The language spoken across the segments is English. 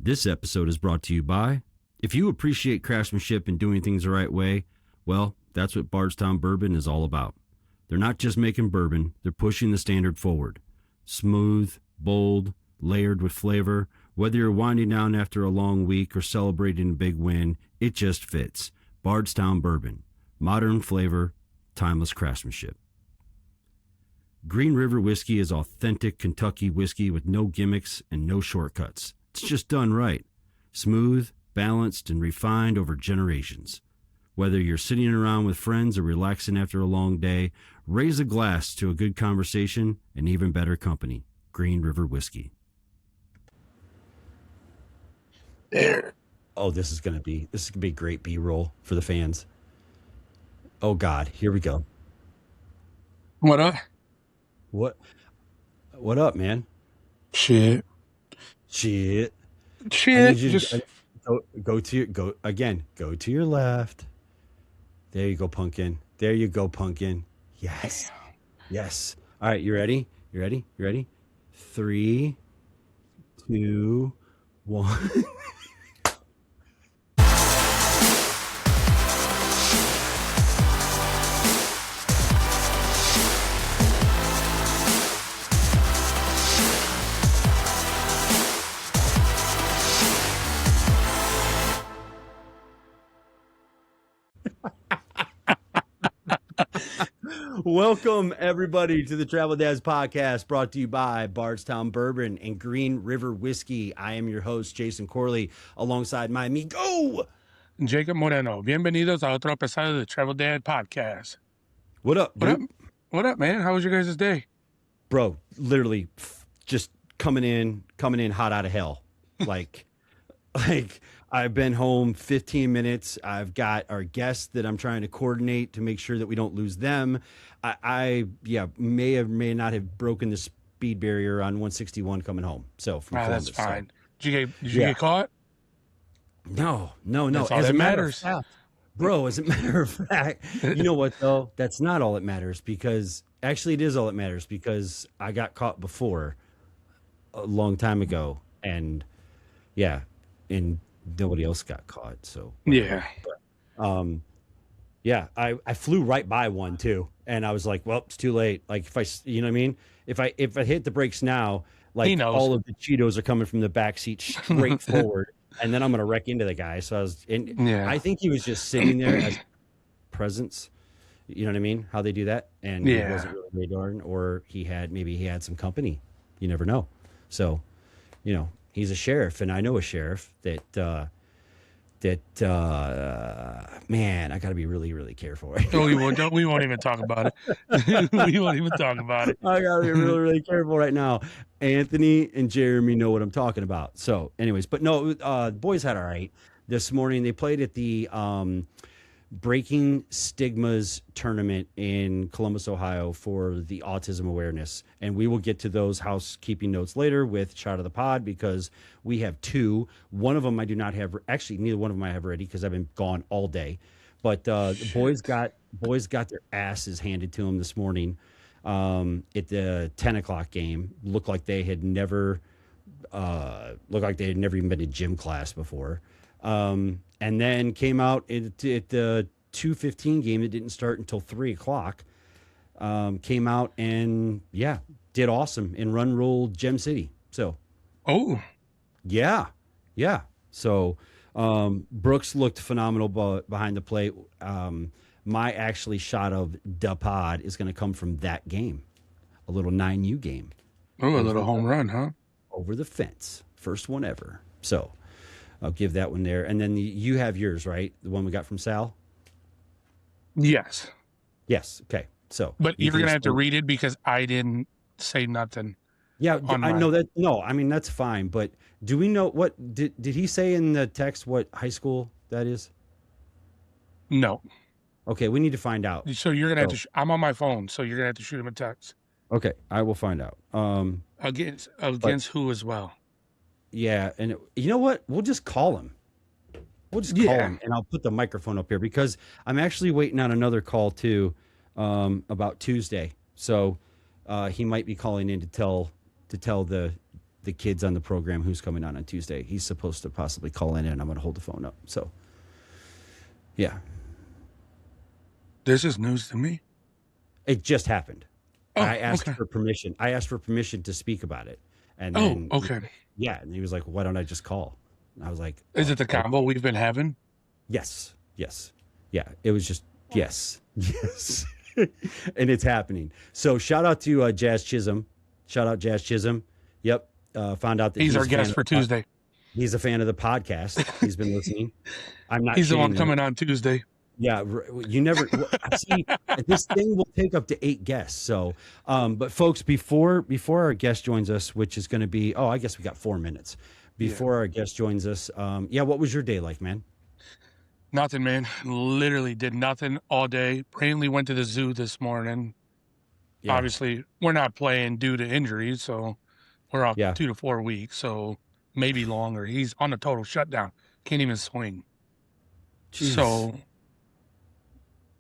This episode is brought to you by, if you appreciate craftsmanship and doing things the right way, well, that's what Bardstown Bourbon is all about. They're not just making bourbon, they're pushing the standard forward. Smooth, bold, layered with flavor. Whether you're winding down after a long week or celebrating a big win, it just fits. Bardstown Bourbon. Modern flavor, timeless craftsmanship. Green River Whiskey is authentic Kentucky whiskey with no gimmicks and no shortcuts. It's just done right. Smooth, balanced, and refined over generations. Whether you're sitting around with friends or relaxing after a long day, raise a glass to a good conversation and even better company. Green River Whiskey. There. Oh, this is gonna be great B-roll for the fans. Oh God, here we go. What up? What up, man? Shit. I Shit. need you Just to go to your left. There you go, pumpkin. There you go, pumpkin. Yes. Yes. All right, you ready? You ready? 3, 2, 1. Welcome, everybody, to the Travel Dads Podcast, brought to you by Bardstown Bourbon and Green River Whiskey. I am your host, Jason Corley, alongside my amigo, Jacob Moreno. Bienvenidos a otro episodio de Travel Dad Podcast. What up, dude? What up, man? How was your guys' day? Bro, literally just coming in hot out of hell. Like I've been home 15 minutes. I've got our guests that I'm trying to coordinate to make sure that we don't lose them. I may or may not have broken the speed barrier on 161 coming home. So from Columbus, that's fine. So. Did you get caught? No. That's all As that a matter matters. of fact, bro, as a matter of fact, you know what though? That's not all that matters, because actually it is all that matters, because I got caught before a long time ago, and nobody else got caught. So Yeah. But, I flew right by one too, and I was like, well, it's too late. Like if I what I mean? If I hit the brakes now, like all of the Cheetos are coming from the back seat straight forward, and then I'm gonna wreck into the guy. So I think he was just sitting there as presence. You know what I mean? How they do that, and he wasn't really radaring, or maybe he had some company. You never know. So, he's a sheriff, and I know a sheriff that man, I got to be really, really careful. Right? No, we won't even talk about it. We won't even talk about it. I got to be really, really careful right now. Anthony and Jeremy know what I'm talking about. So anyways, but no, boys had all right this morning. They played at the Breaking Stigmas tournament in Columbus, Ohio for the autism awareness. And we will get to those housekeeping notes later with Shot of the Pod, because we have two. One of them I do not have. Actually, neither one of them I have ready because I've been gone all day. But the boys got their asses handed to them this morning at the 10 o'clock game. Looked like they had never even been to gym class before. And then came out at the 2:15 game that didn't start until 3 o'clock. Came out and did awesome and run rolled Gem City. So, yeah. So, Brooks looked phenomenal behind the plate. My actually shot of the pod is going to come from that game, a little 9U game. Oh, a little home run, huh? Over the fence, first one ever. So. I'll give that one there. And then you have yours, right? The one we got from Sal? Yes. Okay. So, but you're going to have to read it because I didn't say nothing. Yeah, I know that. No, I mean, that's fine. But do we know what did he say in the text what high school that is? No. Okay, we need to find out. So you're going to have to, I'm on my phone, so you're going to have to shoot him a text. Okay, I will find out. Against who as well? Yeah, and you know what? We'll just call him. Call him, and I'll put the microphone up here because I'm actually waiting on another call too about Tuesday. So he might be calling in to tell the the kids on the program who's coming on Tuesday. He's supposed to possibly call in, and I'm going to hold the phone up. So, yeah. This is news to me. It just happened. Oh, I asked okay. for permission. I asked for permission to speak about it. And then, okay. Yeah. And he was like, why don't I just call? And I was like, Is it the combo we've been having? Yes. Yeah. It was just, yes. And it's happening. So shout out to Jazz Chisholm. Shout out Jazz Chisholm. Yep. Found out that he's our guest for Tuesday. He's a fan of the podcast. He's been listening. I'm not. He's the one coming on Tuesday. Yeah, you never see. This thing will take up to 8 guests. So, but folks, before our guest joins us, which is going to be, I guess we got 4 minutes before our guest joins us. What was your day like, man? Nothing, man. Literally did nothing all day. Brainley went to the zoo this morning. Yeah. Obviously, we're not playing due to injuries, so we're off 2 to 4 weeks, so maybe longer. He's on a total shutdown. Can't even swing. Jeez. So,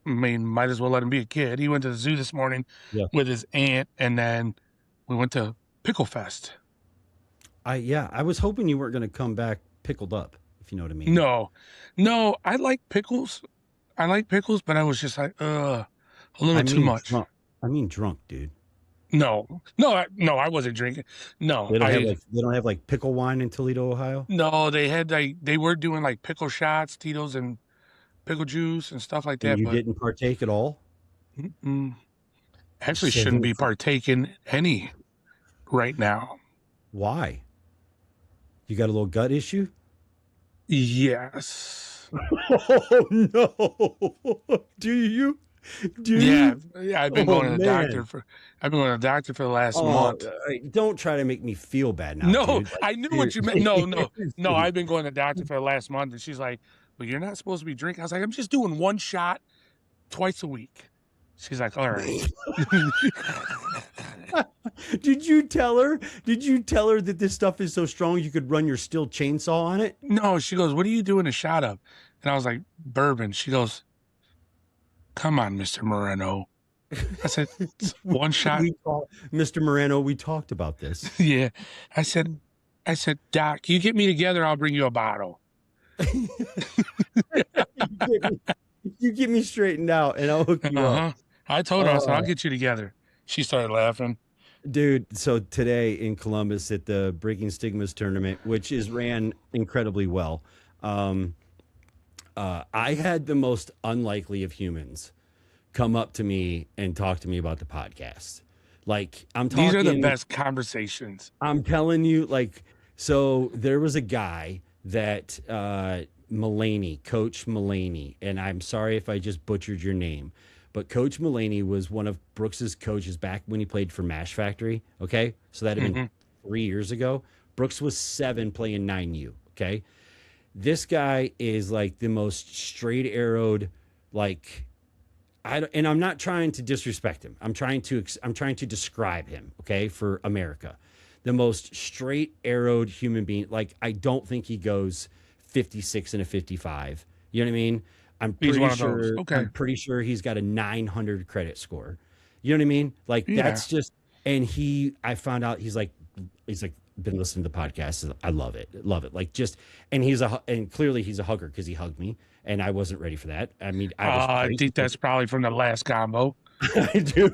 I mean, might as well let him be a kid. He went to the zoo this morning with his aunt, and then we went to Pickle Fest. I was hoping you weren't going to come back pickled up, if you know what I mean. No, I like pickles. But I was just like, a little too much. Drunk. I mean, drunk, dude. No, I wasn't drinking. No, they don't have like pickle wine in Toledo, Ohio. No, they were doing like pickle shots, Tito's, and pickle juice and stuff like that. And you didn't partake at all? Actually, shouldn't be partaking any right now. Why? You got a little gut issue? Yes. Oh no! Do you? Yeah, I've been going to the doctor for the last month. Don't try to make me feel bad now. No, dude. I knew what you meant. No. I've been going to the doctor for the last month, and she's like, "Well, you're not supposed to be drinking." I was like, "I'm just doing 1 shot twice a week." She's like, "All right." Did you tell her that this stuff is so strong you could run your steel chainsaw on it? No, she goes, "What are you doing a shot of?" And I was like, "Bourbon." She goes, "Come on, Mr. Moreno." I said, 1 shot. Mr. Moreno, we talked about this. Yeah. I said, "Doc, you get me together, I'll bring you a bottle." You get me straightened out and I'll hook you up. I told her, I said, "I'll get you together." She started laughing. Dude, so today in Columbus at the Breaking Stigmas tournament, which is ran incredibly well, I had the most unlikely of humans come up to me and talk to me about the podcast. Like, I'm talking. These are the best conversations. I'm telling you, like, so there was a guy that Mullaney, Coach Mullaney, and I'm sorry if I just butchered your name, but Coach Mullaney was one of Brooks's coaches back when he played for Mash Factory. Okay, so that had been 3 years ago. Brooks was 7 playing 9U. Okay. This guy is like the most straight arrowed, like, and I'm not trying to disrespect him. I'm trying to describe him, okay, for America. The most straight arrowed human being. Like, I don't think he goes 56 and a 55. You know what I mean? I'm pretty sure he's got a 900 credit score. You know what I mean? Like, that's just, and I found out he's like been listening to podcasts. I love it. Like, just, and clearly he's a hugger because he hugged me and I wasn't ready for that. I mean, I think that's probably from the last combo. I do.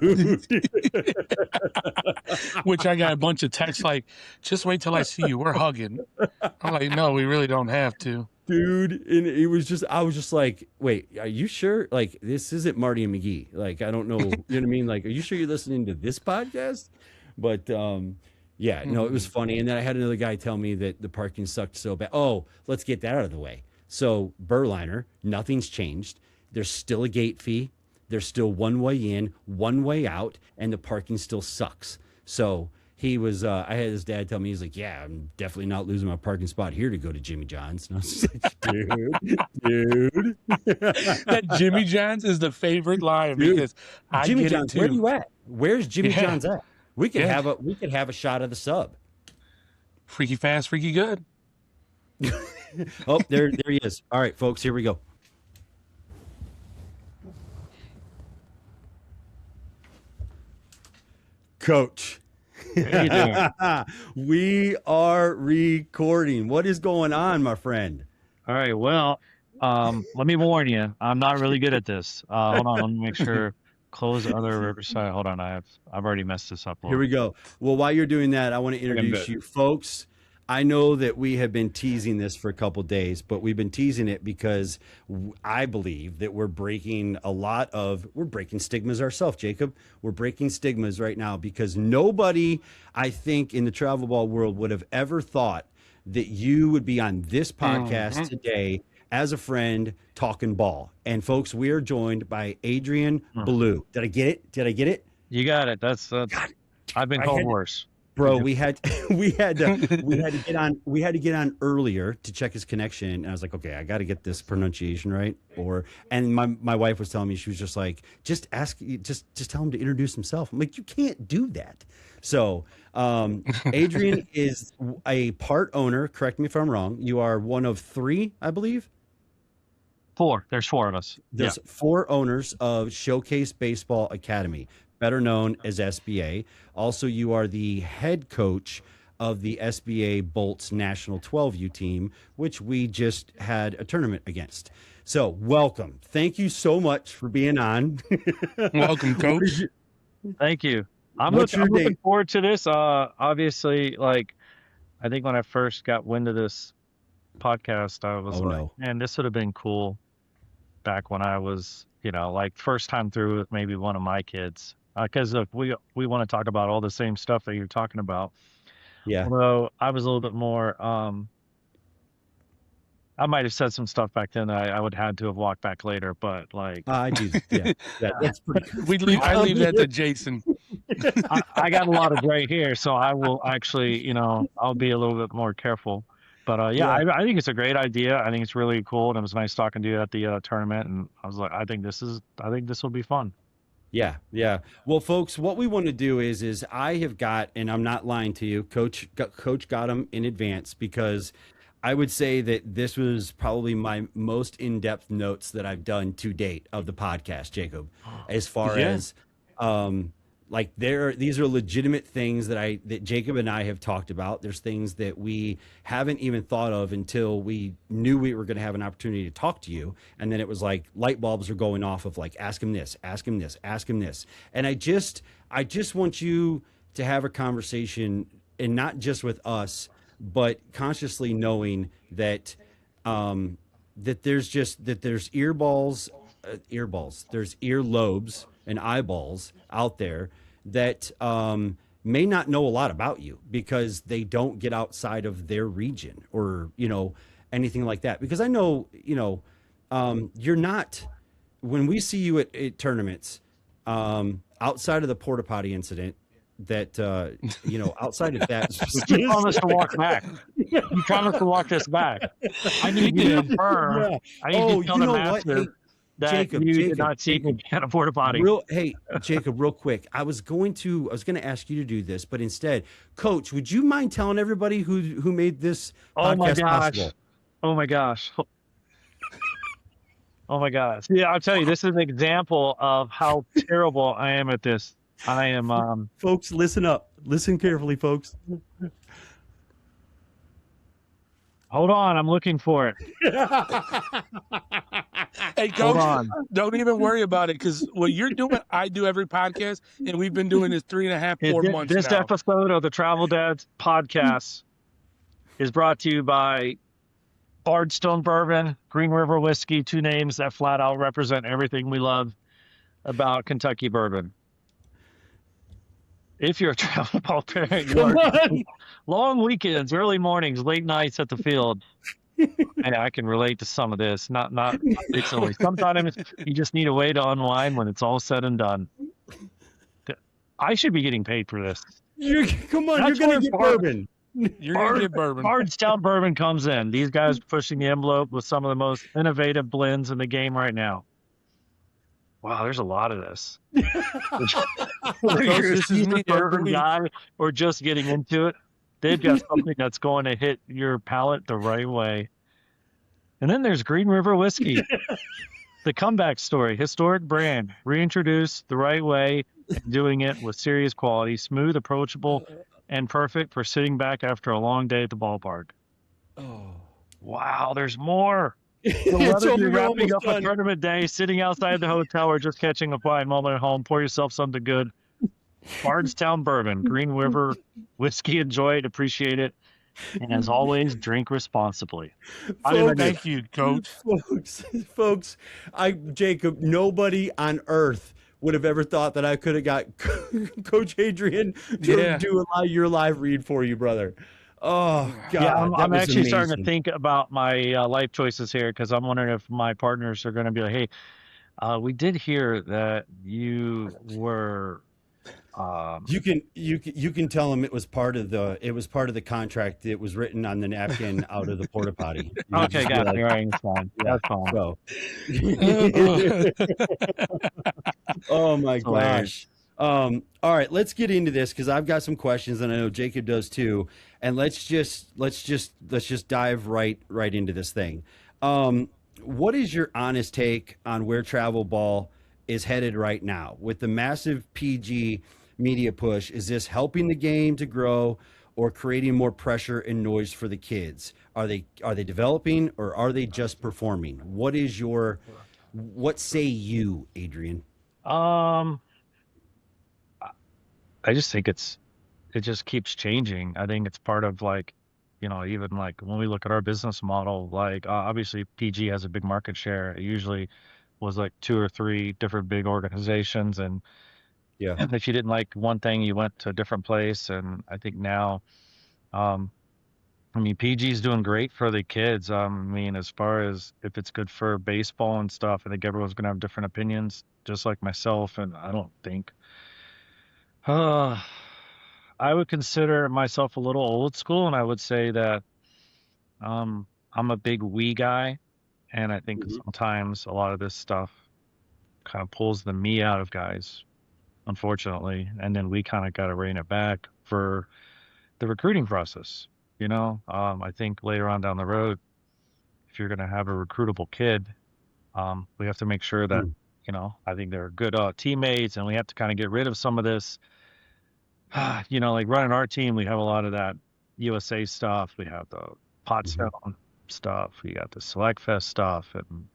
Which I got a bunch of texts like, "Just wait till I see you. We're hugging." I'm like, "No, we really don't have to." Dude, and I was just like, "Wait, are you sure? Like, this isn't Marty and McGee. Like, I don't know. You know what I mean? Like, are you sure you're listening to this podcast?" But yeah, no, it was funny. And then I had another guy tell me that the parking sucked so bad. Oh, let's get that out of the way. So Burliner, nothing's changed. There's still a gate fee. There's still one way in, one way out, and the parking still sucks. So he was, I had his dad tell me, he's like, "Yeah, I'm definitely not losing my parking spot here to go to Jimmy John's." And I was like, dude. That Jimmy John's is the favorite line because I Jimmy get John's, it too. where are you at? Where's Jimmy John's at? We could have a shot of the sub. Freaky fast, freaky good. Oh, there he is. All right, folks, here we go. Coach. How you doing? We are recording. What is going on, my friend? All right. Well, let me warn you. I'm not really good at this. Hold on. Let me make sure. Close other Riverside. Hold on. I've already messed this up a Here little we bit. go. Well, while you're doing that, I want to I think I'm introduce good. you folks. I know that we have been teasing this for a couple days, but we've been teasing it because I believe that we're breaking stigmas ourselves, Jacob. We're breaking stigmas right now because nobody, I think, in the travel ball world would have ever thought that you would be on this podcast today as a friend talking ball. And folks, we are joined by Adrian Bellew. Did I get it? Did I get it? You got it. That's I've been called worse. Bro, we had to get on earlier to check his connection. And I was like, okay, I got to get this pronunciation right. And my wife was telling me, she was just like, just tell him to introduce himself. I'm like, you can't do that. So Adrian is a part owner. Correct me if I'm wrong. You are one of three, I believe. Four. There's four of us. There's four owners of Showcase Baseball Academy, better known as SBA. Also, you are the head coach of the SBA Bolts National 12U team, which we just had a tournament against. So welcome. Thank you so much for being on. Welcome, coach. Thank you. I'm looking forward to this. Obviously, like, I think when I first got wind of this podcast, I was man, this would have been cool back when I was, like first time through with maybe one of my kids. Because we want to talk about all the same stuff that you're talking about. Yeah. Although I was a little bit more, I might have said some stuff back then that I would had to have walked back later, but like I do. Yeah, that's pretty. I leave that to Jason. I got a lot of gray hair, so I will actually, I'll be a little bit more careful. But I think it's a great idea. I think it's really cool, and it was nice talking to you at the tournament. And I was like, I think this will be fun. Yeah. Well, folks, what we want to do is I have got, and I'm not lying to you, Coach got them in advance because I would say that this was probably my most in-depth notes that I've done to date of the podcast, Jacob, as far as like these are legitimate things that Jacob and I have talked about. There's things that we haven't even thought of until we knew we were going to have an opportunity to talk to you. And then it was like light bulbs are going off of like, ask him this, ask him this, ask him this. And I just want you to have a conversation, and not just with us, but consciously knowing that there's earballs, there's earlobes and eyeballs out there that may not know a lot about you because they don't get outside of their region or anything like that. Because I know you're not, when we see you at tournaments, outside of the porta potty incident, that outside of that, you promised to walk back. You promised to walk this back. I need to confirm. I need to tell the master that Jacob did not see me at a porta potty. Hey, Jacob, real quick. I was going to ask you to do this, but instead, Coach, would you mind telling everybody who made this podcast possible? Oh my gosh. Oh my gosh. Yeah, I'll tell you, this is an example of how terrible I am at this. I am folks, listen up. Listen carefully, folks. Hold on, I'm looking for it. Hey, Coach, don't even worry about it, because what you're doing, I do every podcast, and we've been doing this 3.5, 4 months This now. episode of the Travel Dads podcast is brought to you by Bardstone Bourbon, Green River Whiskey, two names that flat out represent everything we love about Kentucky bourbon. If you're a travel ball parent, long weekends, early mornings, late nights at the field. And I can relate to some of this. Not recently. Sometimes you just need a way to unwind when it's all said and done. I should be getting paid for this. You're going to get bourbon. You're going to get bourbon. Bardstown Bourbon comes in. These guys are pushing the envelope with some of the most innovative blends in the game right now. Wow, there's a lot of this. Whether you're a seasoned bourbon guy or just getting into it, they've got something that's going to hit your palate the right way. And then there's Green River Whiskey, the comeback story, historic brand, reintroduced the right way, and doing it with serious quality, smooth, approachable, and perfect for sitting back after a long day at the ballpark. Oh. Wow, there's more. So whether you're wrapping up a tournament day, sitting outside the hotel, or just catching a fine moment at home, pour yourself something good. Bardstown Bourbon, Green River whiskey. Enjoy it, appreciate it, and as always, drink responsibly. Thank you, Coach. Folks, Jacob, nobody on earth would have ever thought that I could have got Coach Adrian to do your live read for you, brother. Oh God! Yeah, I'm actually starting to think about my life choices here, because I'm wondering if my partners are going to be like, "Hey, we did hear that you were." You can tell them it was part of the contract. It was written on the napkin out of the porta potty. Okay, got it. Right, it's fine. Yeah, that's fine. So. Oh my gosh. All right, let's get into this, because I've got some questions, and I know Jacob does too. And let's just dive right into this thing. What is your honest take on where travel ball is headed right now with the massive PG media push? Is this helping the game to grow or creating more pressure and noise for the kids? Are they developing, or are they just performing? What say you, Adrian? I just think it just keeps changing. I think it's part of, like, even like when we look at our business model, like obviously PG has a big market share. It usually was like 2 or 3 different big organizations, and if you didn't like one thing, you went to a different place. And I think now, PG is doing great for the kids. As far as if it's good for baseball and stuff, I think everyone's gonna have different opinions, just like myself. And I don't think, I would consider myself a little old school, and I would say that I'm a big we guy, and I think sometimes a lot of this stuff kind of pulls the me out of guys, unfortunately, and then we kind of got to rein it back for the recruiting process. I think later on down the road, if you're going to have a recruitable kid, we have to make sure that I think they're good teammates, and we have to kind of get rid of some of this. Like running our team, we have a lot of that USA stuff. We have the Pottown stuff. We got the Select Fest stuff, and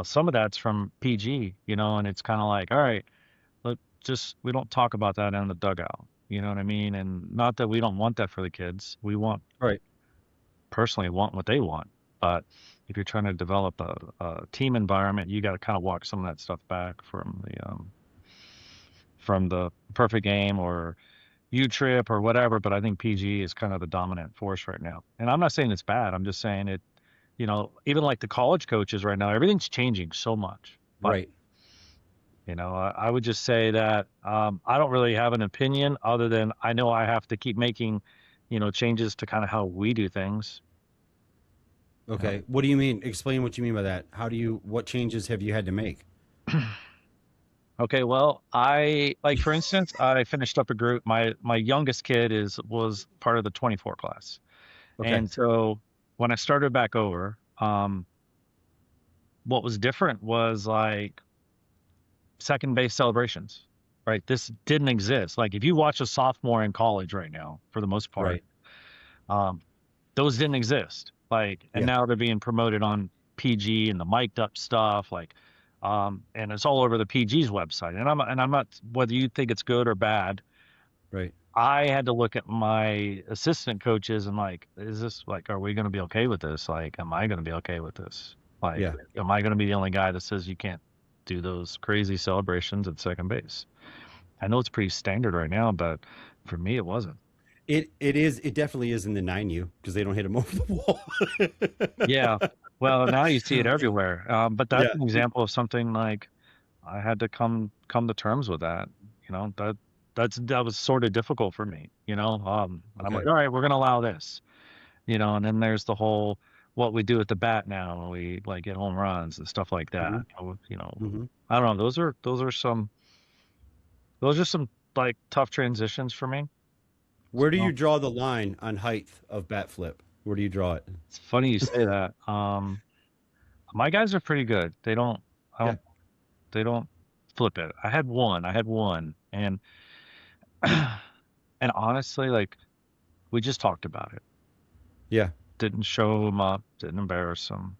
some of that's from PG. And it's kind of like, all right, we don't talk about that in the dugout. You know what I mean? And not that we don't want that for the kids. We personally want what they want. But if you're trying to develop a team environment, you got to kind of walk some of that stuff back from the perfect game or U-Trip or whatever. But I think PG is kind of the dominant force right now. And I'm not saying it's bad. I'm just saying it, even like the college coaches right now, everything's changing so much. But, I would just say that I don't really have an opinion, other than I know I have to keep making, changes to kind of how we do things. Okay. What do you mean? Explain what you mean by that. What changes have you had to make? Okay, well, for instance, I finished up a group. My youngest kid was part of the 24 class. Okay. And so when I started back over, what was different was like second base celebrations, right? This didn't exist. Like if you watch a sophomore in college right now, for the most part, those didn't exist. And now they're being promoted on PG and the mic'd up stuff, and it's all over the PG's website. And I'm not, whether you think it's good or bad, right? I had to look at my assistant coaches and is this are we going to be okay with this? Am I going to be okay with this? Am I going to be the only guy that says you can't do those crazy celebrations at second base? I know it's pretty standard right now, but for me, it wasn't. It definitely is in the 9U, because they don't hit them over the wall. Yeah. Well, now you see it everywhere. But that's an example of something I had to come to terms with that. That was sort of difficult for me. And I'm like, all right, we're gonna allow this. And then there's the whole what we do at the bat now, when we get home runs and stuff like that. I don't know. Those are some tough transitions for me. Where do you draw the line on height of bat flip? Where do you draw it? It's funny you say that. My guys are pretty good. They don't flip it. I had one, And and honestly, like, we just talked about it. Yeah. Didn't show him up, didn't embarrass him.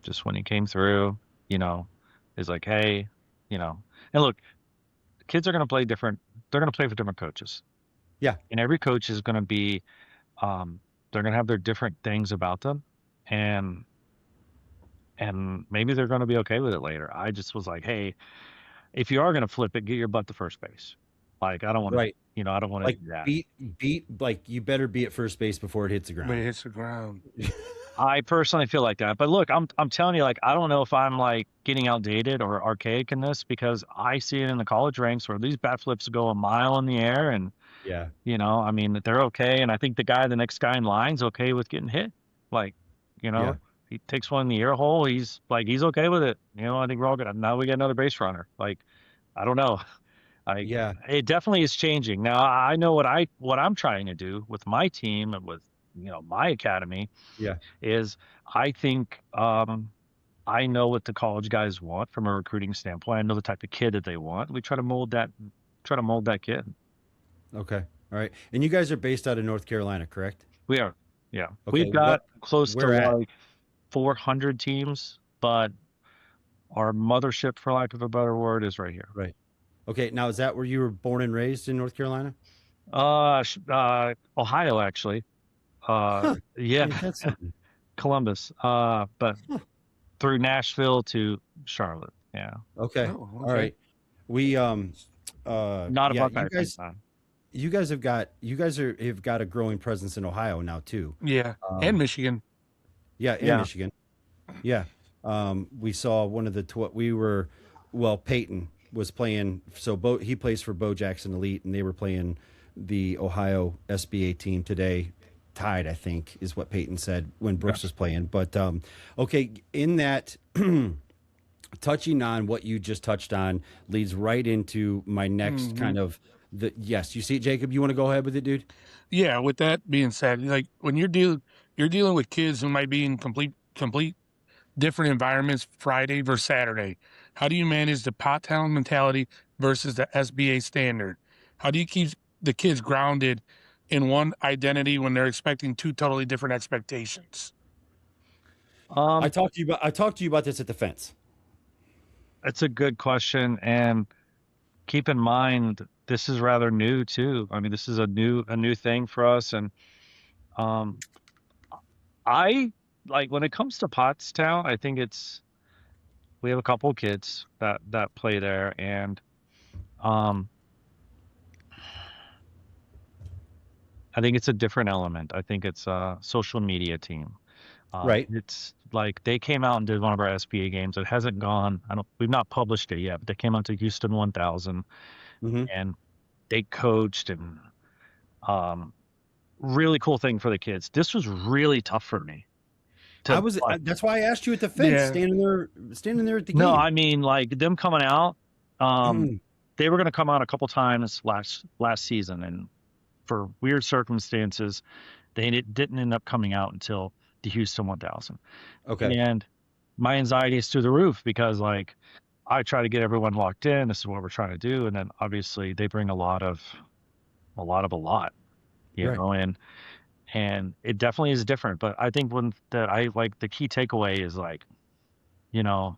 Just when he came through, you know, is like, hey, you know, and look, kids are going to play different. They're going to play for different coaches. Yeah. And every coach is going to be, they're going to have their different things about them. And maybe they're going to be okay with it later. I just was like, hey, if you are going to flip it, get your butt to first base. Like, I don't want Right. to, you know, I don't want to Like do that. beat like you better be at first base before it hits the ground. When it hits the ground. I personally feel like that. But look, I'm telling you, like, I don't know if I'm like getting outdated or archaic in this, because I see it in the college ranks where these bat flips go a mile in the air, and Yeah. you know, I mean, they're okay. And I think the next guy in line's okay with getting hit. Like, you know, Yeah. he takes one in the ear hole, he's okay with it. You know, I think we're all good. Now we get another base runner. Like, I don't know. Yeah. It definitely is changing. Now I know what I'm trying to do with my team and with, you know, my academy. Yeah. Is I think I know what the college guys want from a recruiting standpoint. I know the type of kid that they want. We try to mold that kid. Okay. All right. And you guys are based out of North Carolina, correct? We are. Yeah. Okay, We've got close to where at? like 400 teams, but our mothership, for lack of a better word, is right here. Right. Okay. Now, is that where you were born and raised in North Carolina? Ohio, actually. Yeah. Hey, that's something. Columbus. But through Nashville to Charlotte. Yeah. Okay. Oh, All right. We Not a Buckeye fan. you guys have got a growing presence in Ohio now too. Yeah. And Michigan. Yeah, in Michigan. Yeah. We saw one of the Peyton was playing, so he plays for Bo Jackson Elite, and they were playing the Ohio SBA team today. Tied, I think, is what Peyton said when Brooks was playing. But okay, in that touching on what you just touched on leads right into my next kind of yes. You see it, Jacob? You want to go ahead with it, dude? Yeah. With that being said, like when you're dealing with kids who might be in complete different environments, Friday versus Saturday. How do you manage the Pottown mentality versus the SBA standard? How do you keep the kids grounded in one identity when they're expecting two totally different expectations? I talked to you about this at the fence. That's a good question, and keep in mind this is rather new too. I mean, this is a new thing for us, and I like when it comes to Pottstown, I think we have a couple of kids that play there, and I think it's a different element. I think it's a social media team. Right. It's like they came out and did one of our SBA games. It hasn't gone. We've not published it yet, but they came out to Houston 1000 and they coached, and really cool thing for the kids. This was really tough for me. That's why I asked you at the fence, standing there at the game. No, I mean, like them coming out. They were going to come out a couple times last season, and for weird circumstances, they didn't end up coming out until the Houston 1000. Okay. And my anxiety is through the roof because, like, I try to get everyone locked in. This is what we're trying to do, and then obviously they bring a lot, you know, and it definitely is different. But I think the key takeaway is like, you know,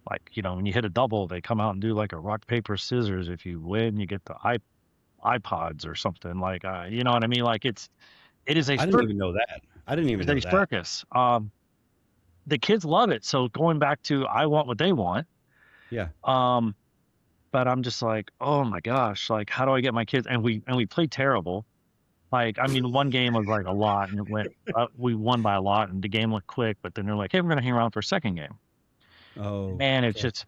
when you hit a double, they come out and do like a rock, paper, scissors. If you win, you get the iPods or something, like, you know what I mean? Like it is a I didn't even know that. I didn't even know that. Circus. The kids love it. So going back to, I want what they want. Yeah. But I'm just like, oh my gosh, like, how do I get my kids? And we played terrible. Like, I mean, one game was like a lot, and it went, we won by a lot, and the game went quick, but then they're like, hey, we're going to hang around for a second game. Oh, man, it's just,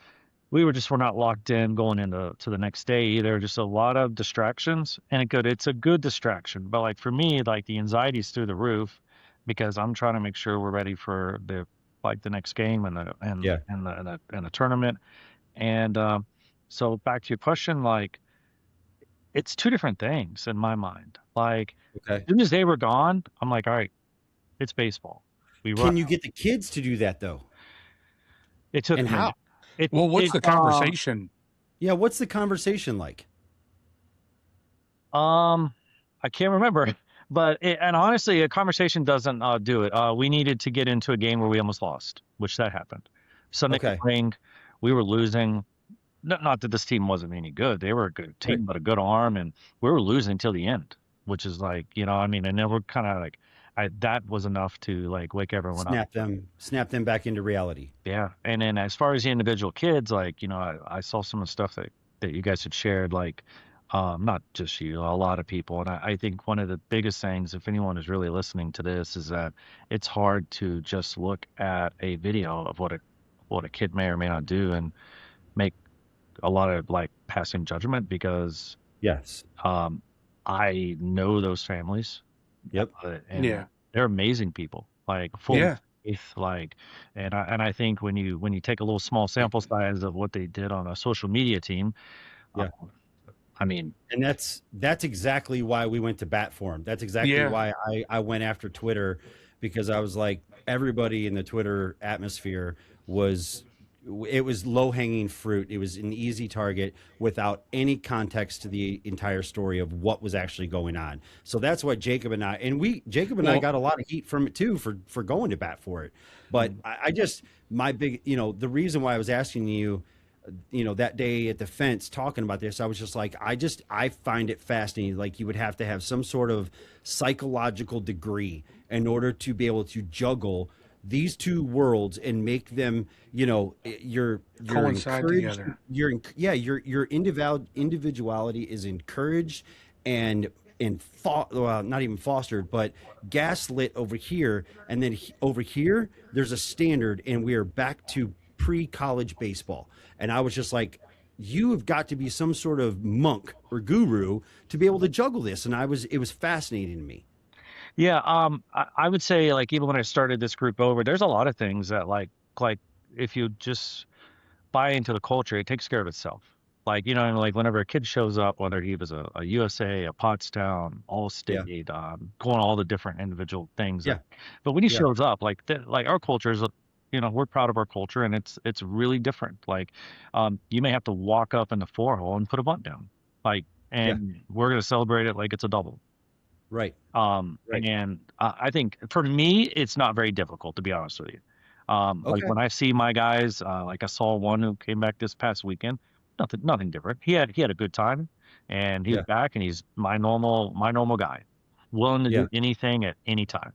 we're not locked in going into the next day either. Just a lot of distractions, and it's a good distraction. But like for me, like the anxiety is through the roof because I'm trying to make sure we're ready for the next game and the tournament. And so back to your question, like it's two different things in my mind. Like as soon as they were gone, I'm like, all right, it's baseball. Can you get the kids to do that though? It took and how? What's the conversation? Yeah, what's the conversation like? I can't remember, but and honestly, a conversation doesn't do it. We needed to get into a game where we almost lost, which that happened. Sunday Okay. morning, we were losing. Not that this team wasn't any good. They were a good team, Right. but a good arm, and we were losing till the end, which is like, I mean, and then we're kind of like, that was enough to like wake everyone up. Snap them back into reality. Yeah. And then as far as the individual kids, like, I saw some of the stuff that you guys had shared, like, not just you, a lot of people. And I think one of the biggest things, if anyone is really listening to this, is that it's hard to just look at a video of what a kid may or may not do and make a lot of like passing judgment, because Yes. I know those families. Yep. And they're amazing people, like full of faith, like, and I think when you take a little small sample size of what they did on a social media team, Yeah. I mean, and that's exactly why we went to bat for him. That's exactly why I went after Twitter, because I was like, everybody in the Twitter atmosphere was low-hanging fruit. It was an easy target without any context to the entire story of what was actually going on. So that's what Jacob and I got a lot of heat from it too, for going to bat for it. But I just, my big, the reason why I was asking you, that day at the fence talking about this, I was just like, I find it fascinating. Like, you would have to have some sort of psychological degree in order to be able to juggle these two worlds and make them, you're coincide together. Your individuality is encouraged and not even fostered, but gaslit over here. And then over here, there's a standard, and we are back to pre-college baseball. And I was just like, you have got to be some sort of monk or guru to be able to juggle this. And it was fascinating to me. Yeah, I would say, like, even when I started this group over, there's a lot of things that like if you just buy into the culture, it takes care of itself. Like, like whenever a kid shows up, whether he was a USA, a Pottstown, All-State, going all the different individual things. Yeah. But when he shows up, like our culture is, we're proud of our culture, and it's really different. Like, you may have to walk up in the 4-hole and put a bunt down, like, and we're gonna celebrate it like it's a double. Right. And I think for me, it's not very difficult, to be honest with you. Like when I see my guys, like I saw one who came back this past weekend, nothing different. He had a good time, and he's back, and he's my normal guy, willing to do anything at any time.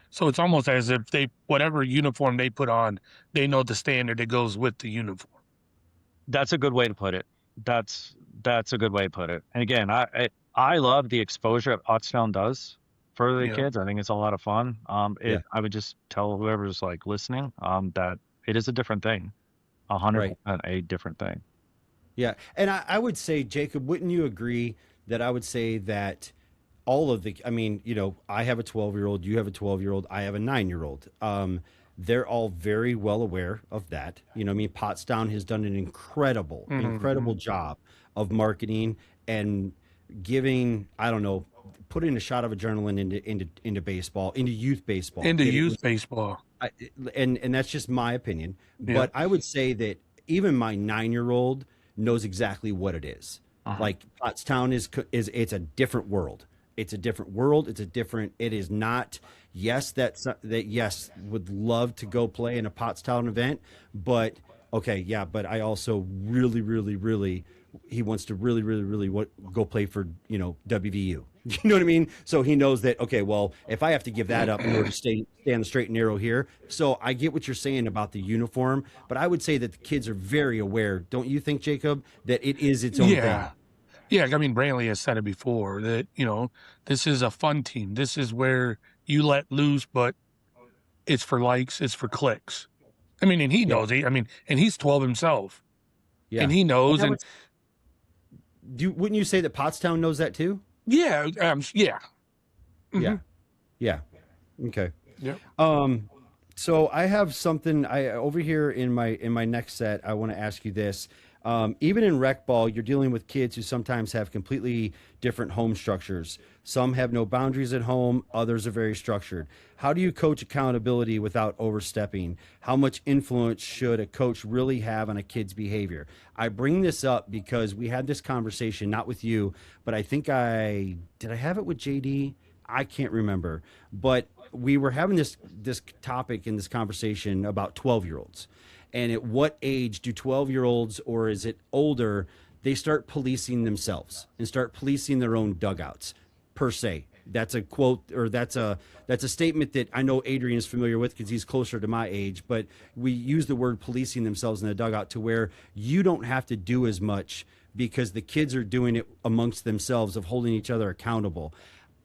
So it's almost as if whatever uniform they put on, they know the standard that goes with the uniform. That's a good way to put it. That's a good way to put it. And again, I love the exposure that Pottown does for the kids. I think it's a lot of fun. I would just tell whoever's like listening, that it is a different thing, 100% a different thing. Yeah. And I would say, Jacob, wouldn't you agree that I would say that all of I have a 12-year-old, you have a 12-year-old, I have a 9-year-old. They're all very well aware of that. Pottstown has done an incredible job of marketing and giving, putting a shot of adrenaline into baseball, into youth baseball. And that's just my opinion. Yeah. But I would say that even my 9-year-old knows exactly what it is. Like, Pottstown it's a different world. It is not, would love to go play in a Pottstown event, but but I also really, he wants to really go play for, WVU. You know what I mean? So he knows that, if I have to give that up in order to stay on the straight and narrow here. So I get what you're saying about the uniform, but I would say that the kids are very aware. Don't you think, Jacob, that it is its own thing? Yeah, Brantley has said it before that, this is a fun team. This is where you let loose, but it's for likes, it's for clicks. And he knows it. And he's 12 himself. Yeah. And he knows. Wouldn't you say that Pottstown knows that too? Yeah. Yeah. Mm-hmm. Yeah. Okay. Yeah. So I have something over here in my next set. I want to ask you this. Even in rec ball, you're dealing with kids who sometimes have completely different home structures. Some have no boundaries at home, others are very structured. How do you coach accountability without overstepping? How much influence should a coach really have on a kid's behavior? I bring this up because we had this conversation, not with you, but I think did I have it with JD? I can't remember. But we were having this topic in this conversation about 12-year-olds. And at what age do 12-year-olds, or is it older, they start policing themselves and start policing their own dugouts, per se? That's a quote, or that's a statement that I know Adrian is familiar with because he's closer to my age, but we use the word policing themselves in the dugout to where you don't have to do as much because the kids are doing it amongst themselves of holding each other accountable.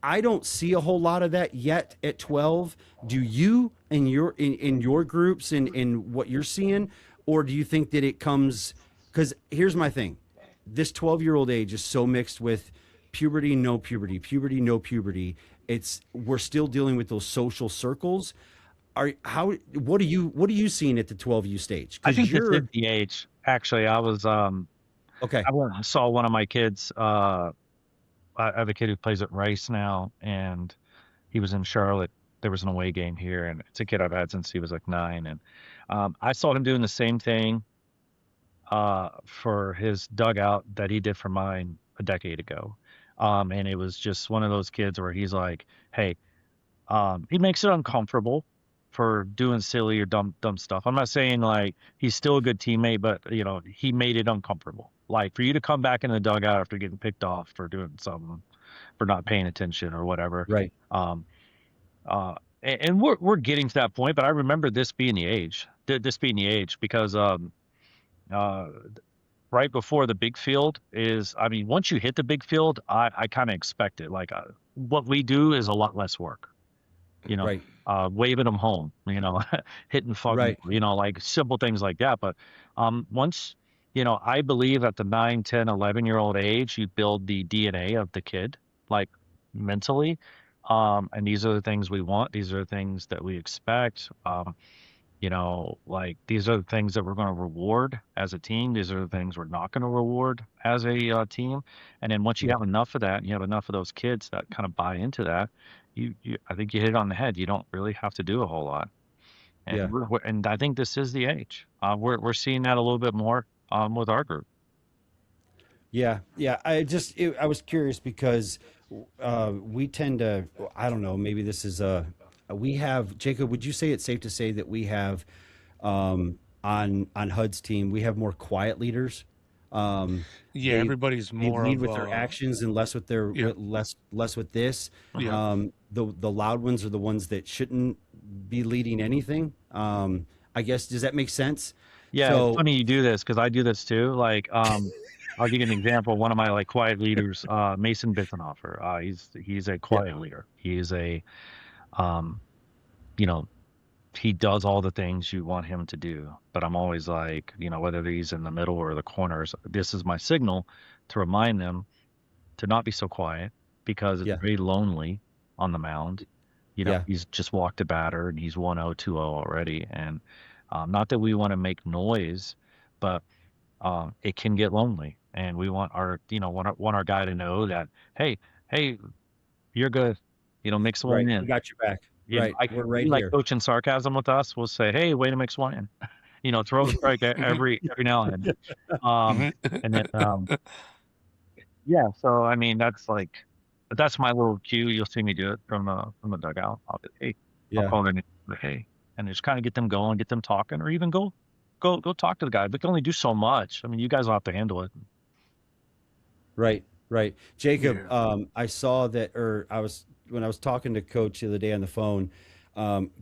I don't see a whole lot of that yet at 12. Do you in your groups and in what you're seeing, or do you think that it comes? Because here's my thing: this 12-year-old age is so mixed with puberty, no puberty, puberty, no puberty. We're still dealing with those social circles. What are you seeing at the 12U stage? I think it's at the age. Actually, I was okay. I saw one of my kids. I have a kid who plays at Rice now, and he was in Charlotte. There was an away game here, and it's a kid I've had since he was like 9. And I saw him doing the same thing for his dugout that he did for mine a decade ago. And it was just one of those kids where he's like, hey, he makes it uncomfortable for doing silly or dumb stuff. I'm not saying like he's still a good teammate, but he made it uncomfortable. Like for you to come back in the dugout after getting picked off for doing something, for not paying attention or whatever. Right. And we're getting to that point, but I remember this being the age. Because right before the big field is, I mean, once you hit the big field, I kind of expect it. Like what we do is a lot less work. Right. Waving them home, hitting fog, right. Like simple things like that. But once, I believe at the 9, 10, 11-year-old age, you build the DNA of the kid, like mentally. And these are the things we want. These are the things that we expect. Like these are the things that we're going to reward as a team. These are the things we're not going to reward as a team. And then once you have enough of that, and you have enough of those kids that kind of buy into that, I think you hit it on the head. You don't really have to do a whole lot. And and I think this is the age. We're seeing that a little bit more with our group. Yeah. I was curious because we tend to, I don't know, maybe this is we have, Jacob, would you say it's safe to say that we have on HUD's team, we have more quiet leaders? Everybody's more lead with their actions and less with their less with this. The loud ones are the ones that shouldn't be leading anything. I guess, does that make sense? Yeah, so, it's funny you do this because I do this too. Like I'll give you an example. One of my like quiet leaders, Mason Bittenhofer. He's a quiet leader. He is a he does all the things you want him to do, but I'm always like, whether he's in the middle or the corners, this is my signal to remind them to not be so quiet because it's very lonely on the mound. He's just walked a batter and he's 1-0, 2-0 already. And not that we want to make noise, but it can get lonely. And we want our, want our guy to know that, hey, you're good. Mix one in. We got your back. We're right here. Like coaching sarcasm with us, we'll say, hey, way to mix one in. Throw a strike every now and then. And then, so I mean, that's my little cue. You'll see me do it from the dugout. I'll be, hey, I'll call their name, hey, and just kind of get them going, get them talking, or even go talk to the guy. But can only do so much. I mean, you guys will have to handle it. Right. Jacob, I saw that, when I was talking to Coach the other day on the phone,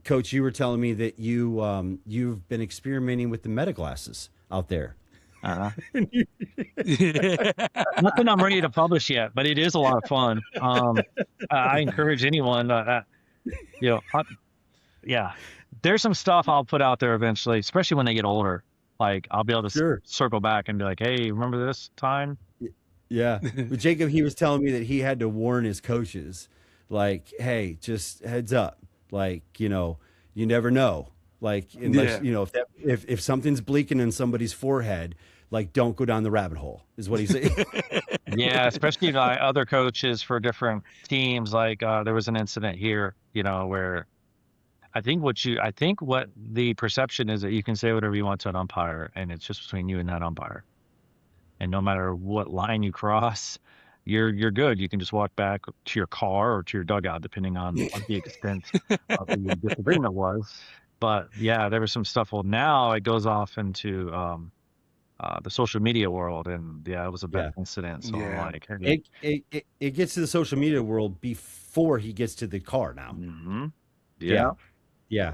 Coach, you were telling me that you've been experimenting with the meta glasses out there. Nothing I'm ready to publish yet, but it is a lot of fun. I encourage anyone. There's some stuff I'll put out there eventually, especially when they get older. Like I'll be able to circle back and be like, hey, remember this time? Yeah. But Jacob, he was telling me that he had to warn his coaches, like, hey, just heads up, like, you never know. Like, unless if something's bleaking in somebody's forehead, like, don't go down the rabbit hole, is what he's saying. Yeah, especially by other coaches for different teams. Like there was an incident here, where I think what the perception is that you can say whatever you want to an umpire, and it's just between you and that umpire. And no matter what line you cross, you're good. You can just walk back to your car or to your dugout, depending on what the extent of the disagreement was. But yeah, there was some stuff. Well, now it goes off into the social media world, and yeah, it was a bad incident. So I'm like, hey, it gets to the social media world before he gets to the car now. Mm-hmm. Yeah.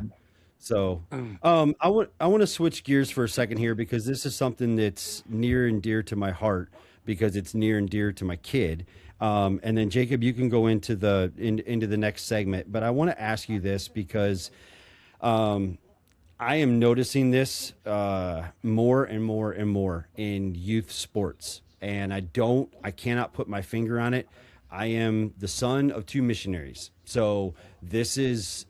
So, I want to switch gears for a second here, because this is something that's near and dear to my heart, because it's near and dear to my kid. And then Jacob, you can go into the next segment, but I want to ask you this because, I am noticing this more and more and more in youth sports, and I cannot put my finger on it. I am the son of 2 missionaries, so this is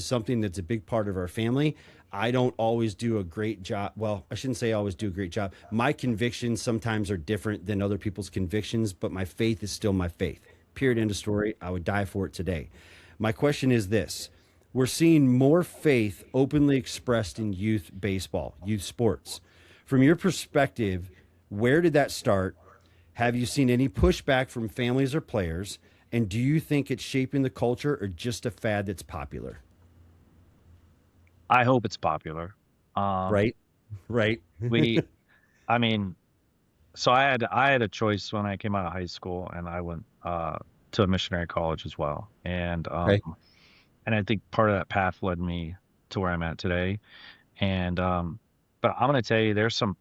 something that's a big part of our family. I don't always do a great job. Well, I shouldn't say I always do a great job. My convictions sometimes are different than other people's convictions, but my faith is still my faith. Period. End of story. I would die for it today. My question is this. We're seeing more faith openly expressed in youth baseball, youth sports. From your perspective, where did that start? Have you seen any pushback from families or players? And do you think it's shaping the culture or just a fad that's popular? I hope it's popular. Right. I mean, so I had a choice when I came out of high school, and I went to a missionary college as well. And and I think part of that path led me to where I'm at today. And but I'm gonna tell you, there's some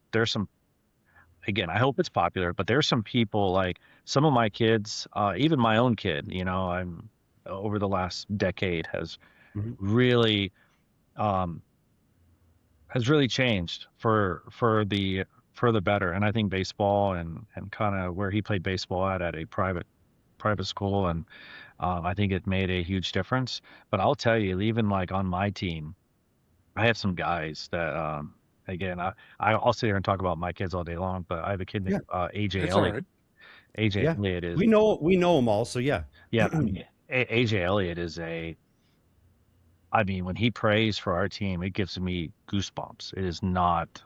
again, I hope it's popular, but there's some people, like some of my kids, even my own kid, I'm over the last decade has really changed for the better. And I think baseball and kind of where he played baseball at a private school, and I think it made a huge difference. But I'll tell you, even like on my team, I have some guys that again, I'll sit here and talk about my kids all day long, but I have a kid named AJ That's Elliott. all right. AJ Elliott is we know them all, so yeah. I mean, AJ Elliott is I mean, when he prays for our team, it gives me goosebumps. It is not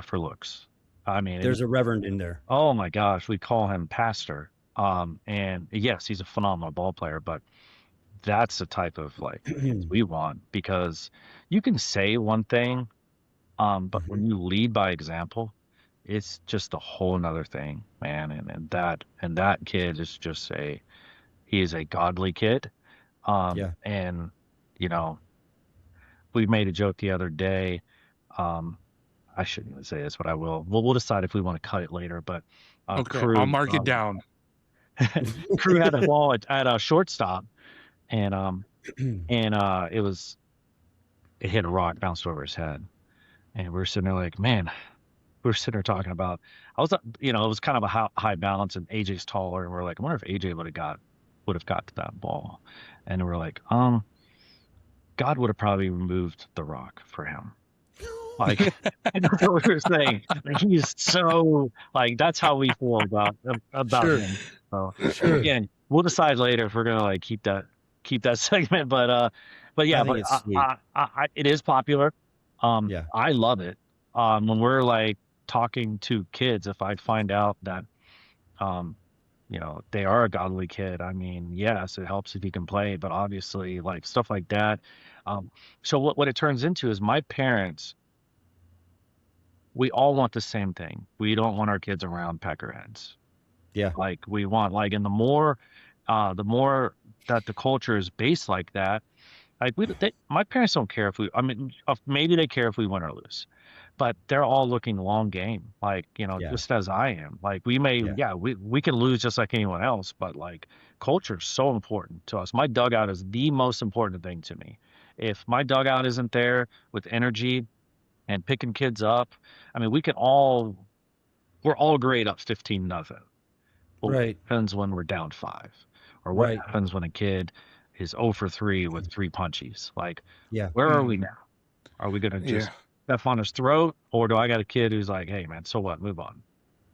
for looks. I mean, there's a reverend in there. Oh my gosh, we call him pastor. And yes, he's a phenomenal ball player, but that's the type of we want, because you can say one thing, but when you lead by example, it's just a whole nother thing, man. And that kid is just he is a godly kid. And we made a joke the other day. I shouldn't even say this, but I will. We'll decide if we want to cut it later. But okay, Crew, I'll mark it down. Crew had a ball at a shortstop, and it hit a rock, bounced over his head, and we're sitting there like, man, we're sitting there talking about. It was kind of a high balance, and AJ's taller, and we're like, I wonder if AJ would have got to that ball, and we're like, God would have probably removed the rock for him. Like, that's what we were saying. Like, he's so that's how we feel about him. So again, we'll decide later if we're gonna keep that segment. But yeah, it is popular. I love it. When we're talking to kids, if I find out that they are a godly kid, I mean, yes, it helps if you can play, but obviously stuff like that. So what it turns into is my parents, we all want the same thing. We don't want our kids around peckerheads. Yeah. We want and the more that the culture is based like that, my parents don't care maybe they care if we win or lose, but they're all looking long game, just as I am. We may, we can lose just like anyone else, but culture is so important to us. My dugout is the most important thing to me. If my dugout isn't there with energy and picking kids up, I mean, we're all great up 15-0. Well, right. what happens when we're down 5, or what happens when a kid is 0 for 3 with 3 punchies. Like, Yeah. where are we now? Are we gonna just F on his throat, or do I got a kid who's like, hey man, so what? Move on.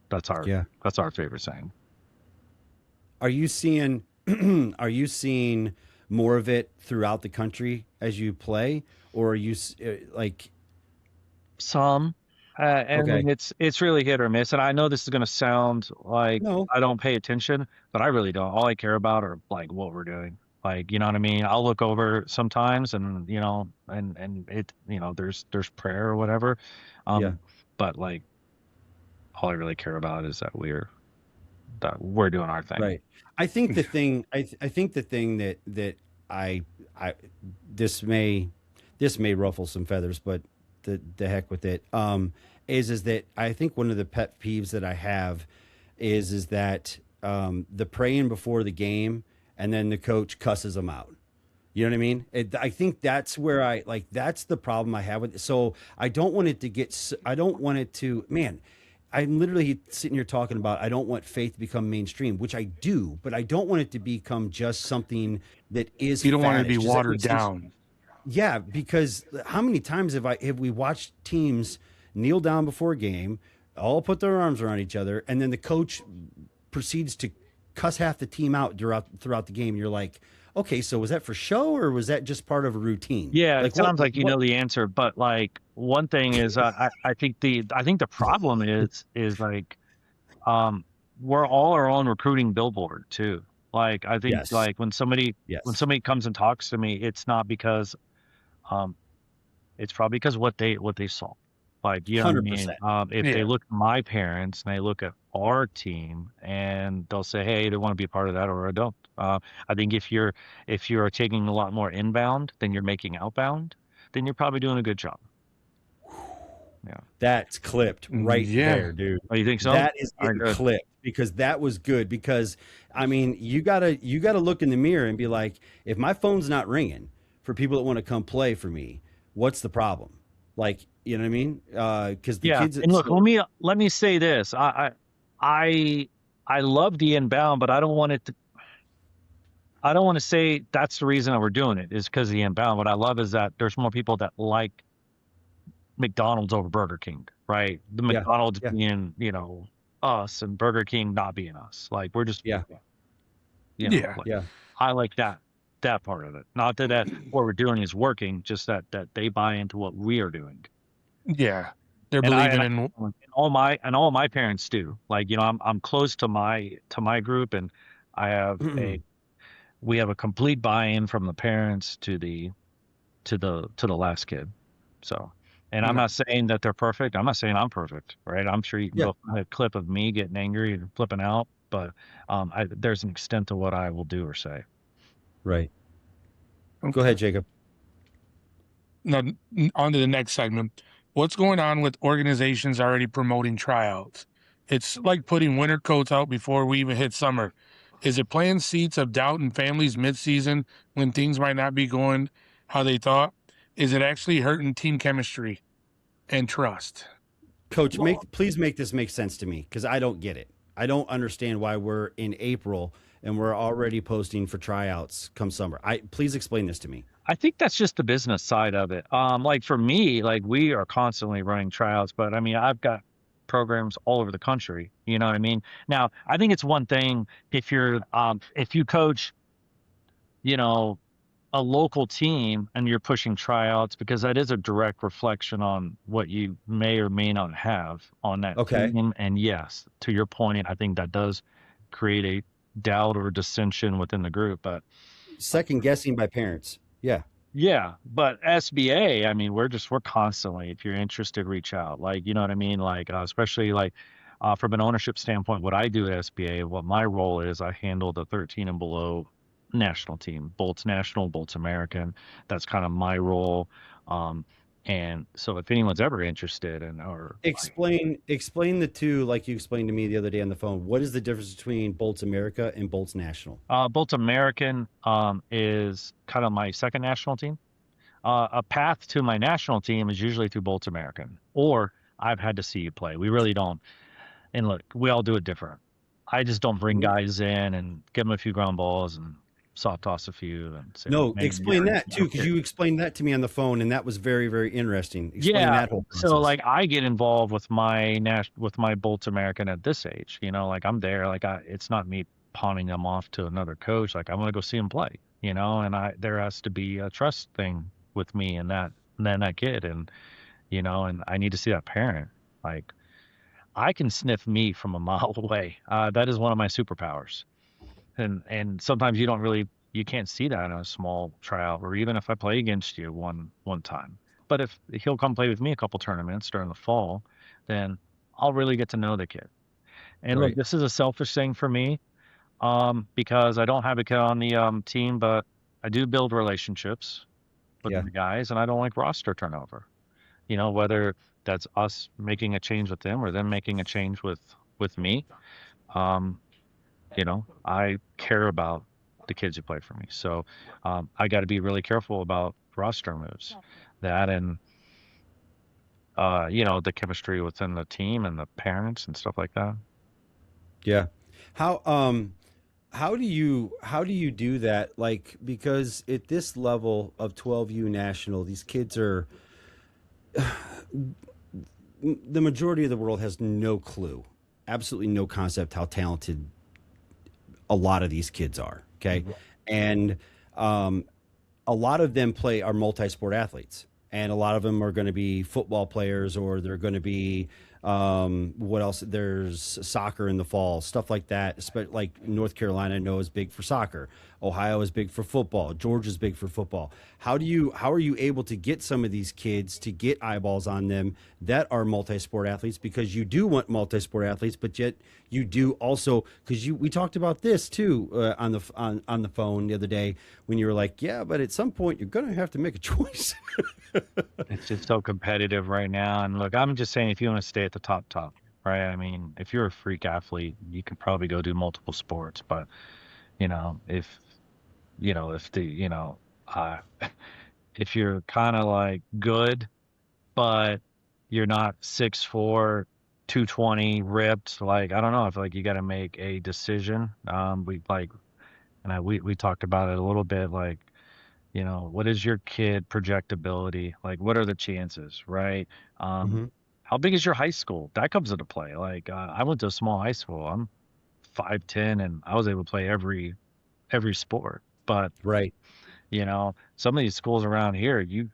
That's our favorite saying. Are you seeing are you seeing more of it throughout the country as you play, or are you like some? And it's really hit or miss. And I know this is going to sound like I don't pay attention, but I really don't. All I care about are like what we're doing. Like, you know what I mean? I'll look over sometimes and, you know, and it, you know, there's prayer or whatever. But like, all I really care about is that we're doing our thing. Right. I think the thing, I think the thing that I, this may ruffle some feathers, but the heck with it, is that I think one of the pet peeves that I have is that, the praying before the game and then the coach cusses them out. You know what I mean? I think that's where that's the problem I have with it. So I don't want it to get, I don't want it to, man, I'm literally sitting here talking about I don't want faith to become mainstream, which I do, but I don't want it to become just something that is. You don't want it to be watered down. Yeah, because how many times have we watched teams kneel down before a game, all put their arms around each other, and then the coach proceeds to cuss half the team out throughout the game. You're like, okay, so was that for show or was that just part of a routine? Yeah, like, it sounds like you know the answer, but like one thing is, I think the problem is like, we're all our own recruiting billboard too. Like I think like when somebody comes and talks to me, it's not because, it's probably because what they saw. Like, you know what I mean? If they look at my parents and they look at our team and they'll say, hey, they want to be a part of that, or I don't. I think if you're taking a lot more inbound than you're making outbound, then you're probably doing a good job. Yeah. That's clipped right there, dude. Oh, you think so? That is clipped because that was good. Because I mean, you gotta look in the mirror and be like, if my phone's not ringing for people that want to come play for me, what's the problem? Like, you know what I mean? Because the kids. And look, let me say this. I love the inbound, but I don't want to say that's the reason that we're doing it is because of the inbound. What I love is that there's more people that like McDonald's over Burger King, right? The McDonald's being, you know, us, and Burger King not being us. Like, we're just I like that part of it. Not that what we're doing is working, just that they buy into what we are doing. Yeah, they're believing in all my parents do. Like, you know, I'm close to my group, and I have we have a complete buy-in from the parents to the last kid. So, and I'm not saying that they're perfect. I'm not saying I'm perfect, right? I'm sure you can go find a clip of me getting angry and flipping out, but there's an extent to what I will do or say. Right. Go ahead, Jacob. Now, on to the next segment. What's going on with organizations already promoting tryouts? It's like putting winter coats out before we even hit summer. Is it planting seeds of doubt in families mid-season when things might not be going how they thought? Is it actually hurting team chemistry and trust? Coach, please make this make sense to me, because I don't get it. I don't understand why we're in April and we're already posting for tryouts come summer. Please explain this to me. I think that's just the business side of it. Like for me, like we are constantly running tryouts, but I mean, I've got programs all over the country. You know what I mean? Now, I think it's one thing if you coach, you know, a local team and you're pushing tryouts, because that is a direct reflection on what you may or may not have on that team. And yes, to your point, I think that does create a doubt or dissension within the group. But second guessing by parents. Yeah, but SBA, I mean, we're constantly, if you're interested, reach out. Like, you know what I mean? Like, especially like from an ownership standpoint, what I do at SBA, what my role is, I handle the 13 and below national team, Bolts National, Bolts American. That's kind of my role. And so if anyone's ever interested or explain the two, like you explained to me the other day on the phone, what is the difference between Bolts America and Bolts National? Bolts American is kind of my second national team. A path to my national team is usually through Bolts American, or I've had to see you play. We really don't. And look, we all do it different. I just don't bring guys in and give them a few ground balls and soft toss a few and say, No, "Hey, explain you're that too, because you explained that to me on the phone, and that was very, very interesting. Explain that whole process. So like I get involved with my with my Bolts American at this age, like I'm there, like it's not me pawning them off to another coach. Like I want to go see them play, and there has to be a trust thing with me and that kid, and and I need to see that parent. Like I can sniff meat from a mile away. That is one of my superpowers, and sometimes you can't see that in a small tryout, or even if I play against you one time. But if he'll come play with me a couple tournaments during the fall, then I'll really get to know the kid. And look, Right. this is a selfish thing for me, because I don't have a kid on the team, but I do build relationships with Yeah. the guys, and I don't like roster turnover. Whether that's us making a change with them or them making a change with me. I care about the kids who play for me. So I got to be really careful about roster moves. That and the chemistry within the team and the parents and stuff like that. Yeah. How do you do that? Like, because at this level of 12U national, these kids are the majority of the world has no clue, absolutely no concept how talented a lot of these kids are. Okay. And a lot of them are multi-sport athletes, and a lot of them are going to be football players, or they're going to be what else? There's soccer in the fall, stuff like that. Like North Carolina, I know, is big for soccer. Ohio is big for football. Georgia's big for football. How are you able to get some of these kids to get eyeballs on them that are multi-sport athletes? Because you do want multi-sport athletes, but yet you do also, because we talked about this too on the phone the other day when you were like, yeah, but at some point you're going to have to make a choice. It's just so competitive right now. And look, I'm just saying, if you want to stay at the top, right? I mean, if you're a freak athlete, you can probably go do multiple sports. But if you're kind of like good, but you're not 6'4", 220 ripped, like I don't know, I feel like you got to make a decision. We talked about it a little bit, like, what is your kid projectability? Like, what are the chances, right? Mm-hmm. How big is your high school? That comes into play. Like, I went to a small high school. I'm 5'10", and I was able to play every sport. But Right. some of these schools around here, you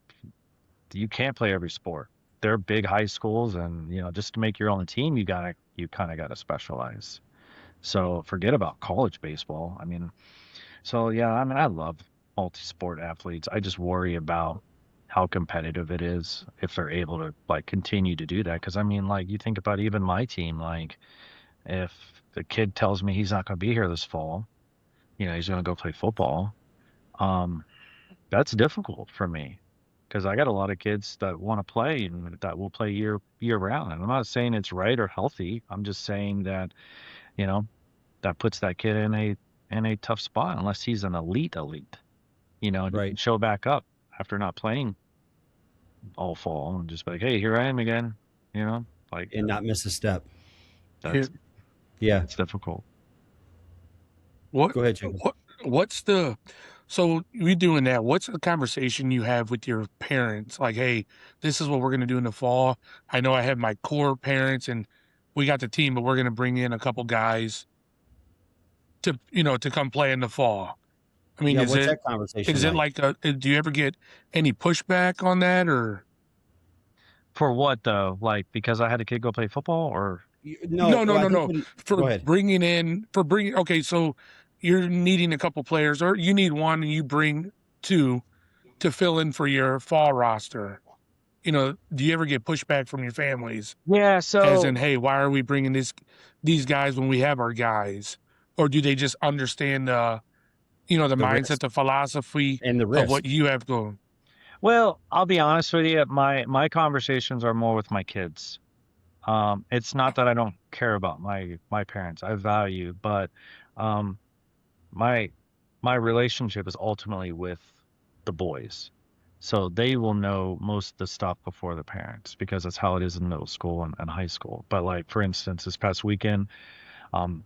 can't play every sport. They're big high schools, and just to make your own team, you kind of gotta specialize. So forget about college baseball. I mean, so yeah, I mean, I love multi-sport athletes. I just worry about how competitive it is if they're able to like continue to do that. Because I mean, like, you think about even my team, like if the kid tells me he's not going to be here this fall, he's going to go play football. That's difficult for me because I got a lot of kids that want to play and that will play year round. And I'm not saying it's right or healthy. I'm just saying that, that puts that kid in a tough spot unless he's an elite. Right. Show back up after not playing all fall and just be like, hey, here I am again, like, And not miss a step. that's Yeah. it's difficult. What? Go ahead, Jacob. So you doing that? What's the conversation you have with your parents? Like, hey, this is what we're gonna do in the fall. I know I have my core parents, and we got the team, but we're gonna bring in a couple guys to come play in the fall. I mean, What's that conversation like? Do you ever get any pushback on that, or For what though? Like, because I had a kid go play football, or no? Go ahead. Okay, so you're needing a couple players, or you need one, and you bring two to fill in for your fall roster. Do you ever get pushback from your families? yeah. As So in, hey, why are we bringing these guys when we have our guys? Or do they just understand the mindset, risk the philosophy and the of risk. what you have going? well, I'll be honest with you. My conversations are more with my kids. It's not that I don't care about my parents. I value, but um, my my relationship is ultimately with the boys. So they will know most of the stuff before the parents because that's how it is in middle school and high school. But like, for instance, this past weekend, um,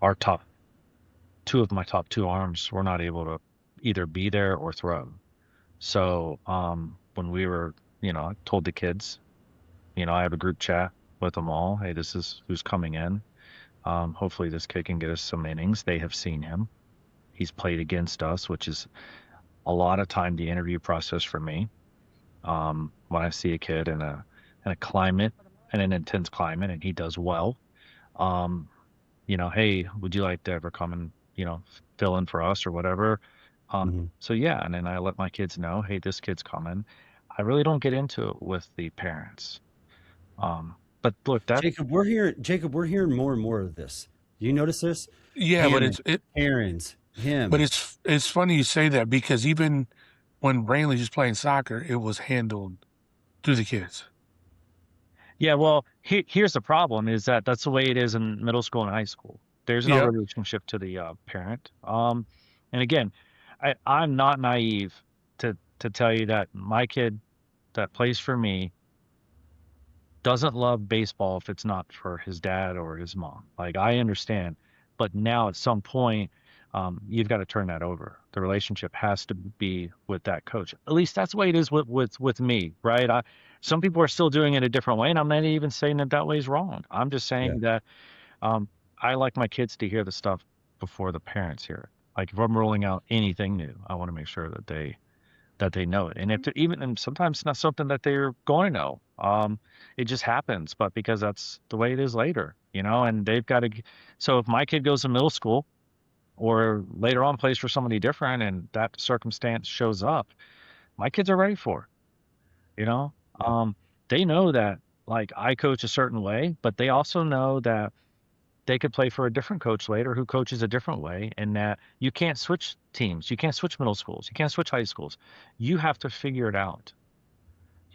our top two of my top two arms were not able to either be there or throw. So when we were, I told the kids, I have a group chat with them all. Hey, this is who's coming in. Hopefully this kid can get us some innings. They have seen him. He's played against us, which is a lot of time the interview process for me. When I see a kid in a climate, in an intense climate, and he does well, hey, would you like to ever come and fill in for us or whatever? So yeah, and then I let my kids know, hey, this kid's coming. I really don't get into it with the parents. But look, that Jacob, we're hearing more and more of this. Do you notice this? Yeah, Parents, but parents, him. But it's funny you say that, because even when Brainley was playing soccer, it was handled through the kids. Yeah, well, here's the problem: is that that's the way it is in middle school and high school. There's no relationship to the parent. And again, I'm not naive to tell you that my kid that plays for me doesn't love baseball if it's not for his dad or his mom. Like, I understand, but now at some point, you've got to turn that over. The relationship has to be with that coach. At least that's the way it is with me, right? Some people are still doing it a different way, and I'm not even saying that way is wrong. I'm just saying that I like my kids to hear the stuff before the parents hear it. Like, if I'm rolling out anything new, I want to make sure that they know it. And if and sometimes it's not something that they're going to know. It just happens, but because that's the way it is later, and they've got to. So if my kid goes to middle school or later on plays for somebody different and that circumstance shows up, my kids are ready for it. They know that, like, I coach a certain way, but they also know that they could play for a different coach later who coaches a different way, and that you can't switch teams. You can't switch middle schools. You can't switch high schools. You have to figure it out,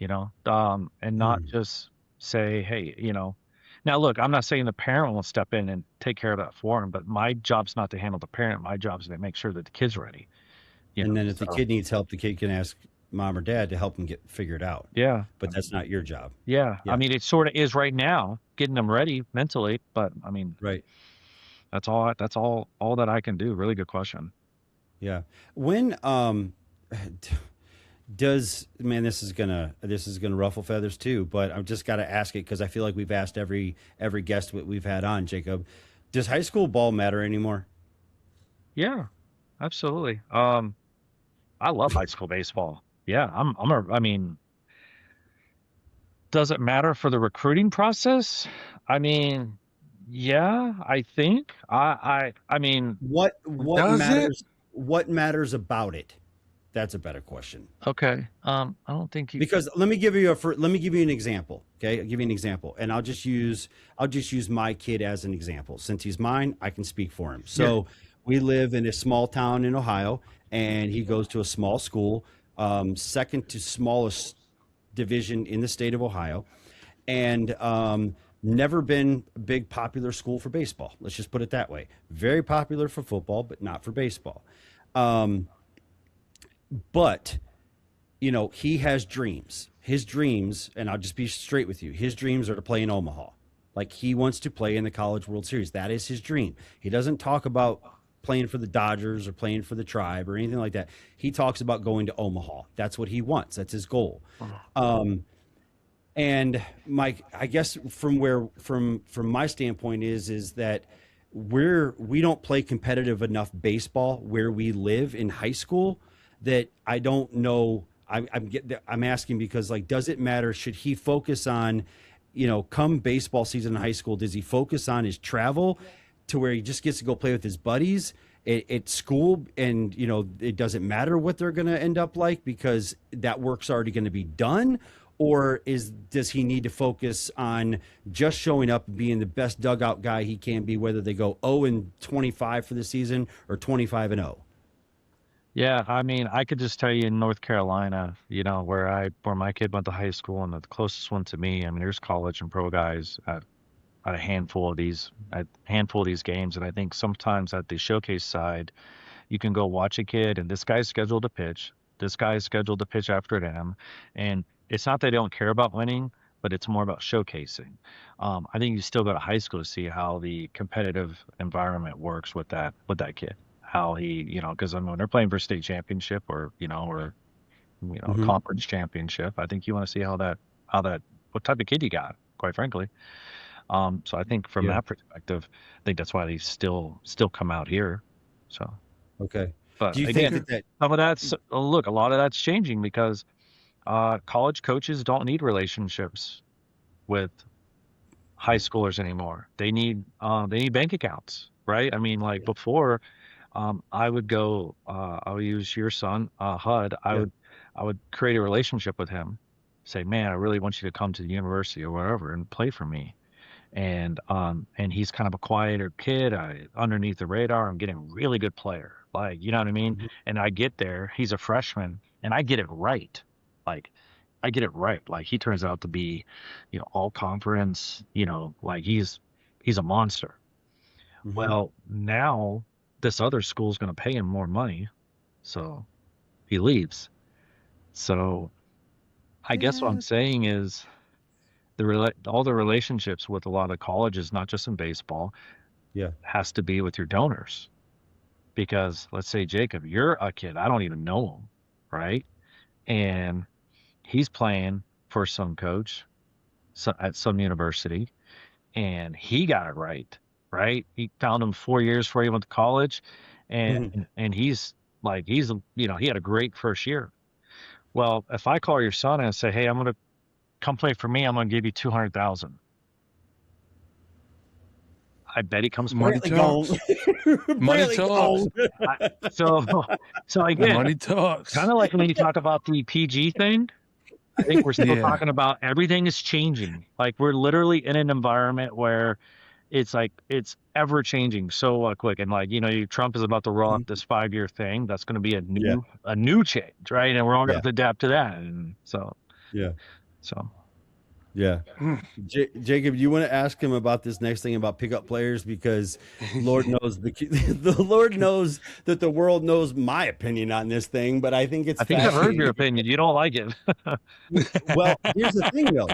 and not just say, hey, Now, look, I'm not saying the parent will step in and take care of that for him, but my job's not to handle the parent. My job is to make sure that the kid's ready. And then if the kid needs help, the kid can ask mom or dad to help him get figured out. Yeah. But that's not your job. Yeah. I mean, it sort of is right now, getting them ready mentally, but I mean, right. That's all that I can do. Really good question. Yeah. When this is gonna ruffle feathers too, but I've just got to ask it because I feel like we've asked every guest we've had on. Jacob, does high school ball matter anymore? Yeah, absolutely. I love high school baseball. Yeah, I mean, does it matter for the recruiting process? I mean, yeah, I think. I mean, what matters? What matters about it? That's a better question. Okay. I don't think because let me give you an example. Okay, I'll give you an example, and I'll just use my kid as an example. Since he's mine, I can speak for him. So we live in a small town in Ohio, and he goes to a small school, second to smallest division in the state of Ohio, and never been a big popular school for baseball. Let's just put it that way. Very popular for football, but not for baseball. But, he has dreams. His dreams, and I'll just be straight with you, his dreams are to play in Omaha. Like, he wants to play in the College World Series. That is his dream. He doesn't talk about playing for the Dodgers or playing for the Tribe or anything like that. He talks about going to Omaha. That's what he wants. That's his goal. And Mike, I guess from my standpoint is that we don't play competitive enough baseball where we live in high school, that I don't know. I'm asking because, like, does it matter? Should he focus on, come baseball season in high school, does he focus on his travel to where he just gets to go play with his buddies at school, and it doesn't matter what they're going to end up like because that work's already going to be done? Or does he need to focus on just showing up and being the best dugout guy he can be, whether they go 0-25 for the season or 25-0? Yeah, I mean, I could just tell you in North Carolina, where my kid went to high school, and the closest one to me, I mean, there's college and pro guys at a handful of these games, and I think sometimes at the showcase side, you can go watch a kid, and this guy's scheduled to pitch, this guy's scheduled to pitch after them, and it's not they don't care about winning, but it's more about showcasing. I think you still go to high school to see how the competitive environment works with that kid. How he, because I mean, when they're playing for state championship or conference championship, I think you want to see how that what type of kid you got, quite frankly. So I think from that perspective, I think that's why they still come out here. So Okay. but Do you again, think some of that's look, a lot of that's changing because college coaches don't need relationships with high schoolers anymore. They need bank accounts, right? I mean, like before, I would go. I'll use your son, Hud. I would create a relationship with him. Say, man, I really want you to come to the university or wherever and play for me. And he's kind of a quieter kid. Underneath the radar, I'm getting a really good player. Like, you know what I mean? Mhm. And I get there, he's a freshman, and I get it right. Like, I get it right. Like, he turns out to be, all conference. Like he's a monster. Well, now this other school's going to pay him more money, so he leaves. So I guess what I'm saying is all the relationships with a lot of colleges, not just in baseball, has to be with your donors. Because let's say Jacob, you're a kid, I don't even know him, right? And he's playing for some coach at some university, and he got it right, right? He found him 4 years before he went to college, and he's he had a great first year. Well, if I call your son and say, hey, I'm gonna come play for me, I'm gonna give you 200,000. I bet he comes Money talks. Money talks. So again, money talks. Kind of like when you talk about the PG thing, I think we're still talking about everything is changing. Like we're literally in an environment where it's like it's ever changing so quick. And like Trump is about to roll out this 5-year thing. That's going to be a new change, right? And we're all going to adapt to that. And so Jacob, you want to ask him about this next thing about pickup players, because Lord knows the Lord knows that the world knows my opinion on this thing, but I think I've heard your opinion. You don't like it. Well, here's the thing though.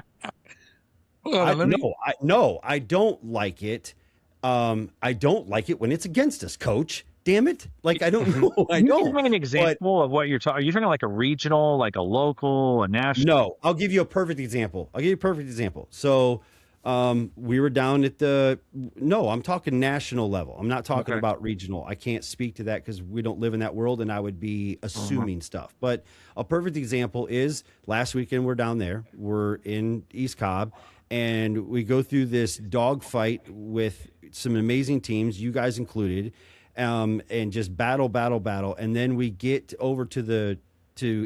I don't like it. I don't like it when it's against us, Coach. Damn it! Like I don't know. I don't. Give me an example of what you're talking. Are you talking like a regional, like a local, a national? No, I'll give you a perfect example. So, we were down at I'm talking national level. I'm not talking about regional. I can't speak to that because we don't live in that world, and I would be assuming stuff. But a perfect example is last weekend we're down there. We're in East Cobb, and we go through this dogfight with some amazing teams, you guys included. And just battle. And then we get over to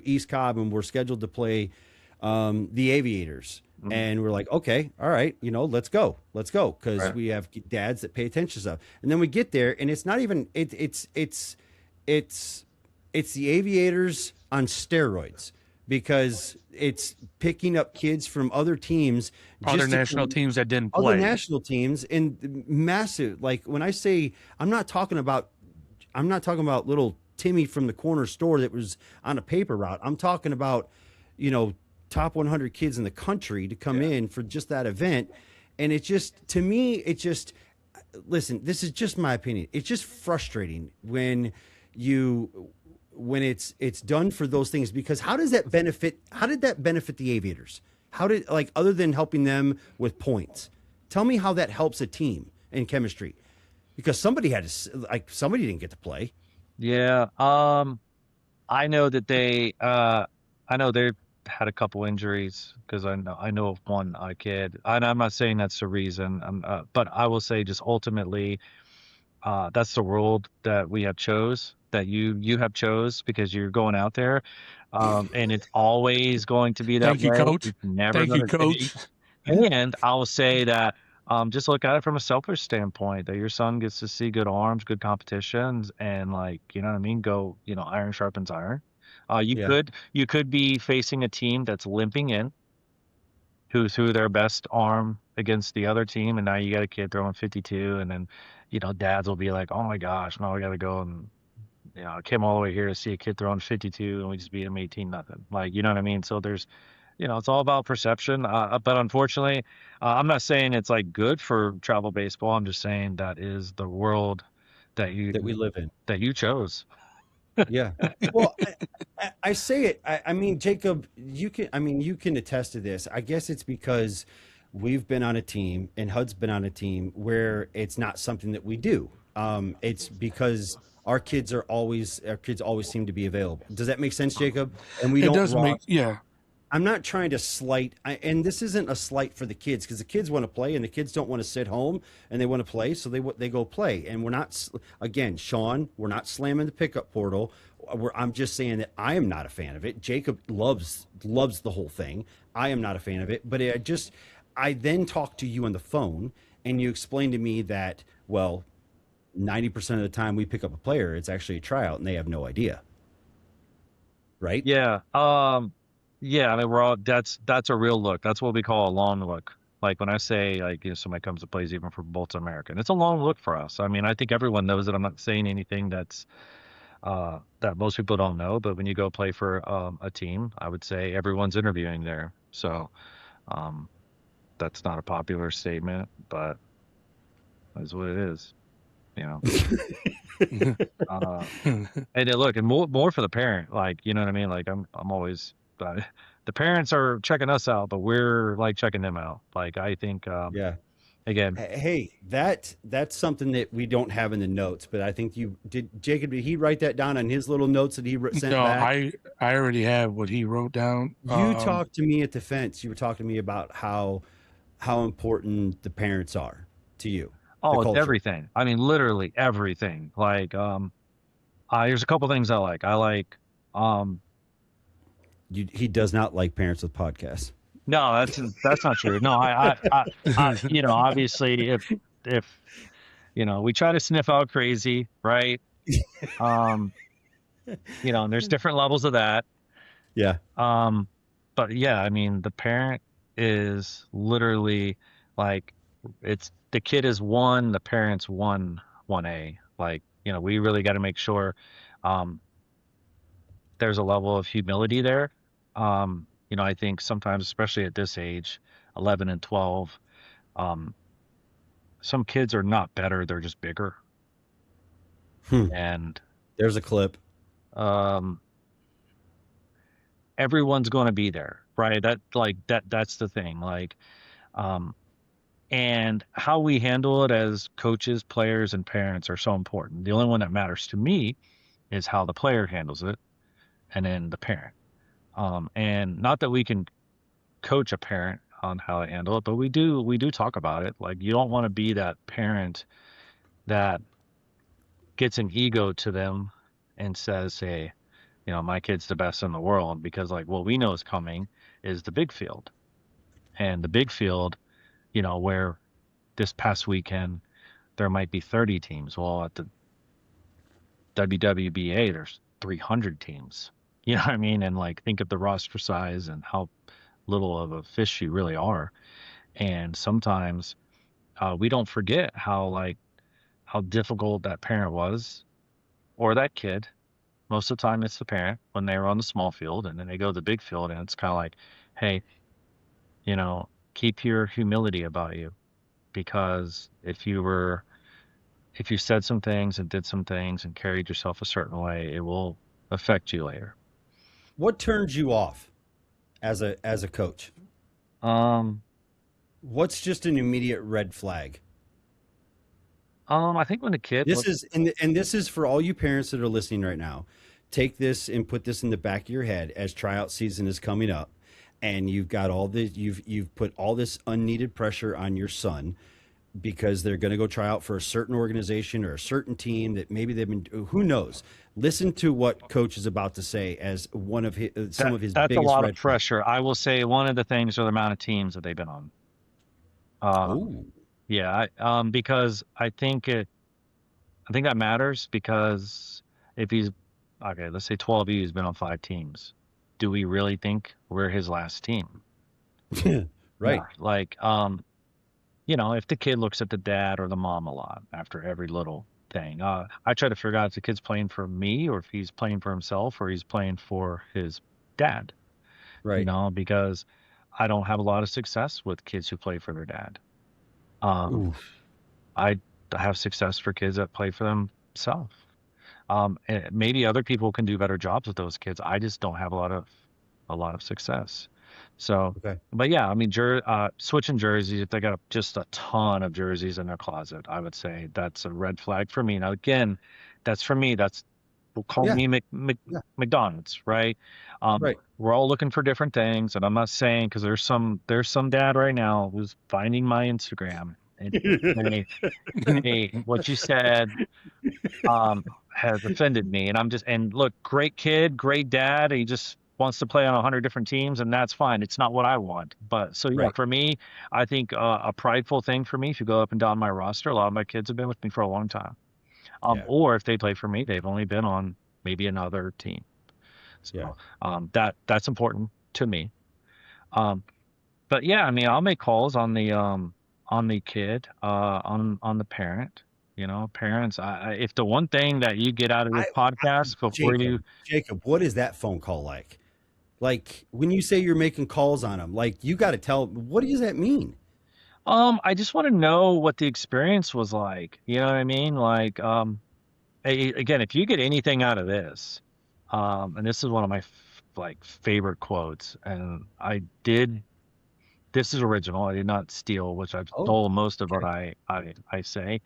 East Cobb, and we're scheduled to play the Aviators. And we're like, okay, all right, let's go. Because we have dads that pay attention to stuff. And then we get there, and it's not even, it's the Aviators on steroids, because it's picking up kids from other teams, other national teams that didn't play, other national teams, and massive. Like when I say, I'm not talking about little Timmy from the corner store that was on a paper route. I'm talking about, top 100 kids in the country to come in for just that event. And it just, to me, listen, this is just my opinion. It's just frustrating when it's done for those things, because how did that benefit the Aviators? Other than helping them with points, tell me how that helps a team in chemistry, because somebody didn't get to play. Yeah. I know that they had a couple injuries, because I know of one kid, and I'm not saying that's the reason, but I will say just ultimately, that's the world that we have chose, that you have chose, because you're going out there, and it's always going to be that Thank you, way. Coach. It's never Thank you, Coach. And I will say that just look at it from a selfish standpoint, that your son gets to see good arms, good competitions, and go, iron sharpens iron. You could be facing a team that's limping in, who threw their best arm against the other team, and now you got a kid throwing 52, and then dads will be like, oh my gosh, now we got to go, and I came all the way here to see a kid throwing 52, and we just beat him 18-0. Like, you know what I mean? So there's it's all about perception. But unfortunately, I'm not saying it's like good for travel baseball. I'm just saying that is the world that we live in. you chose. Yeah. Well, I say it. I mean, Jacob, you can. I mean, you can attest to this. I guess it's because we've been on a team, and HUD's been on a team where it's not something that we do. It's because our kids always seem to be available. Does that make sense, Jacob? And we It don't does rock. make, yeah. I'm not trying to slight, and this isn't a slight for the kids because the kids want to play and the kids don't want to sit home and they want to play, so they go play. And we're not, again, Sean, we're not slamming the pickup portal. I'm just saying that I am not a fan of it. Jacob loves the whole thing. I am not a fan of it, but I then talk to you on the phone and you explain to me that, well, 90% of the time we pick up a player, it's actually a tryout and they have no idea. Right? Yeah. Yeah, I mean, that's a real look. That's what we call a long look. Like when I say like somebody comes and plays even for Bolton American, it's a long look for us. I mean, I think everyone knows that. I'm not saying anything that's that most people don't know, but when you go play for a team, I would say everyone's interviewing there. So that's not a popular statement, but that's what it is. And then look, and more for the parent, like, you know what I mean? Like I'm always, the parents are checking us out, but we're like checking them out. Like, I think, Yeah. again, Hey, that's something that we don't have in the notes, but I think Jacob, did he write that down on his little notes that he sent back? I already have what he wrote down. You talked to me at the fence. You were talking to me about how important the parents are to you. oh, it's everything. I mean, literally everything. Like, there's a couple things I like. He does not like parents with podcasts. No, that's not true. No, I obviously if we try to sniff out crazy, right? And there's different levels of that. Yeah. But yeah, I mean, the parent is literally like, the kid is one, the parent's 1A. Like, we really got to make sure there's a level of humility there. I think sometimes, especially at this age, 11 and 12, some kids are not better, they're just bigger. And there's a clip. Everyone's going to be there, right? That's the thing. Like, and how we handle it as coaches, players, and parents are so important. The only one that matters to me is how the player handles it, and then the parent. And not that we can coach a parent on how to handle it, but we do talk about it. Like, you don't want to be that parent that gets an ego to them and says, hey, my kid's the best in the world, because like what we know is coming is the big field. And the big field, where this past weekend there might be 30 teams. Well, at the WWBA, there's 300 teams. You know what I mean? And like, think of the roster size and how little of a fish you really are. And sometimes we don't forget how difficult that parent was, or that kid. Most of the time it's the parent when they were on the small field, and then they go to the big field, and it's kind of like, hey, keep your humility about you, because if you said some things and did some things and carried yourself a certain way, it will affect you later. What turns you off as a coach? What's just an immediate red flag? I think when the kid this is for all you parents that are listening right now. Take this and put this in the back of your head as tryout season is coming up, and you've got you've put all this unneeded pressure on your son because they're going to go try out for a certain organization or a certain team that maybe they've been, who knows. Listen to what coach is about to say as one of his biggest that's a lot of pressure. I will say one of the things are the amount of teams that they've been on. Yeah, because I think that matters, because if he's okay, let's say 12U has been on 5 teams. Do we really think we're his last team? Right. Yeah, like, if the kid looks at the dad or the mom a lot after every little thing, I try to figure out if the kid's playing for me or if he's playing for himself or he's playing for his dad. Right. Because I don't have a lot of success with kids who play for their dad. Um, Oof. I have success for kids that play for themselves. And maybe other people can do better jobs with those kids. I just don't have a lot of success. So, Okay. but yeah, I mean, switching jerseys, if they got just a ton of jerseys in their closet, I would say that's a red flag for me. Now, again, that's for me. We'll call Yeah. me Yeah. McDonald's, right? Right. We're all looking for different things, and I'm not saying because there's some dad right now who's finding my Instagram and saying, "Hey, what you said has offended me." And look, great kid, great dad. He just wants to play on 100 different teams, and that's fine. It's not what I want. But so yeah, Right. for me, I think a prideful thing for me, if you go up and down my roster, a lot of my kids have been with me for a long time. Yeah. Or if they play for me, they've only been on maybe another team. Yeah. So that's important to me. Um, but yeah, I mean, I'll make calls on the kid, on the parent. Parents. If the one thing that you get out of this podcast before you, Jacob, what is that phone call like? Like when you say you're making calls on them, like you got to tell, what does that mean? I just want to know what the experience was like. You know what I mean? Like, again, if you get anything out of this, and this is one of my favorite quotes, and this is original. I did not steal, which I've Oh, stole most of what okay. I say.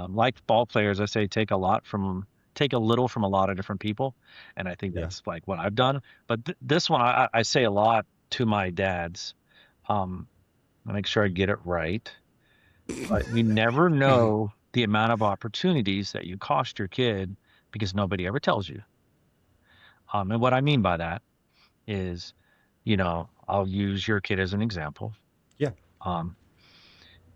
Like ball players, I say take a little from a lot of different people, and I think Yeah. that's like what I've done. But this one, I say a lot to my dads. I make sure I get it right. But you never know the amount of opportunities that you cost your kid because nobody ever tells you. And what I mean by that is, I'll use your kid as an example. Yeah. Um,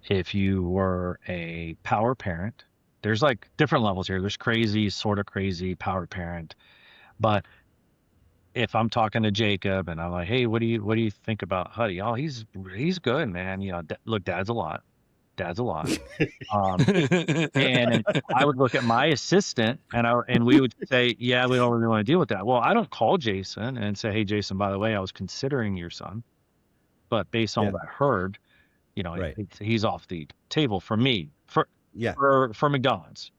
if you were a power parent, there's like different levels here. There's crazy, sort of crazy power parent. But if I'm talking to Jacob and I'm like, hey, what do you think about Huddy? Oh, he's good, man. Look, dad's a lot. Dad's a lot. Um, and I would look at my assistant and we would say, yeah, we don't really want to deal with that. Well, I don't call Jason and say, hey, Jason, by the way, I was considering your son, but based on Yeah. what I heard, Right. he's off the table for me, Yeah. for McDonald's.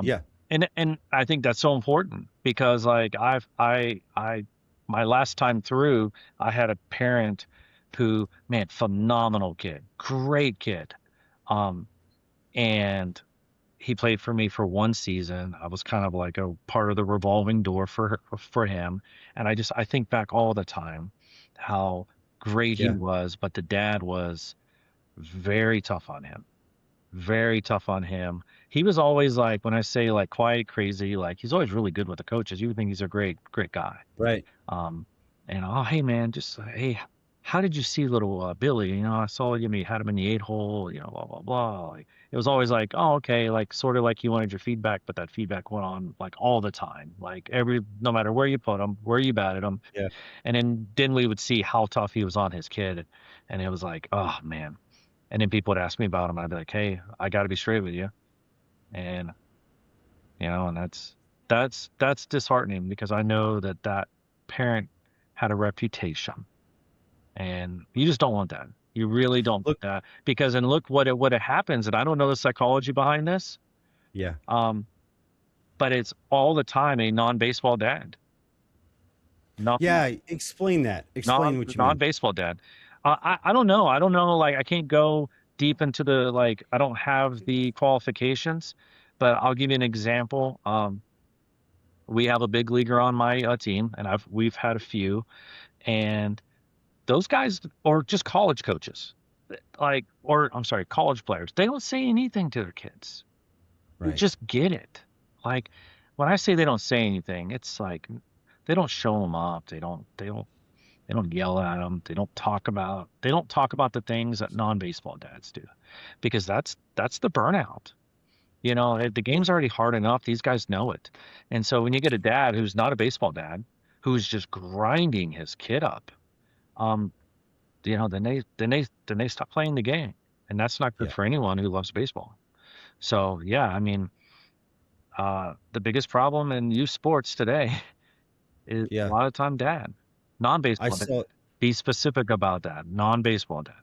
Yeah. And I think that's so important because like my last time through, I had a parent who, man, phenomenal kid, great kid. Um, and he played for me for one season. I was kind of like a part of the revolving door for him. And I think back all the time how great he Yeah. was, but the dad was very tough on him. Very tough on him. He was always like, when I say like quiet, crazy, like he's always really good with the coaches. You would think he's a great, great guy. Right. Um, and oh, hey man, just hey, how did you see little Billy? I saw you had him in the 8 hole. Blah blah blah. Like it was always like, oh okay, like sort of like you wanted your feedback, but that feedback went on like all the time, like no matter where you put him, where you batted him. Yeah. And then we would see how tough he was on his kid, and it was like, oh man. And then people would ask me about him. I'd be like, hey, I got to be straight with you, and and that's disheartening because I know that parent had a reputation. And you just don't want that. You really don't want Look. that because and look what it happens. And I don't know the psychology behind this. Yeah. But it's all the time a non-baseball dad. Yeah. Explain that. Explain what you mean. Non-baseball dad. I don't know. I don't know. Like I can't go deep into the like. I don't have the qualifications, but I'll give you an example. We have a big leaguer on my team, and we've had a few, and those guys or just college coaches, college players. They don't say anything to their kids. They Right. just get it. Like when I say they don't say anything, it's like they don't show them up. They don't yell at them. They don't talk about the things that non-baseball dads do, because that's the burnout. The game's already hard enough. These guys know it. And so when you get a dad who's not a baseball dad, who's just grinding his kid up, then they stop playing the game, and that's not good Yeah. for anyone who loves baseball. So yeah, I mean, the biggest problem in youth sports today is a Yeah. lot of time dad. Non-baseball dad. Be specific about that. Non-baseball dad.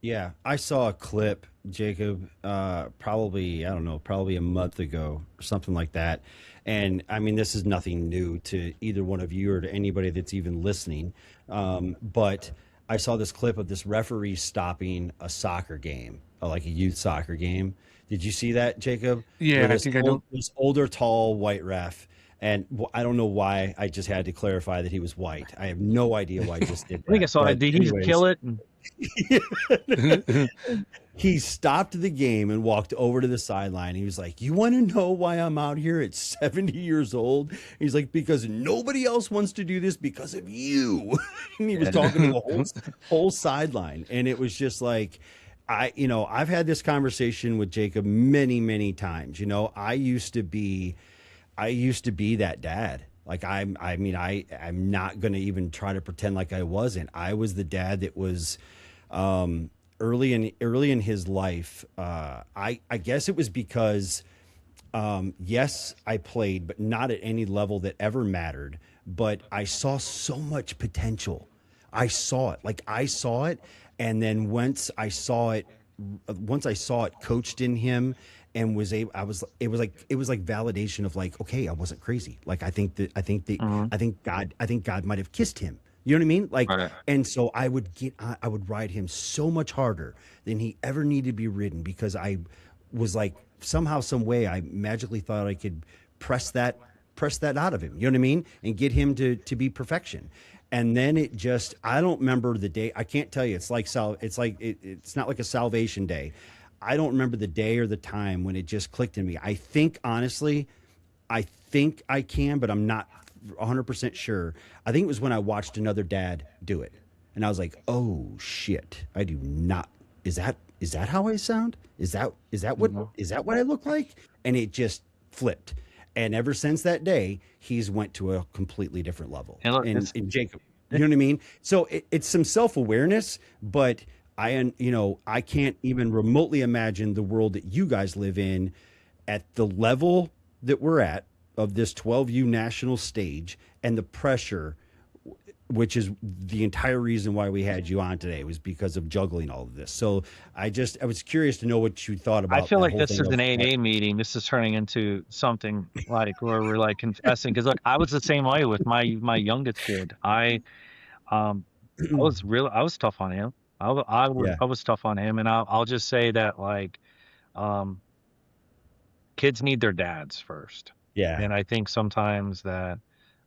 Yeah, I saw a clip, Jacob, probably, I don't know, probably a month ago or something like that. And I mean, this is nothing new to either one of you or to anybody that's even listening. But I saw this clip of this referee stopping a soccer game, like a youth soccer game. Did you see that, Jacob? Yeah, I think I do. This older, tall, white ref. And I don't know why I just had to clarify that he was white. I have no idea why I just did that. I think I saw it. Did he kill it? He stopped the game and walked over to the sideline. He was like, "You want to know why I'm out here at 70 years old?" He's like, "Because nobody else wants to do this because of you." And he was talking to the whole sideline. And it was just like, I've had this conversation with Jacob many, many times. I used to be that dad. Like I'm not going to even try to pretend like I wasn't. I was the dad that was early in his life. I guess it was because yes, I played, but not at any level that ever mattered. But I saw so much potential. I saw it, and then once I saw it coached in him, and it was like validation of like, okay, I wasn't crazy. Like I think God might have kissed him. You know what I mean? Like, right. And so I would ride him so much harder than he ever needed to be ridden, because I was like, somehow, some way, I magically thought I could press that out of him. You know what I mean? And get him to be perfection. And then I don't remember the day. I can't tell you. It's not like a salvation day. I don't remember the day or the time when it just clicked in me. I think, honestly, I can, but I'm not 100% sure. I think it was when I watched another dad do it. And I was like, oh shit, I do not. Is that how I sound? Is that what I look like? And it just flipped. And ever since that day, he's went to a completely different level. And Jacob, you know what I mean? So it's some self-awareness, but I can't even remotely imagine the world that you guys live in at the level that we're at of this 12U national stage, and the pressure, which is the entire reason why we had you on today, was because of juggling all of this. So I was curious to know what you thought about. I feel like this is an AA meeting. This is turning into something like where we're like confessing. Because look, I was the same way with my youngest kid. I was tough on him. I was tough on him, and I'll just say that, like, kids need their dads first. Yeah. And I think sometimes that,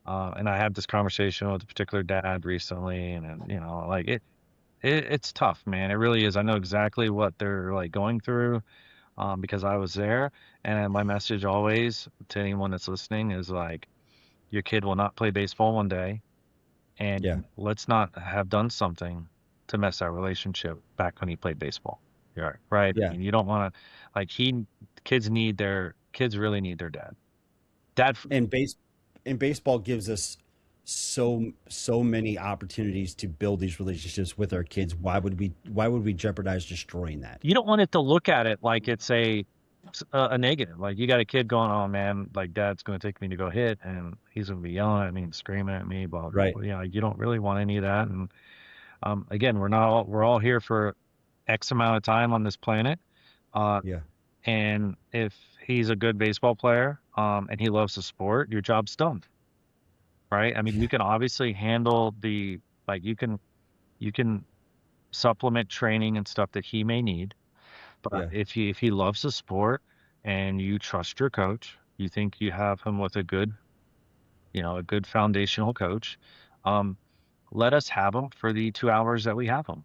and I had this conversation with a particular dad recently, and like it's tough, man. It really is. I know exactly what they're like going through, because I was there. And my message always to anyone that's listening is like, your kid will not play baseball one day, and let's not have done something to mess our relationship back when he played baseball. Yeah, right. Yeah. I mean, you don't want to, like, kids really need their dad. And baseball gives us so many opportunities to build these relationships with our kids. Why would we jeopardize destroying that? You don't want it to look at it like it's a negative. Like, you got a kid going, oh man, like, dad's going to take me to go hit, and he's going to be yelling at me and screaming at me, blah, blah, right. blah. Yeah, you don't really want any of that. And again, we're all here for X amount of time on this planet. And if he's a good baseball player, and he loves the sport, your job's done. Right? I mean, you can obviously handle you can supplement training and stuff that he may need. But if he loves the sport and you trust your coach, you think you have him with a good foundational coach, let us have him for the 2 hours that we have him.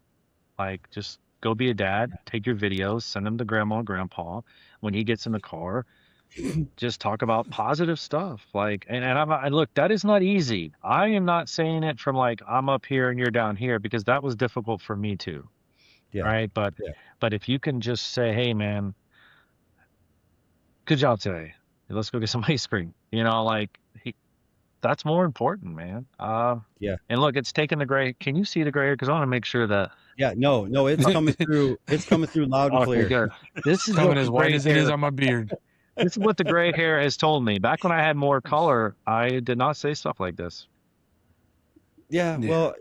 Like, just go be a dad, take your videos, send them to grandma and grandpa. When he gets in the car, just talk about positive stuff. Like, and look, that is not easy. I am not saying it from like, I'm up here and you're down here, because that was difficult for me too. Yeah. Right. But if you can just say, hey man, good job today, let's go get some ice cream, that's more important, man. And look, it's taking the gray. Can you see the gray hair? Because I want to make sure that. Yeah, no, it's coming through. It's coming through loud and clear. Good. This is coming as white as it is on my beard. This is what the gray hair has told me. Back when I had more color, I did not say stuff like this. Yeah, well,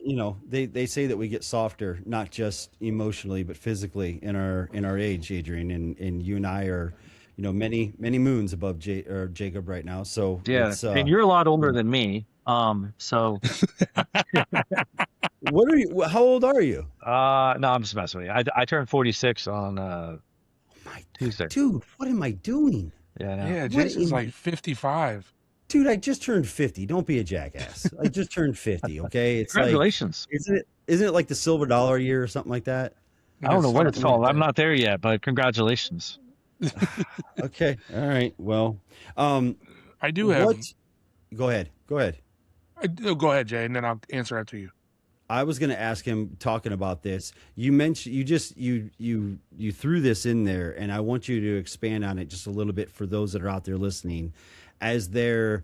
they say that we get softer, not just emotionally, but physically in our age, Adrian, and you and I are, many many moons above Jacob right now. So Yeah, it's and you're a lot older than me. So what are you? How old are you? no, I'm just messing with you. I turned 46 on My Tuesday. dude, what am I doing? Yeah, I know. Yeah, Jason's like 55. Dude, I just turned 50. Don't be a jackass. I just turned 50. Okay, it's Congratulations. isn't it like the silver dollar year or something like that? I don't know what it's Something called. like I'm not there yet, but congratulations. Okay, all right. Well, I do have. Go ahead. Go ahead. Go ahead, Jay, and then I'll answer after you. I was going to ask him, talking about this. You mentioned you threw this in there, and I want you to expand on it just a little bit for those that are out there listening, as they're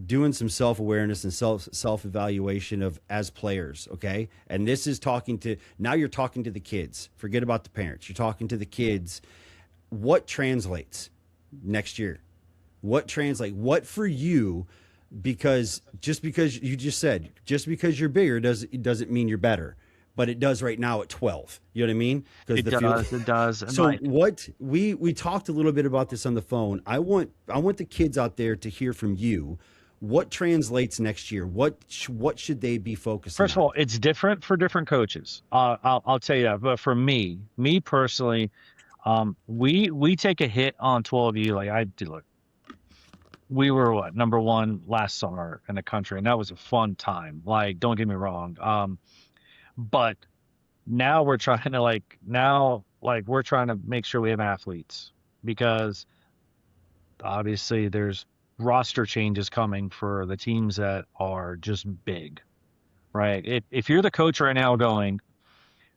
doing some self-awareness and self-evaluation of as players. Okay, and this is you're talking to the kids. Forget about the parents. You're talking to the kids. What translates next year? What for you? Because just because you're bigger doesn't mean you're better, but it does right now at 12. You know what I mean? It does. So what we talked a little bit about this on the phone. I want the kids out there to hear from you. What translates next year? What should they be focusing on? First of all, it's different for different coaches. I'll tell you that. But for me personally, we take a hit on 12U like I do. Look, we were number one last summer in the country, and that was a fun time. Like, don't get me wrong. But now we're trying to we're trying to make sure we have athletes, because obviously there's roster changes coming for the teams that are just big, right? If you're the coach right now going,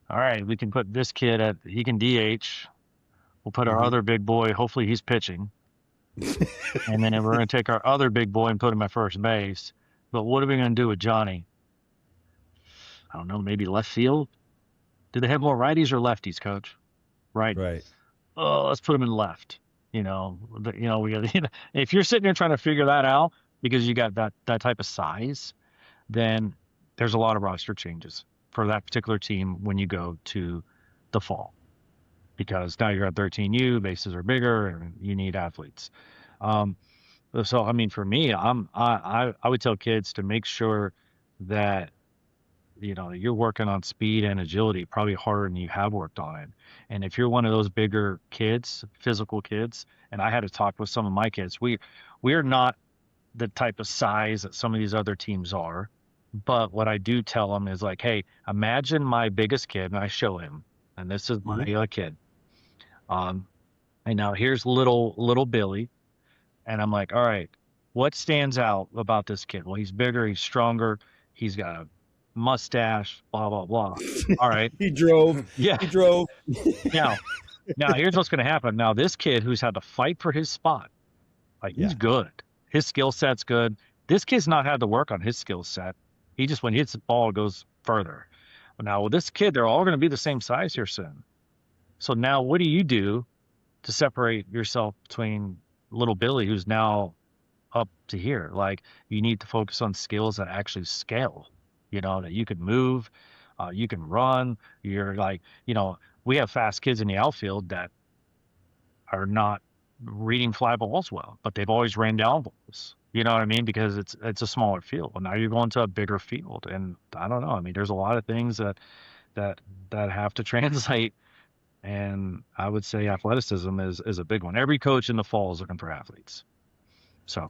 all right, we can put this kid he can DH. We'll put our other big boy, hopefully he's pitching. And then we're going to take our other big boy and put him at first base. But what are we going to do with Johnny? I don't know, maybe left field? Do they have more righties or lefties, Coach? Right. Oh, let's put him in left. We got. If you're sitting there trying to figure that out because you got that type of size, then there's a lot of roster changes for that particular team when you go to the fall, because now you're at 13U, bases are bigger, and you need athletes. So I mean, for me, I would tell kids to make sure that you're working on speed and agility probably harder than you have worked on it. And if you're one of those bigger kids, physical kids, and I had to talk with some of my kids, we're not the type of size that some of these other teams are. But what I do tell them is like, hey, imagine my biggest kid, and I show him, and this is my kid. And now here's little Billy, and I'm like, all right, what stands out about this kid? Well, he's bigger, he's stronger, he's got a mustache, blah blah blah. All right. He drove. Now here's what's going to happen. Now this kid who's had to fight for his spot, he's good. His skill set's good. This kid's not had to work on his skill set. He just, when he hits the ball, it goes further. Now with this kid, they're all going to be the same size here soon. So now what do you do to separate yourself between little Billy, who's now up to here? Like, you need to focus on skills that actually scale. That you can move, you can run. You're like, we have fast kids in the outfield that are not reading fly balls well, but they've always ran down balls. You know what I mean? Because it's a smaller field. Well, now you're going to a bigger field, and I don't know. I mean, there's a lot of things that have to translate, and I would say athleticism is a big one. Every coach in the fall is looking for athletes. So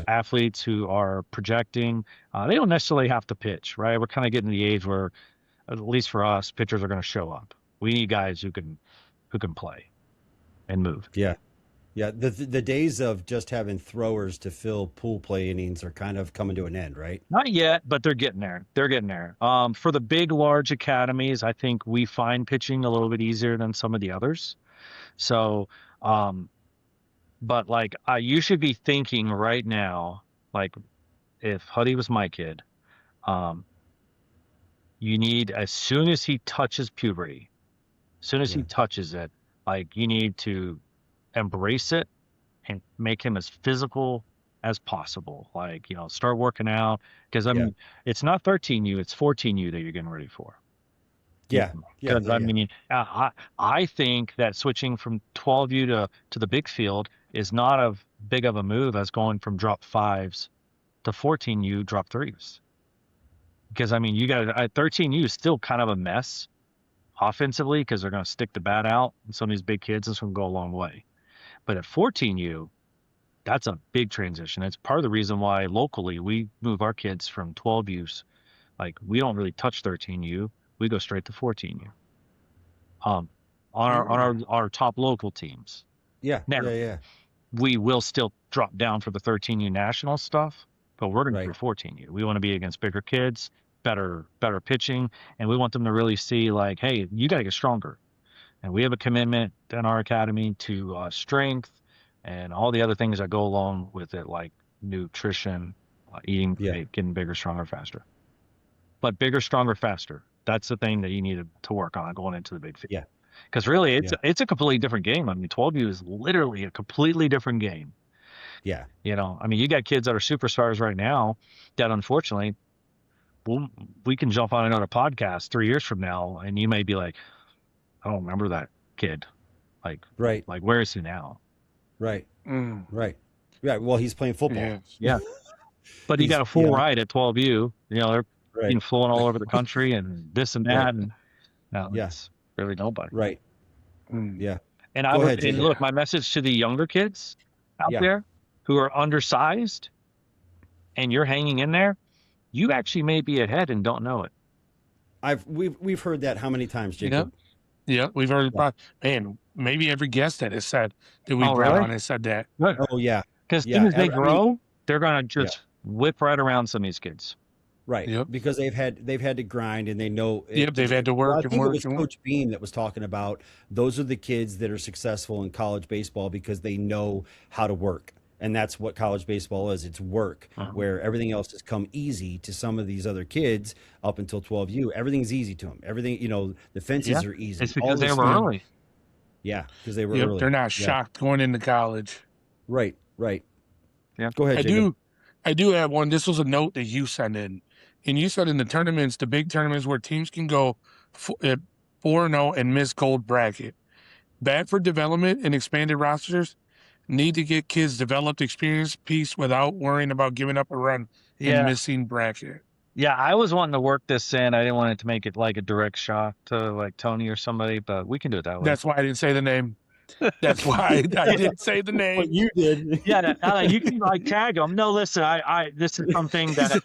athletes who are projecting, they don't necessarily have to pitch, right? We're kind of getting to the age where, at least for us, pitchers are going to show up. We need guys who can play and move. Yeah. The days of just having throwers to fill pool play innings are kind of coming to an end, right? Not yet, but they're getting there. For the big, large academies, I think we find pitching a little bit easier than some of the others. So, but you should be thinking right now, like, if Huddy was my kid, you need, as soon as he touches puberty, he touches it, you need to embrace it and make him as physical as possible. Like, start working out, because I mean, it's not 13U, it's 14U that you're getting ready for. Because I mean, I think that switching from 12U to the big field is not as big of a move as going from drop 5s to 14U drop 3s. Because I mean, 13U is still kind of a mess offensively, because they're going to stick the bat out, and some of these big kids, this one go a long way. But at 14U, that's a big transition. It's part of the reason why locally we move our kids from 12U's. Like, we don't really touch 13U. We go straight to 14U. On our top local teams. Now, we will still drop down for the 13U national stuff, but we're going to go for 14U. We want to be against bigger kids, better pitching, and we want them to really see, like, hey, you got to get stronger. And we have a commitment in our academy to strength and all the other things that go along with it, like nutrition, eating, getting bigger, stronger, faster. But bigger, stronger, faster. That's the thing that you need to work on going into the big field. Yeah. Because really, it's a completely different game. I mean, 12U is literally a completely different game. Yeah. I mean, you got kids that are superstars right now that, unfortunately, we can jump on another podcast 3 years from now, and you may be like, I don't remember that kid. Like, where is he now? Right. Yeah. Well, he's playing football. Yeah. But he got a full ride at 12U. They're being flown all over the country and this and that. And now it's really nobody. Right. Yeah. And look, my message to the younger kids out there who are undersized and you're hanging in there, you actually may be ahead and don't know it. We've heard that how many times, Jacob? Yeah, we've heard about, man, maybe every guest that has said that we brought on has said that. Good. Oh, yeah. Because as soon as they grow, they're going to just whip right around some of these kids. Right. Yep. Because they've had to grind, and they know. They've had to work. I think it was Coach Beam that was talking about those are the kids that are successful in college baseball because they know how to work. And that's what college baseball is. It's work, where everything else has come easy to some of these other kids up until 12U. Everything's easy to them. Everything, the fences are easy. It's because they were early. Yeah, because they were early. They're not shocked going into college. Right. Yeah. Go ahead, Jacob. I do have one. This was a note that you sent in. And you said in the tournaments, the big tournaments where teams can go 4-0 and miss gold bracket. Bad for development and expanded rosters. Need to get kids developed experience piece without worrying about giving up a run and missing bracket. Yeah, I was wanting to work this in. I didn't want it to make it like a direct shot to like Tony or somebody, but we can do it that way. That's why I didn't say the name. That's why I didn't say the name. But you did. Yeah, you can like tag them. No, listen, I this is something that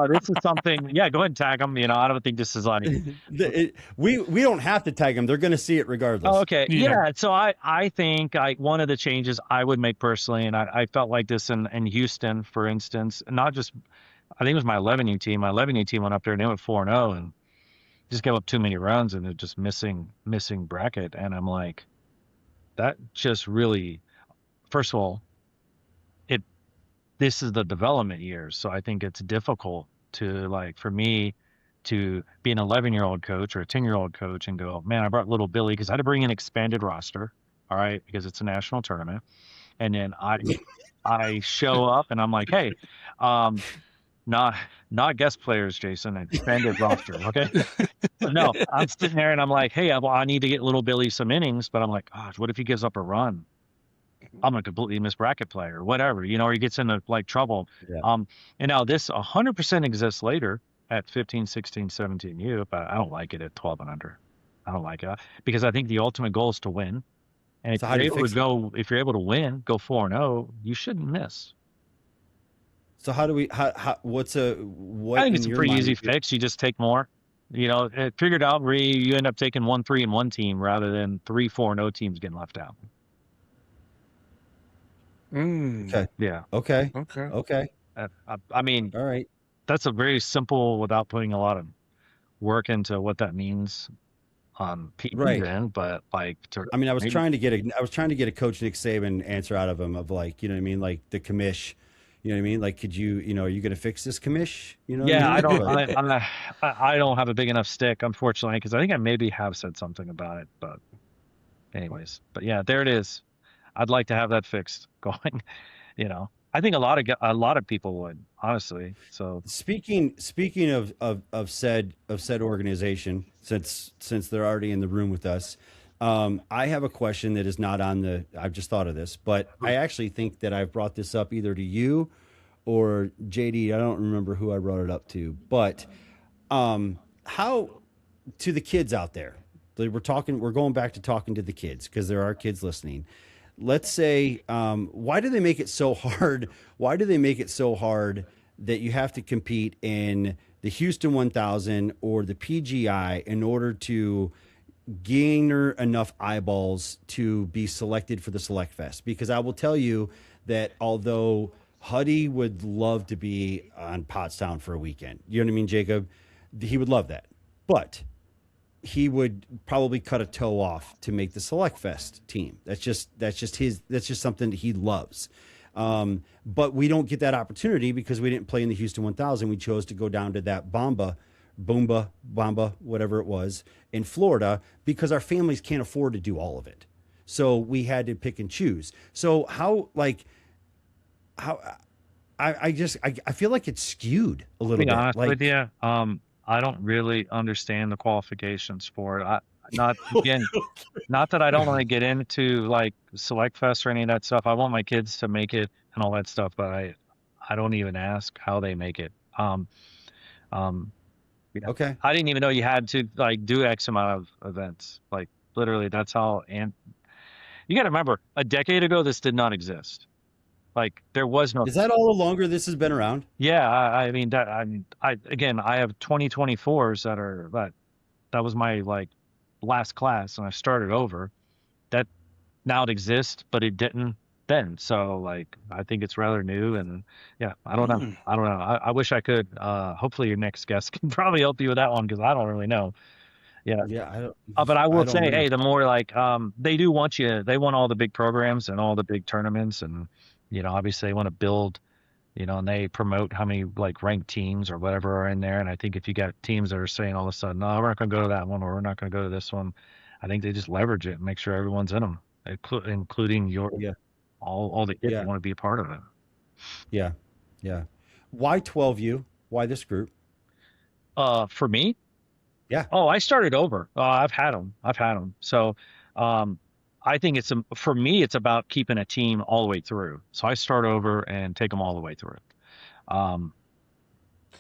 this is something. Yeah, go ahead and tag them. I don't think this is like we don't have to tag them. They're going to see it regardless. Oh, okay. Yeah. So I think one of the changes I would make personally, and I felt like this in Houston, for instance, not just I think it was my 11U team. My 11U team went up there and they went 4-0 and just gave up too many runs and they're just missing bracket. And I'm like, that just really, first of all, this is the development years. So I think it's difficult to for me to be an 11-year-old coach or a 10-year-old coach and go, man, I brought little Billy because I had to bring an expanded roster. All right. Because it's a national tournament. And then I show up and I'm like, hey, not guest players, Jason, expanded roster. Okay. But no, I'm sitting there and I'm like, hey, I need to get little Billy some innings, but I'm like, gosh, what if he gives up a run? I'm a completely miss bracket player or whatever, or he gets into trouble. Yeah. And now this 100% exists later at 15, 16, 17U, but I don't like it at 12 and under. I don't like it because I think the ultimate goal is to win. And if you're able to win, go 4-0, you shouldn't miss. So how do we? What? I think it's a pretty easy fix. You just take more. Figured out where you end up taking 1-3 in one team rather than 3-4-0 teams getting left out. Okay. Yeah. Okay. I mean, all right. That's a very simple, without putting a lot of work into what that means on people. Right. But I was trying to get a Coach Nick Saban answer out of him of like the commish. You know what I mean? Like, could you, are you going to fix this commish? I don't have a big enough stick, unfortunately, because I think I maybe have said something about it. But anyways, yeah, there it is. I'd like to have that fixed going, I think a lot of people would, honestly. So speaking of said organization, since they're already in the room with us, I have a question that is not on the. I've just thought of this, but I actually think that I've brought this up either to you or JD. I don't remember who I brought it up to, but how to the kids out there. We're going back to talking to the kids because there are kids listening. Let's say, why do they make it so hard? Why do they make it so hard that you have to compete in the Houston 1000 or the PGI in order to garner enough eyeballs to be selected for the Select Fest? Because I will tell you that although Huddy would love to be on Pottstown for a weekend, you know what I mean, Jacob? He would love that. But he would probably cut a toe off to make the Select Fest team. That's just something that he loves. But we don't get that opportunity because we didn't play in the Houston 1000. We chose to go down to that Boomba, whatever it was, in Florida because our families can't afford to do all of it. So we had to pick and choose. So I feel like it's skewed a little bit. To be honest with you, I don't really understand the qualifications for it. Not that I don't want to get into like Select Fest or any of that stuff. I want my kids to make it and all that stuff, but I don't even ask how they make it. Okay. I didn't even know you had to like do X amount of events. Like literally, that's how. And you got to remember, a decade ago, this did not exist. Like there was no. Is that all the longer this has been around? Yeah, I mean that. I have 2024s that was my like last class, and I started over. That now it exists, but it didn't then. So like I think it's rather new, and yeah, I don't know. I wish I could. Hopefully your next guest can probably help you with that one because I don't really know. Yeah. Yeah. But I will say, hey, the more like they do want you. They want all the big programs and all the big tournaments and. Obviously they want to build, and they promote how many like ranked teams or whatever are in there. And I think if you got teams that are saying all of a sudden, no, we're not going to go to that one or we're not going to go to this one, I think they just leverage it and make sure everyone's in them, including your all the kids that want to be a part of it. Yeah, yeah. Why 12U? Why this group? For me? Yeah. Oh, I started over. I've had them. So, I think for me, it's about keeping a team all the way through. So I start over and take them all the way through. I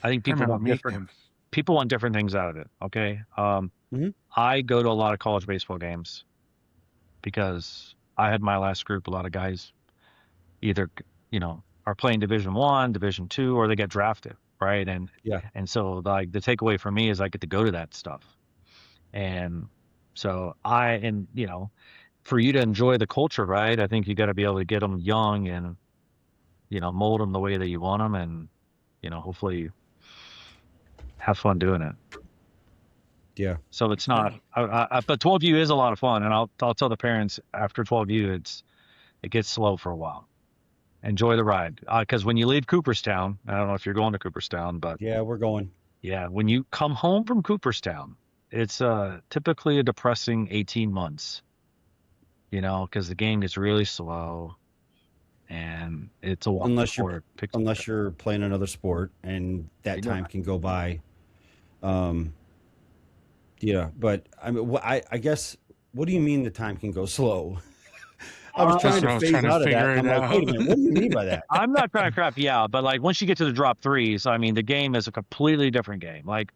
think people want different things out of it. Okay. I go to a lot of college baseball games because I had my last group. A lot of guys either, are playing Division I, Division II, or they get drafted. Right. And so like the takeaway for me is I get to go to that stuff. And so for you to enjoy the culture, right? I think you got to be able to get them young and, mold them the way that you want them, and, hopefully have fun doing it. Yeah. So it's not, but 12U is a lot of fun, and I'll tell the parents after 12U, it gets slow for a while. Enjoy the ride, because when you leave Cooperstown, I don't know if you're going to Cooperstown, but yeah, we're going. Yeah, when you come home from Cooperstown, it's typically a depressing 18 months. Because the game gets really slow, and it's a unless you're playing another sport, and that time can go by. Yeah, but I mean, I guess. What do you mean the time can go slow? I was trying to phase out of that. I'm like, wait a minute, what do you mean by that? I'm not trying to crap you out, but like once you get to the drop threes, I mean, the game is a completely different game. Like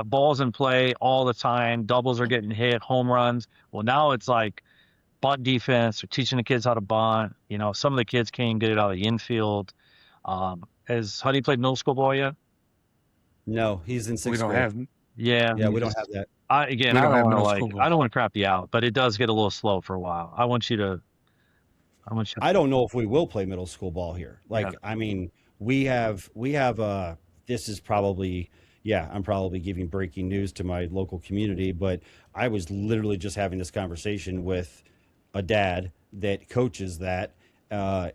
balls in play all the time, doubles are getting hit, home runs. Well, now it's like bunt defense, or teaching the kids how to bunt. Some of the kids can't get it out of the infield. Has Huddy played middle school ball yet? No, he's in sixth grade. We don't have. Yeah, we don't have that. I don't want to crap you out, but it does get a little slow for a while. I don't know if we will play middle school ball here. I mean, we have this is probably, I'm probably giving breaking news to my local community, but I was literally just having this conversation with a dad that coaches that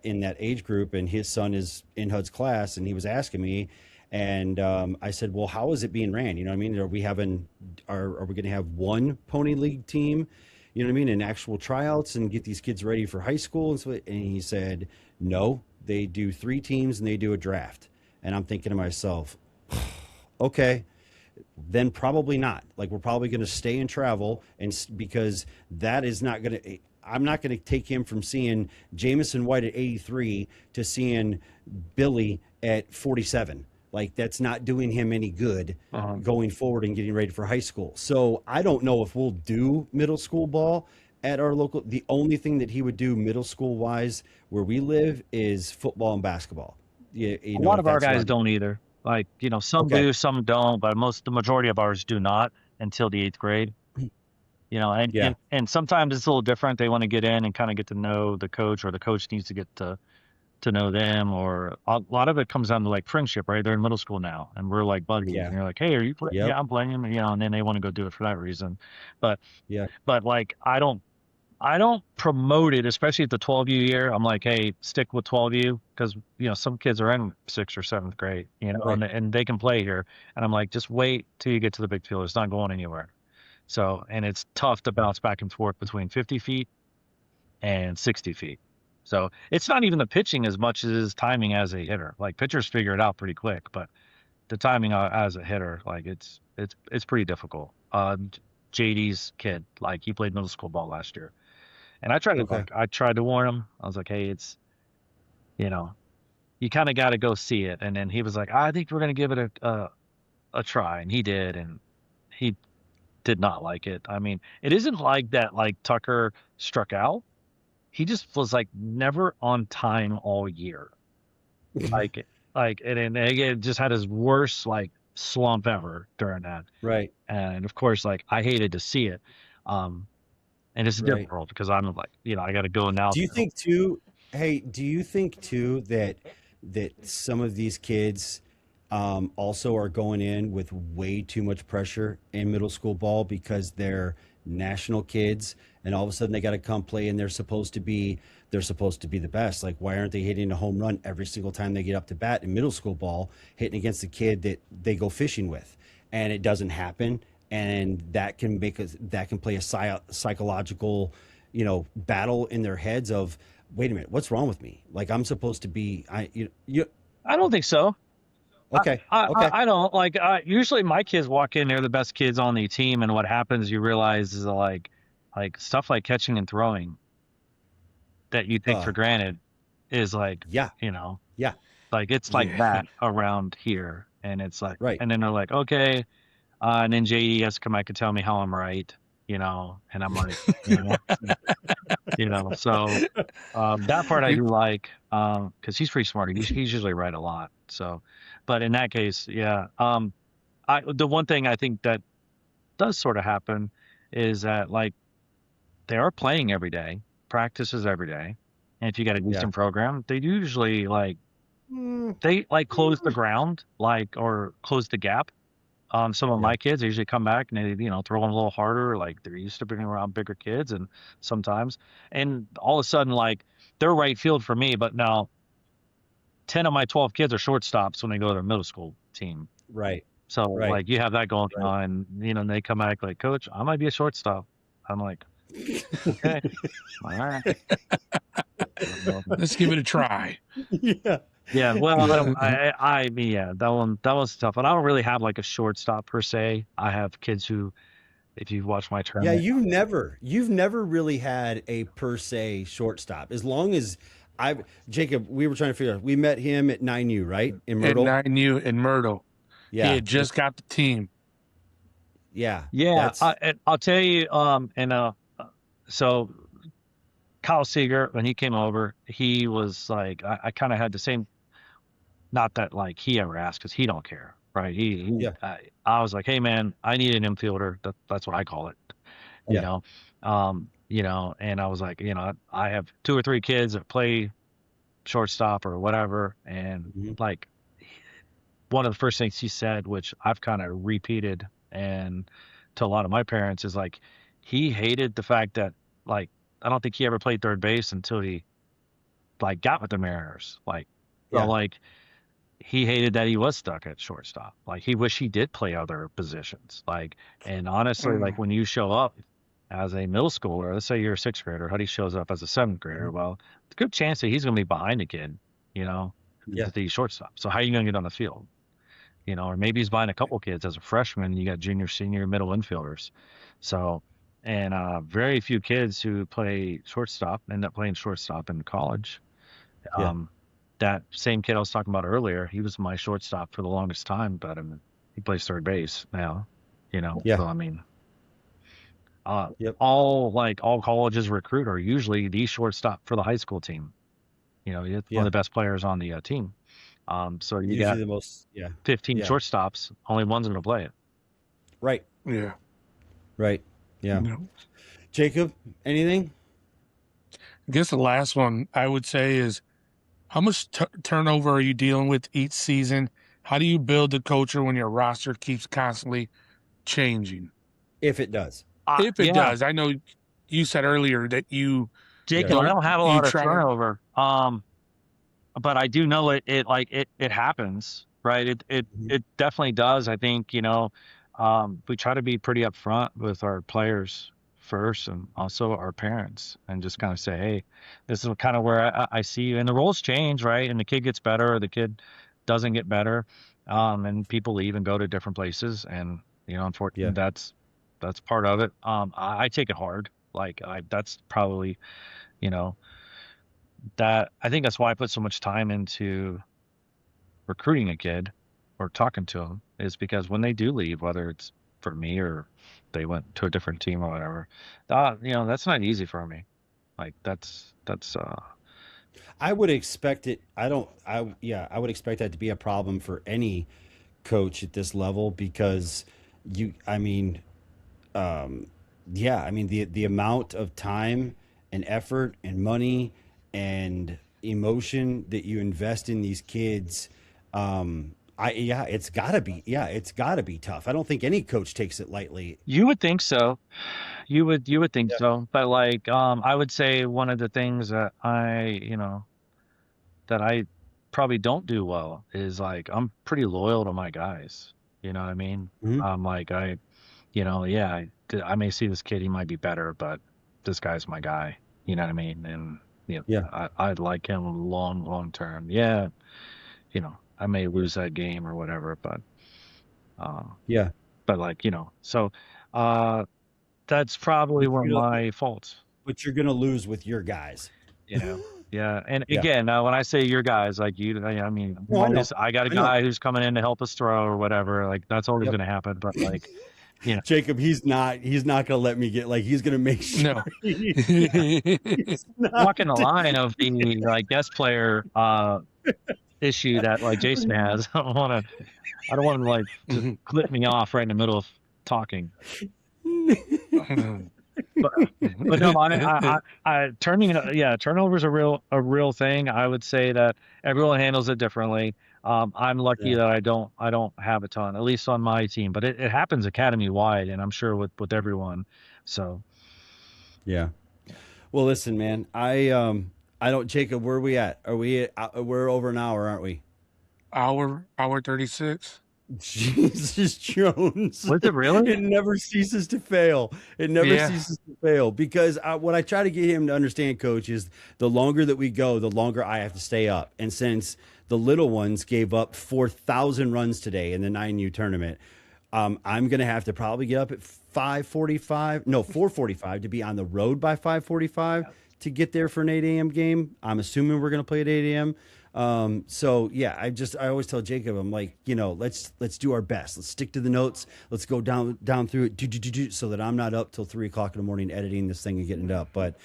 in that age group, and his son is in HUD's class, and he was asking me, and I said, well, how is it being ran? You know what I mean? Are we going to have one pony league team? You know what I mean? In actual tryouts and get these kids ready for high school. And he said, no, they do 3 teams and they do a draft. And I'm thinking to myself, okay, then probably not. Like, we're probably going to stay and travel, and because that is not going to. I'm not going to take him from seeing Jamison White at 83 to seeing Billy at 47. Like, that's not doing him any good going forward and getting ready for high school. So I don't know if we'll do middle school ball at our local. The only thing that he would do middle school wise where we live is football and basketball. A lot of our guys don't either. Like, some do, some don't, but the majority of ours do not until the 8th grade. And sometimes it's a little different. They want to get in and kind of get to know the coach, or the coach needs to get to know them, or a lot of it comes down to like friendship, right? They're in middle school now and we're like buddies, and you're like, hey, are you playing? Yeah, I'm playing him, and then they want to go do it for that reason. But like, I don't promote it, especially at the 12U year. I'm like, hey, stick with 12U, because some kids are in 6th or 7th grade, and they can play here. And I'm like, just wait till you get to the big field. It's not going anywhere. So, and it's tough to bounce back and forth between 50 feet and 60 feet. So it's not even the pitching as much as timing as a hitter. Like, pitchers figure it out pretty quick, but the timing as a hitter, like, it's pretty difficult. JD's kid, like, he played middle school ball last year. And I tried to warn him. I was like, hey, it's, you kind of got to go see it. And then he was like, I think we're going to give it a try. And he did. And he did not like it. I mean, it isn't like that, like, Tucker struck out. He just was like never on time all year. And it just had his worst like slump ever during that. Right. And of course, like, I hated to see it. And it's difficult because I'm like, I got to go now. Do you think too that some of these kids also are going in with way too much pressure in middle school ball because they're national kids, and all of a sudden they got to come play, and they're supposed to be the best? Like, why aren't they hitting a home run every single time they get up to bat in middle school ball, hitting against the kid that they go fishing with? And it doesn't happen. And that can play a psychological, battle in their heads of, wait a minute, what's wrong with me? Like, I'm supposed to be, I don't think so. Okay. I don't like. Usually, my kids walk in; they're the best kids on the team, and what happens, you realize, is like stuff like catching and throwing that you take for granted is like, like, it's like that around here, and it's like, and then they're like, okay. And then JD has to come back and tell me how I'm right, and I'm like, so that part I do like, because he's pretty smart. He's usually right a lot. So, but in that case, the one thing I think that does sort of happen is that, like, they are playing every day, practices every day, and if you got a decent program, they usually they like close the ground, like, or close the gap. Some of my kids, they usually come back and they, throw them a little harder. Like, they're used to being around bigger kids, and sometimes, and all of a sudden, like, they're right field for me, but now 10 of my 12 kids are shortstops when they go to their middle school team. Right. So like, you have that going on, and they come back like, Coach, I might be a shortstop. I'm like, okay, all right. Let's give it a try. Yeah, well, that was tough. And I don't really have like a shortstop per se. I have kids who, if you watch my tournament, you've never really had a per se shortstop. As long as Jacob, we were trying to figure out. We met him at 9U, right? In Myrtle. At 9U in Myrtle. Yeah, he had just got the team. Yeah. I'll tell you. So Kyle Seeger, when he came over, he was like, I kind of had the same. Not that like he ever asked, because he don't care, right? I was like, hey man, I need an infielder. That's what I call it. And I was like, I have 2 or 3 kids that play shortstop or whatever, and like, one of the first things he said, which I've kind of repeated and to a lot of my parents, is like, he hated the fact that, like, I don't think he ever played third base until he like got with the Mariners. Like, so like, he hated that he was stuck at shortstop. Like, he wished he did play other positions. Like, and honestly, like, when you show up as a middle schooler, let's say you're a 6th grader, Huddy shows up as a 7th grader, well, it's a good chance that he's going to be behind a kid who's the shortstop. So how are you going to get on the field? Or maybe he's buying a couple kids as a freshman. You got junior, senior, middle infielders. So, and very few kids who play shortstop end up playing shortstop in college. That same kid I was talking about earlier, he was my shortstop for the longest time, but he plays third base now. So I mean, all colleges recruit are usually the shortstop for the high school team. One of the best players on the team. So you got the most, 15 shortstops, only one's going to play it. Right. Yeah. Right. Yeah. Jacob, anything? I guess the last one I would say is, how much turnover are you dealing with each season? How do you build the culture when your roster keeps constantly changing? If it does. If it does. I know you said earlier that you... Jacob, I don't have a lot of turnover. But I do know it happens, right? It definitely does. I think, we try to be pretty upfront with our players first, and also our parents, and just kind of say, hey, this is kind of where I see you. And the roles change, right? And the kid gets better, or the kid doesn't get better. And people leave and go to different places. And, unfortunately, that's part of it. I take it hard. That's probably, that I think that's why I put so much time into recruiting a kid or talking to them, is because when they do leave, whether it's for me or they went to a different team or whatever, that's not easy for me. That's I would expect it. I would expect that to be a problem for any coach at this level, because the amount of time and effort and money and emotion that you invest in these kids, it's gotta be tough. I don't think any coach takes it lightly. You would think so. You would think so. But I would say one of the things that I probably don't do well is I'm pretty loyal to my guys. You know what I mean? Mm-hmm. I may see this kid, he might be better, but this guy's my guy. You know what I mean? And I'd like him long term. Yeah, I may lose that game or whatever, but so that's probably one of my faults. But you're gonna lose with your guys. Yeah. And again, when I say your guys, I mean, I got a guy who's coming in to help us throw or whatever. That's always gonna happen. But Jacob, he's not gonna let me get he's gonna make sure. No. Walking the line of the guest player issue that Jason has. I don't want to just clip me off right in the middle of talking. But no, turnovers are a real thing. I would say that everyone handles it differently. I'm lucky that I don't have a ton, at least on my team, but it happens academy wide, and I'm sure with everyone. So, yeah. Well, listen, man, I don't, Jacob, where are we at? We're over an hour, aren't we? Hour 36. Jesus Jones. Was it really? It never ceases to fail. Ceases to fail, because what I try to get him to understand, Coach, is the longer that we go, the longer I have to stay up. And since the little ones gave up 4,000 runs today in the 9U tournament, I'm going to have to probably get up at 4:45 to be on the road by 5:45 to get there for an 8 a.m. game. I'm assuming we're going to play at 8 a.m. So yeah, I always tell Jacob, I'm like, let's do our best. Let's stick to the notes. Let's go down through it so that I'm not up till 3:00 in the morning editing this thing and getting it up. But,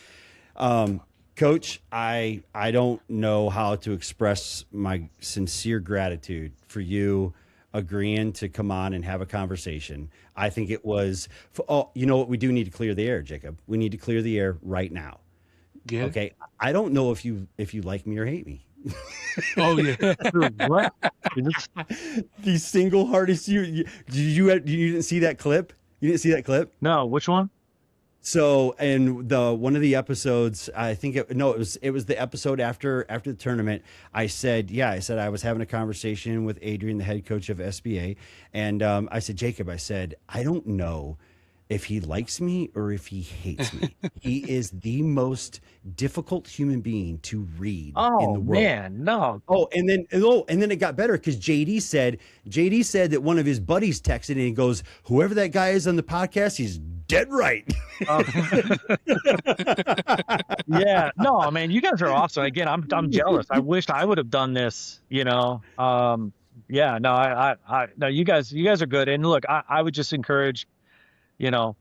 Coach, I don't know how to express my sincere gratitude for you agreeing to come on and have a conversation. I think it was, you know what? We do need to clear the air, Jacob. We need to clear the air right now. Yeah. Okay. I don't know if you like me or hate me. Oh yeah. What? The single hardest you didn't see that clip? You didn't see that clip? No, which one? So, and one of the episodes, I think it was the episode after the tournament. I said I was having a conversation with Adrian, the head coach of SBA, and I said, Jacob, I said, I don't know if he likes me or if he hates me. He is the most difficult human being to read in the world. Man, no. And then it got better because JD said that one of his buddies texted and he goes, whoever that guy is on the podcast, he's dead right. Yeah, no, man, you guys are awesome. Again, I'm jealous. I wish I would have done this, you know. Yeah, no, no, you guys are good. And look, I would just encourage, you know,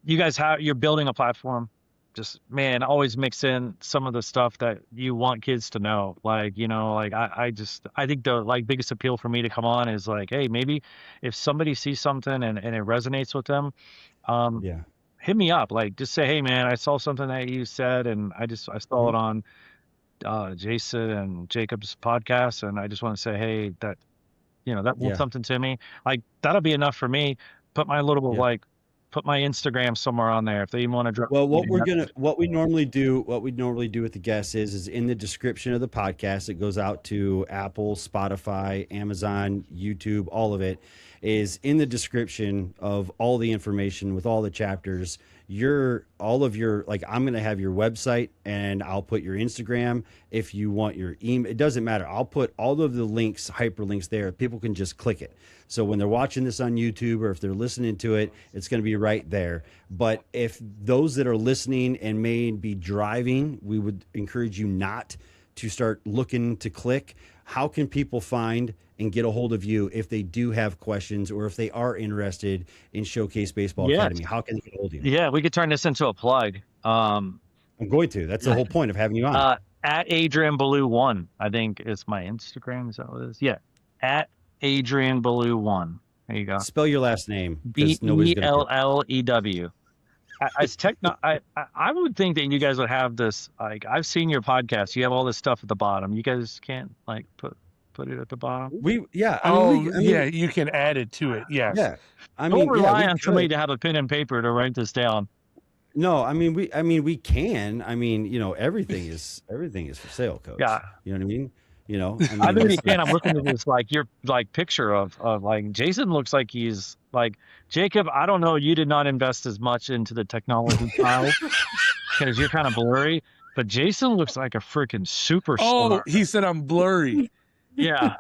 you guys you're building a platform. Just, man, always mix in some of the stuff that you want kids to know. Like, you know, like I think the like biggest appeal for me to come on is like, hey, maybe if somebody sees something and it resonates with them, hit me up. Like, just say, hey, man, I saw something that you said, and I saw it on Jason and Jacob's podcast, and I just want to say, hey, that, you know, that meant something to me. Like, that'll be enough for me. Put my little put my Instagram somewhere on there if they even want to drop. Well, what we normally do with the guests is in the description of the podcast, it goes out to Apple, Spotify, Amazon, YouTube, all of it is in the description of all the information with all the chapters. I'm going to have your website and I'll put your Instagram. If you want your email, it doesn't matter. I'll put all of the links, hyperlinks there. People can just click it. So when they're watching this on YouTube or if they're listening to it, it's going to be right there. But if those that are listening and may be driving, we would encourage you not to start looking to click. How can people find and get a hold of you if they do have questions or if they are interested in Showcase Baseball Academy? How can they get a hold of you? Yeah, we could turn this into a plug. I'm going to. That's the whole point of having you on. At Adrian Bellew 1, I think is my Instagram. Is that what it is? Yeah, at Adrian Bellew 1. There you go. Spell your last name. Bellew. I would think that you guys would have this. Like, I've seen your podcast. You have all this stuff at the bottom. You guys can't like put it at the bottom. You can add it to it. Yes. Yeah. Don't rely on somebody to have a pen and paper to write this down. No, we can. You know, everything is for sale, Coach. Yeah. You know what I mean? You know, I think you can. I'm looking at this your picture of like Jason looks like he's like Jacob. I don't know. You did not invest as much into the technology file because you're kind of blurry. But Jason looks like a freaking superstar. Oh, he said I'm blurry. Yeah,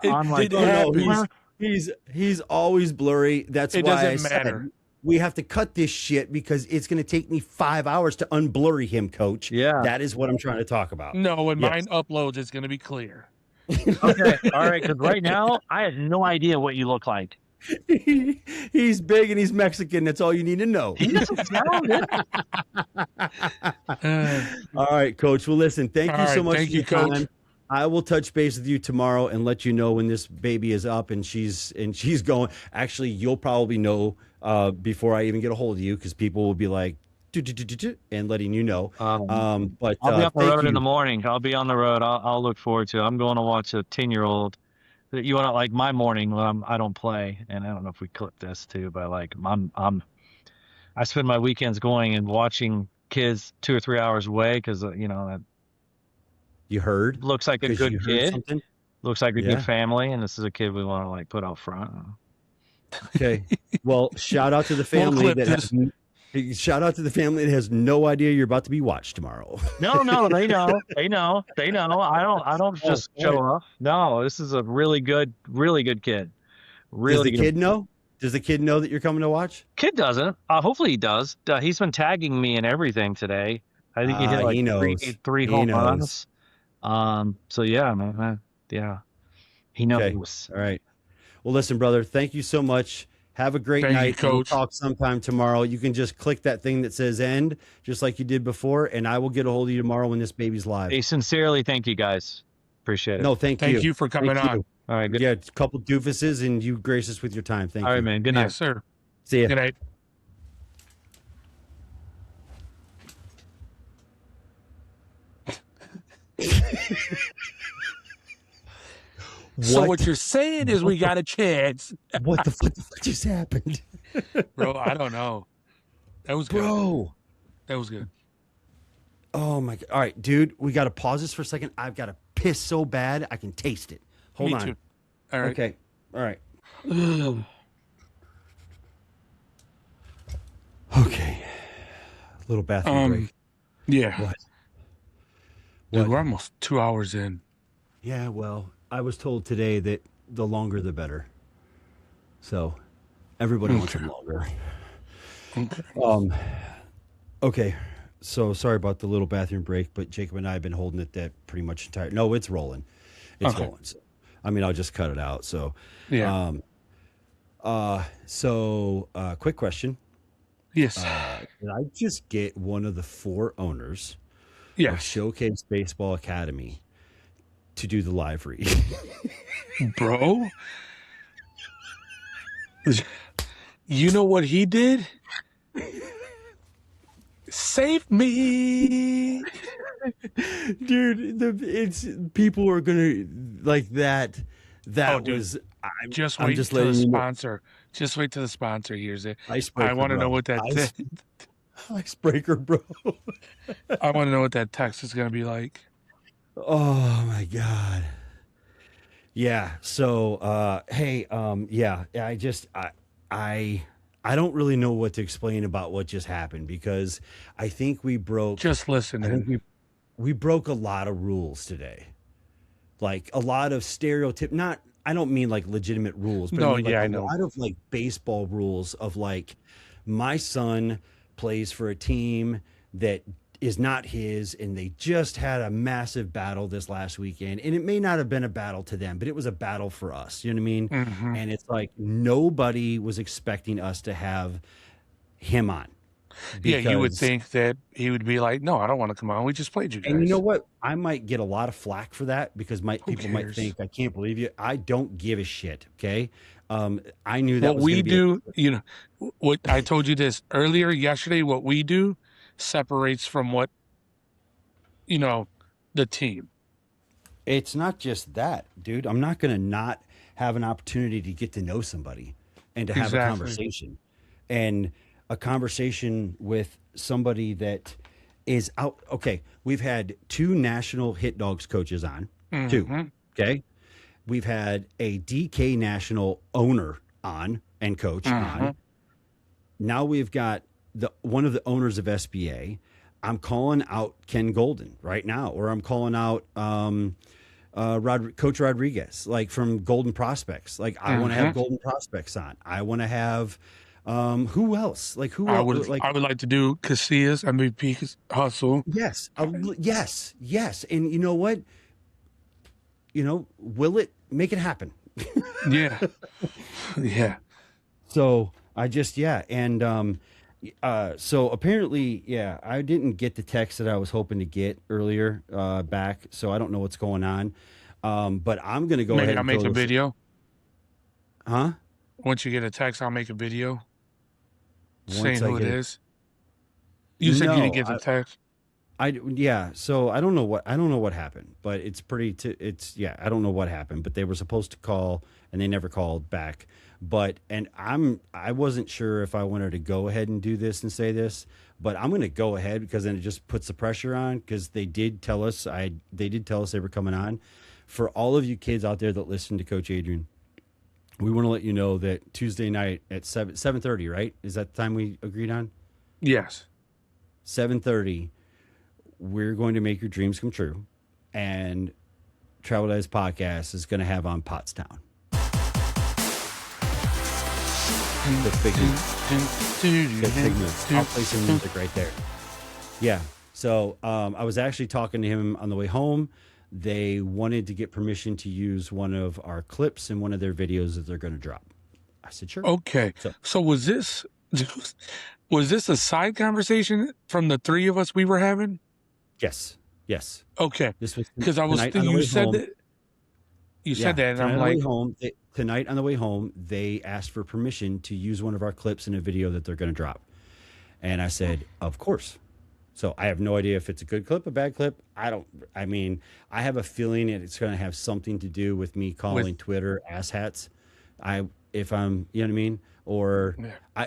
he's always blurry. That's why doesn't matter. We have to cut this shit because it's going to take me 5 hours to unblurry him, Coach. Yeah, that is what I'm trying to talk about. No, when mine uploads, it's going to be clear. Okay, all right. Because right now, I have no idea what you look like. He's big and he's Mexican. That's all you need to know. He doesn't sound it. All right, Coach. Well, listen. Thank you so much. Thank you, Coach. Time. I will touch base with you tomorrow and let you know when this baby is up and she's going. Actually, you'll probably know before I even get a hold of you because people will be like, and letting you know. But I'll be on the road in the morning. I'll be on the road. I'll look forward to it. I'm going to watch a 10-year-old. You want to like my morning when I don't play, and I don't know if we clip this too, but like I spend my weekends going and watching kids 2 or 3 hours away because you know. You heard? Looks like a good kid. Looks like a good family, and this is a kid we want to like put out front. Okay. Well, shout out to the family that has no idea you're about to be watched tomorrow. No, they know. I don't just show up. No, this is a really good kid. Does the kid know? Does the kid know that you're coming to watch? Kid doesn't. Hopefully he does. He's been tagging me and everything today. I think he hit like three home runs. So yeah, man. Yeah. He knows. Okay. All right. Well, listen, brother, thank you so much. Have a great night. You, Coach. We'll talk sometime tomorrow. You can just click that thing that says end, just like you did before, and I will get a hold of you tomorrow when this baby's live. Hey, sincerely, thank you guys. Appreciate it. No, thank you. Thank you for coming on. All right. Good. Yeah, a couple doofuses, and you grace us with your time. Thank you. All right, man. Good night. Yes, sir. See ya. Good night. So what you're saying is we got a chance. What the fuck just happened? Bro, I don't know. That was good. Bro. That was good. Oh, my God. All right, dude, we got to pause this for a second. I've got to piss so bad I can taste it. Hold on. Me too. All right. Okay. All right. Little bathroom break. Yeah. What? Dude, we're almost 2 hours in. Yeah, well, I was told today that the longer the better. So everybody wants them longer. Okay. So sorry about the little bathroom break, but Jacob and I have been holding it that pretty much entire. No, it's rolling. It's rolling. So, I mean, I'll just cut it out. So, Yeah. Quick question. Yes. Did I just get one of the 4 owners of Yes. Showcase Baseball Academy to do the live read? Bro, you know what he did? Save me. Dude, it's people are gonna like that. That dude, was. Just I'm wait just till the letting you know. sponsor. Just wait till the sponsor hears it. Icebreaker, I want to know bro. what that. Icebreaker, bro. I want to know what that text is gonna be like. Oh my god. Yeah. So, hey, yeah. I don't really know what to explain about what just happened because I think we broke. Just listen. I think we broke a lot of rules today, like a lot of stereotype. Not, I don't mean like legitimate rules, but No, I mean, like, yeah, I a know. lot of like baseball rules of like, my son plays for a team that is not his, and they just had a massive battle this last weekend, and it may not have been a battle to them, but it was a battle for us. You know what I mean? Mhm. And it's like nobody was expecting us to have him on. Yeah, you would because- think that he would be like, "No, I don't want to come on. We just played you guys." And you know what? I might get a lot of flack for that because people might cares? think I can't believe you. I don't give a shit. Okay, I knew that What was we gonna be do, you know, what I told you this earlier yesterday. What we do separates from what, you know, the team. It's not just that, dude. I'm not going to not have an opportunity to get to know somebody and to have a Exactly. conversation, and a conversation with somebody that is out. Okay, we've had 2 national hit dogs coaches on. 2. Mhm. Okay, we've had a DK national owner on and coach on. Now we've got one of the owners of SBA. I'm calling out Ken Golden right now, or I'm calling out Coach Rodriguez, like from Golden Prospects. Like, I want to have Golden Prospects on. I want to have who else? Like, who I else? would Like, I would like to do Casillas MVP hustle. yes, yes. And you know what? You know, will it make it happen? Yeah, yeah. So I just, yeah. And so apparently, yeah, I didn't get the text that I was hoping to get earlier back. So I don't know what's going on. But I'm going to go Maybe ahead I'll and make a video. Huh? Once you get a text, I'll make a video saying Once I who it get it. is. You said you No, didn't get the text. Yeah, so I don't know what happened, but it's yeah, I don't know what happened, but they were supposed to call and they never called back. But I wasn't sure if I wanted to go ahead and do this and say this, but I'm going to go ahead because then it just puts the pressure on, because they did tell us they were coming on. For all of you kids out there that listen to Coach Adrian, we want to let you know that Tuesday night at 7:30, right? Is that the time we agreed on? Yes. 7:30. We're going to make your dreams come true, and Travel Days Podcast is going to have on Pottown. The big move. I'll play some music right there. Yeah. So I was actually talking to him on the way home. They wanted to get permission to use one of our clips in one of their videos that they're going to drop. I said, sure. Okay. So was this a side conversation from the 3 of us we were having? Yes. Yes. Okay. This was Because I was thinking you said that. You said that, and I'm like, tonight on the way home, they asked for permission to use one of our clips in a video that they're going to drop. And I said, of course. So I have no idea if it's a good clip, a bad clip. I have a feeling it's going to have something to do with me calling Twitter asshats. If I'm, you know what I mean? Or,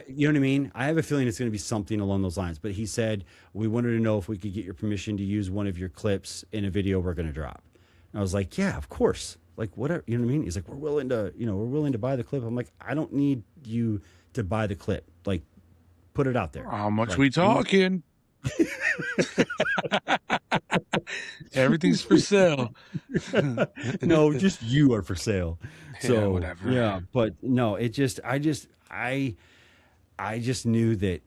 you know what I mean? I have a feeling it's going to be something along those lines. But he said, we wanted to know if we could get your permission to use one of your clips in a video we're going to drop. And I was like, yeah, of course. Like, whatever, you know what I mean? He's like, we're willing to buy the clip. I'm like, I don't need you to buy the clip. Like, put it out there. how much like, we talking? Everything's for sale. No, just you are for sale. So Yeah, whatever. Yeah, but no, I just knew that,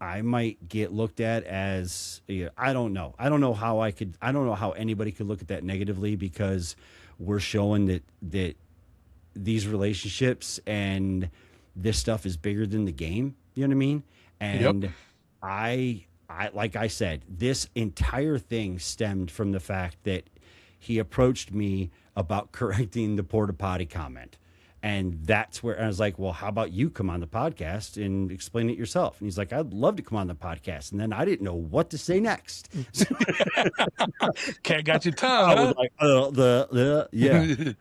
I might get looked at as, I don't know. I don't know how anybody could look at that negatively, because we're showing that these relationships and this stuff is bigger than the game. You know what I mean? And Yep. I like I said, this entire thing stemmed from the fact that he approached me about correcting the porta potty comment. And that's where I was like, well, how about you come on the podcast and explain it yourself? And he's like, I'd love to come on the podcast. And then I didn't know what to say next. Cat got your tongue. I was like, yeah.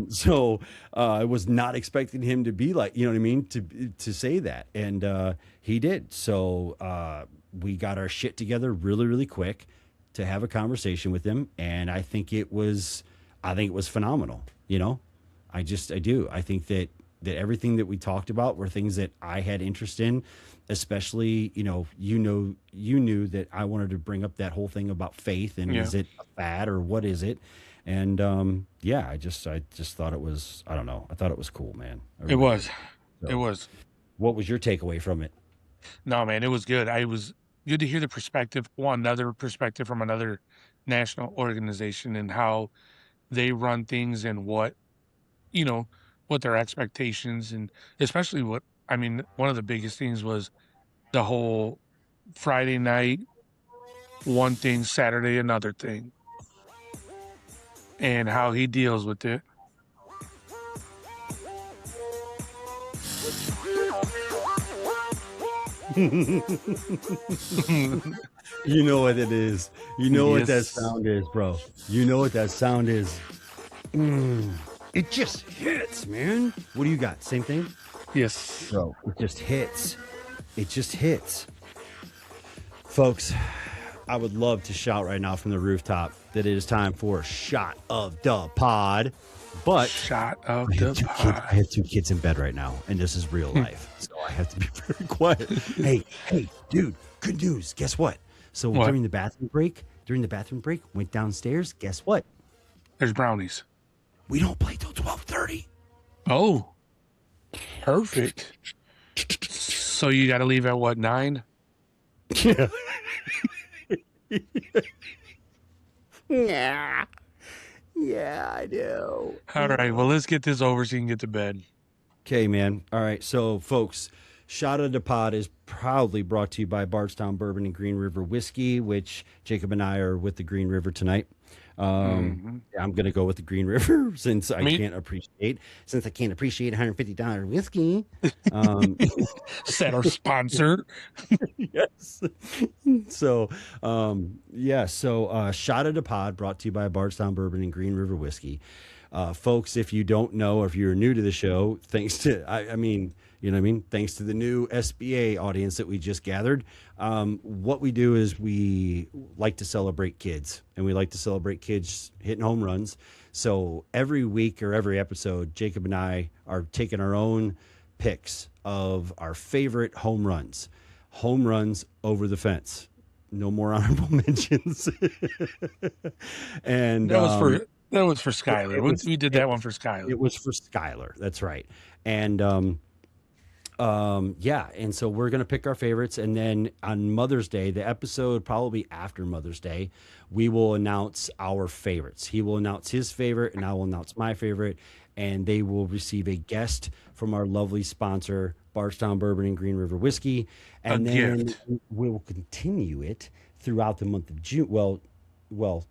So I was not expecting him to be like, you know what I mean, to say that, and he did. So we got our shit together really, really quick to have a conversation with him, and I think it was phenomenal. I do. I think that everything that we talked about were things that I had interest in, especially, you knew that I wanted to bring up that whole thing about faith and is it a fad or what is it? And I just thought it was, I don't know. I thought it was cool, man. It was. It was. What was your takeaway from it? No, man, it was good. It was good to hear the perspective, another perspective from another national organization and how they run things and what their expectations, and especially one of the biggest things was the whole Friday night, one thing, Saturday, another thing, and how he deals with it. You know what it is. You know what that sound is, bro. You know what that sound is. It just hits, man. What do you got? Same thing? Yes. Bro, it just hits. It just hits. Folks, I would love to shout right now from the rooftop that it is time for a shot of the pod. But shot of the pod. I have 2 kids in bed right now, and this is real life. So I have to be very quiet. Hey, dude, good news. Guess what? So during the bathroom break, went downstairs. Guess what? There's brownies. We don't play till 12:30. Oh, perfect. So you got to leave at what, 9? Yeah. Yeah. Yeah, I do. All right. Well, let's get this over so you can get to bed. Okay, man. All right. So, folks, Shot of the Pod is proudly brought to you by Bardstown Bourbon and Green River Whiskey, which Jacob and I are with the Green River tonight. I'm going to go with the Green River since I can't appreciate $150 whiskey. Said our sponsor. Yes. So, Shot of the Pod brought to you by Bardstown Bourbon and Green River Whiskey. Folks, if you don't know, or if you're new to the show, thanks to, thanks to the new SBA audience that we just gathered. What we do is we like to celebrate kids, and we like to celebrate kids hitting home runs. So every week or every episode, Jacob and I are taking our own picks of our favorite home runs over the fence. No more honorable mentions. And that was for Skylar. We did that one for Skylar. It was for Skylar. That's right. And and so we're gonna pick our favorites, and then on Mother's Day, the episode probably after Mother's Day, we will announce our favorites. He will announce his favorite, and I will announce my favorite, and they will receive a guest from our lovely sponsor, Bardstown Bourbon and Green River Whiskey, and then we will continue it throughout the month of June. Well,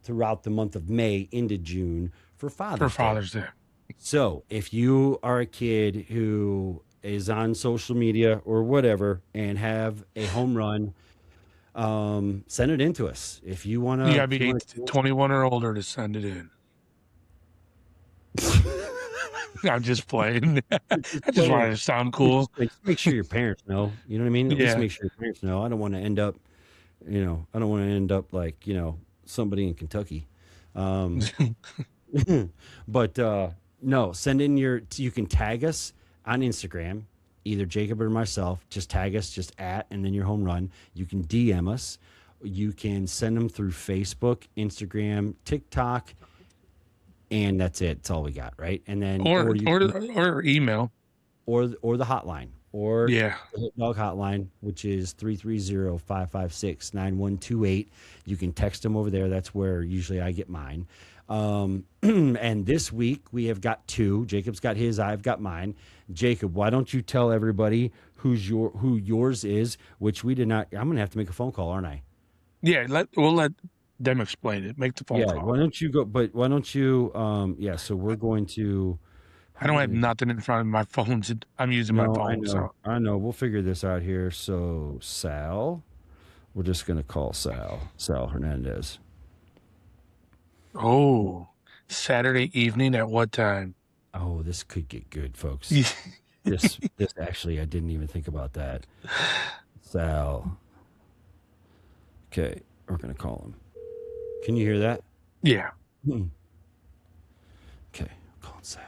throughout the month of May into June for Father's Day. So if you are a kid who is on social media or whatever and have a home run, send it in to us. If you want to, you gotta be 21 or older to send it in. I'm just playing. I just wanted to sound cool. Just make sure your parents know. You know what I mean? At least make sure your parents know. I don't want to end up, like, somebody in Kentucky. But no, send in you can tag us on Instagram, either Jacob or myself. Just tag us, just @ and then your home run. You can DM us, you can send them through Facebook, Instagram, TikTok, and that's it. That's all we got, right? And then or email, or the hotline, or the Hit Dog hotline, which is 330-556-9128. You can text them over there. That's where usually I get mine. And this week we have got two. Jacob's got his, I've got mine. Jacob, why don't you tell everybody who yours is, which we did not. I'm going to have to make a phone call, aren't I? Yeah, we'll let them explain it. Make the phone call. Why don't you go? But why don't you? So we're going to. I don't have nothing in front of my phone. I'm using my phone. I know. We'll figure this out here. So Sal, we're just going to call Sal Hernandez. Oh, Saturday evening at what time? Oh, this could get good, folks. this actually, I didn't even think about that. Sal. Okay, we're going to call him. Can you hear that? Yeah. Okay, call Sal.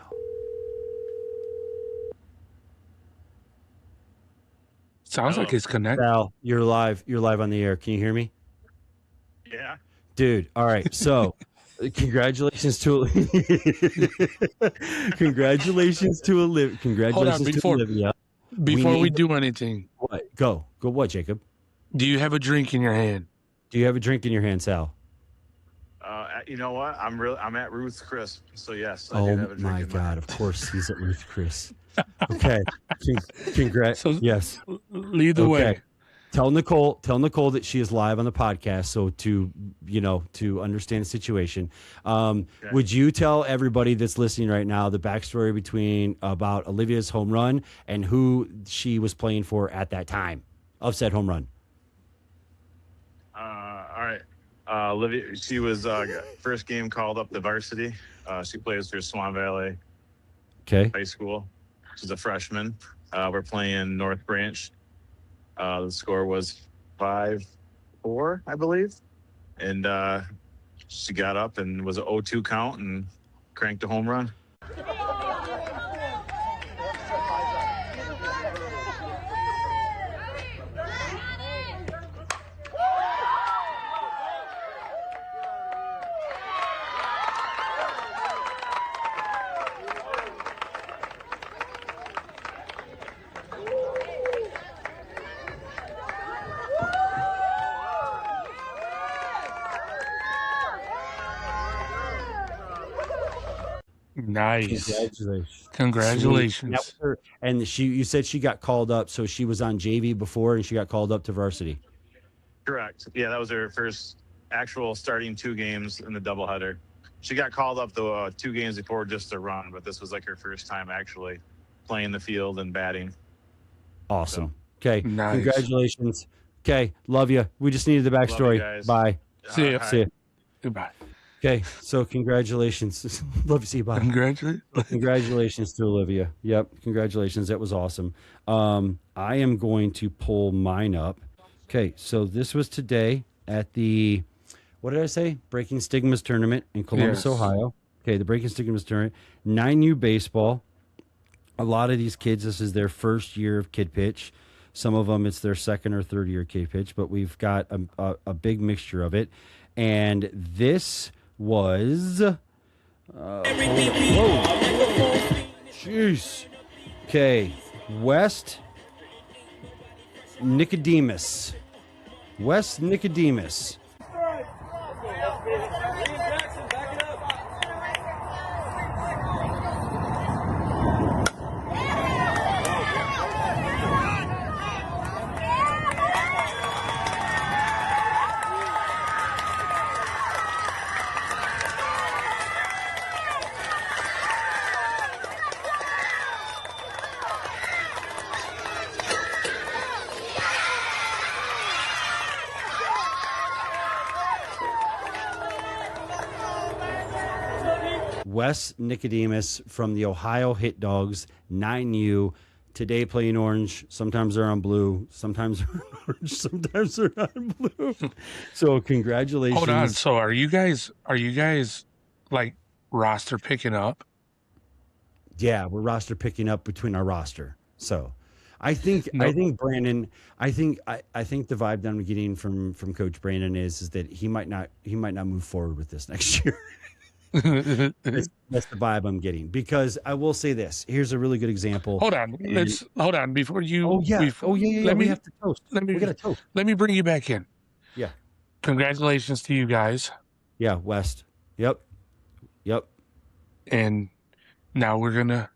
Sounds like he's connected. Sal, you're live. You're live on the air. Can you hear me? Yeah. Dude, all right. So, congratulations to Olivia. Before we do anything. What? Go what, Jacob? Do you have a drink in your hand? Do you have a drink in your hand, Sal? You know what? I'm at Ruth's Chris, so yes, I do have a drink. Oh my in God! hand. Of course, he's at Ruth's Chris. Okay, congrats. So, yes. Lead the way. Tell Nicole that she is live on the podcast. So to understand the situation, Okay. Would you tell everybody that's listening right now the backstory about Olivia's home run and who she was playing for at that time of said home run? All right. Olivia, she was first game called up the varsity. She plays for Swan Valley High School. She's a freshman. We're playing North Branch. The score was 5-4, I believe. And she got up and was an 0-2 count and cranked a home run. Nice. Congratulations. And you said she got called up, so she was on JV before and she got called up to varsity. Correct. Yeah, that was her first actual starting 2 games in the doubleheader. She got called up the 2 games before just to run, but this was like her first time actually playing the field and batting. Awesome. Okay. Nice. Congratulations. Okay. Love you. We just needed the backstory. Bye. See you. See you. Goodbye. Okay. So congratulations. Love you. See you. Bye. Congratulations to Olivia. Yep. Congratulations. That was awesome. I am going to pull mine up. Okay. So this was today at the, what did I say? Breaking Stigmas tournament in Columbus, Ohio. Okay. The Breaking Stigmas tournament, 9U baseball. A lot of these kids, this is their first year of kid pitch. Some of them, it's their second or third year kid pitch, but we've got a big mixture of it. And this was, whoa, jeez. Okay, West Nicodemus. Wes Nicodemus from the Ohio Hit Dogs, 9U. Today playing orange. Sometimes they're on blue. Sometimes they're on orange. Sometimes they're on blue. So congratulations. Hold on. So are you guys like roster picking up? Yeah, we're roster picking up between our roster. So I think Brandon. I think the vibe that I'm getting from Coach Brandon is that he might not move forward with this next year. That's the vibe I'm getting, because I will say this. Here's a really good example. Hold on. Hold on before you. Oh yeah. We have to toast. We got to toast. Let me bring you back in. Yeah. Congratulations to you guys. Yeah, West. Yep. And now we're gonna.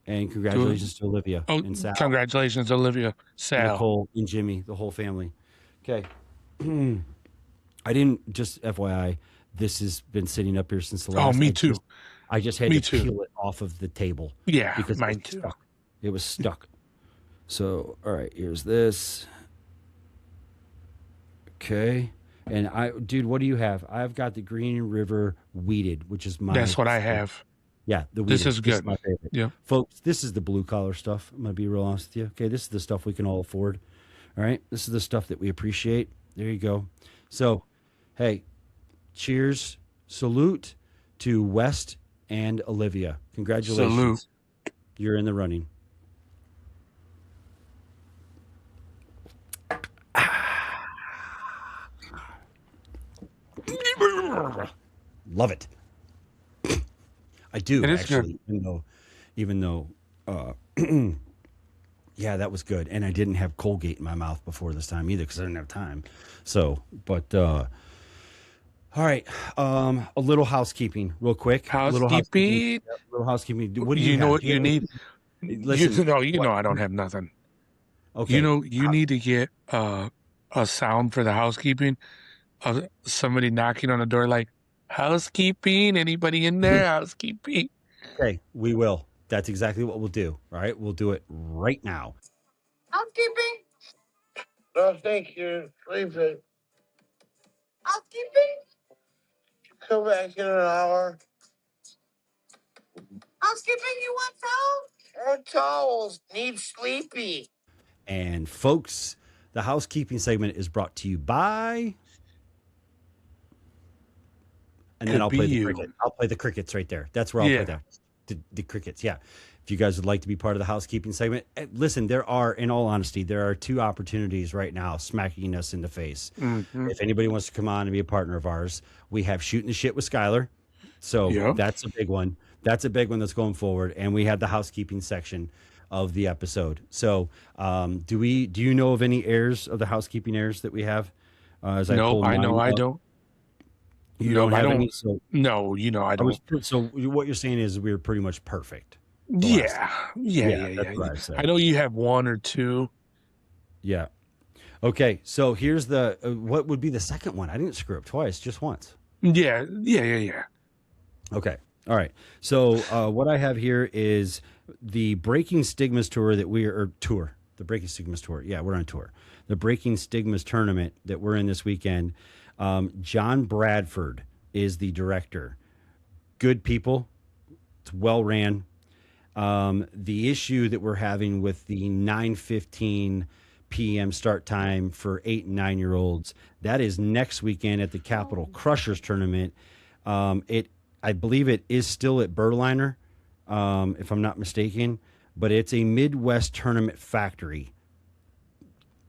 And congratulations to Olivia and Sal. Congratulations, Olivia, Sal, Nicole, and Jimmy, the whole family. Okay. I didn't, just FYI, this has been sitting up here since the last. Oh, me too. I just had to peel it off of the table. Yeah, because mine too. It was stuck. So, all right, here's this. Okay. And dude, what do you have? I've got the Green River Weeded, which is my. That's what I have. Yeah, this is good. This is my favorite. Yeah, folks, this is the blue collar stuff. I'm gonna be real honest with you. Okay, this is the stuff we can all afford. All right, this is the stuff that we appreciate. There you go. So, hey, cheers, salute to West and Olivia. Congratulations. Salute. You're in the running. Love it. I do, actually, even though yeah, that was good. And I didn't have Colgate in my mouth before this time either, because I didn't have time. So, but all right, a little housekeeping real quick. Housekeeping. Little housekeeping. What do you know have? what you need? Listen, you know I don't have nothing. Okay. You need to get a sound for the housekeeping of somebody knocking on the door like, housekeeping, anybody in there? Housekeeping. Okay, we will. That's exactly what we'll do. All right, we'll do it right now. Housekeeping? No, thank you. Leave it. Housekeeping? Come back in an hour. Housekeeping, you want towels? More towels. Need sleepy. And folks, the housekeeping segment is brought to you by. And then I'll play the cricket. I'll play the crickets right there. That's where I'll play that. The crickets. Yeah. If you guys would like to be part of the housekeeping segment, listen, in all honesty, there are two opportunities right now smacking us in the face. Mm-hmm. If anybody wants to come on and be a partner of ours, we have Shooting the Shit with Skylar. So that's a big one. That's a big one that's going forward. And we have the housekeeping section of the episode. So do you know of any airs of the housekeeping airs that we have? No, I know I don't. You don't have any? No, I don't. So what you're saying is we're pretty much perfect. Yeah. I know you have one or two. Yeah. Okay, so here's the what would be the second one? I didn't screw up twice, just once. Yeah. Okay. All right. So what I have here is the Breaking Stigmas tour that the Breaking Stigmas tour. Yeah, we're on tour. The Breaking Stigmas tournament that we're in this weekend. John Bradford is the director. Good people. It's well ran. The issue that we're having with the 9:15 p.m. start time for 8 and 9-year-olds, that is next weekend at the Capital Crushers tournament. I believe it is still at Berliner, if I'm not mistaken, but it's a Midwest Tournament Factory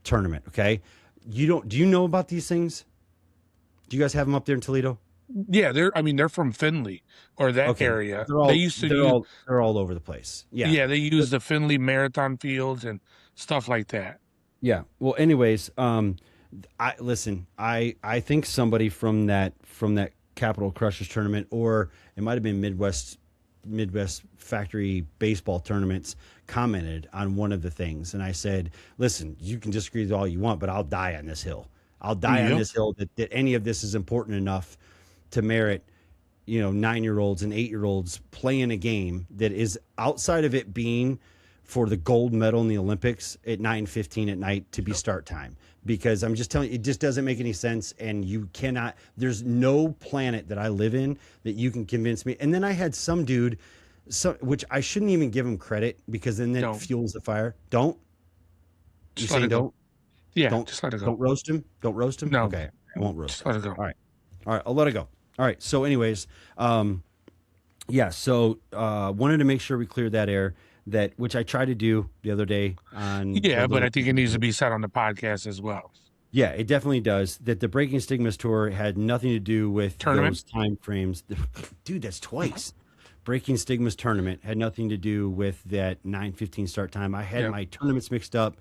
tournament. Okay. Do you know about these things? Do you guys have them up there in Toledo? Yeah, they're from Findlay or that area. They're all over the place. Yeah. Yeah, they use the Findlay marathon fields and stuff like that. Yeah. Well, anyways, I think somebody from that Capital Crushers tournament, or it might have been Midwest Factory baseball tournaments, commented on one of the things, and I said, "Listen, you can disagree with all you want, but I'll die on this hill. I'll die on this hill that any of this is important enough to merit, 9-year-olds and 8-year-olds playing a game that is outside of it being for the gold medal in the Olympics at 9:15 at night to be start time. Because I'm just telling you, it just doesn't make any sense. And you cannot, there's no planet that I live in that you can convince me. And then I had some dude, which I shouldn't even give him credit, because then that fuels the fire. Don't. You saying don't? Yeah, just let it go. Don't roast him? Don't roast him? No. Okay, I won't roast him. Let it go. All right, I'll let it go. All right, so anyways, wanted to make sure we cleared that air. that, which I tried to do the other day on. Yeah, but I think it needs to be said on the podcast as well. Yeah, it definitely does. That the Breaking Stigmas tour had nothing to do with those time frames. Dude, that's twice. Breaking Stigmas tournament had nothing to do with that 9:15 start time. I had my tournaments mixed up,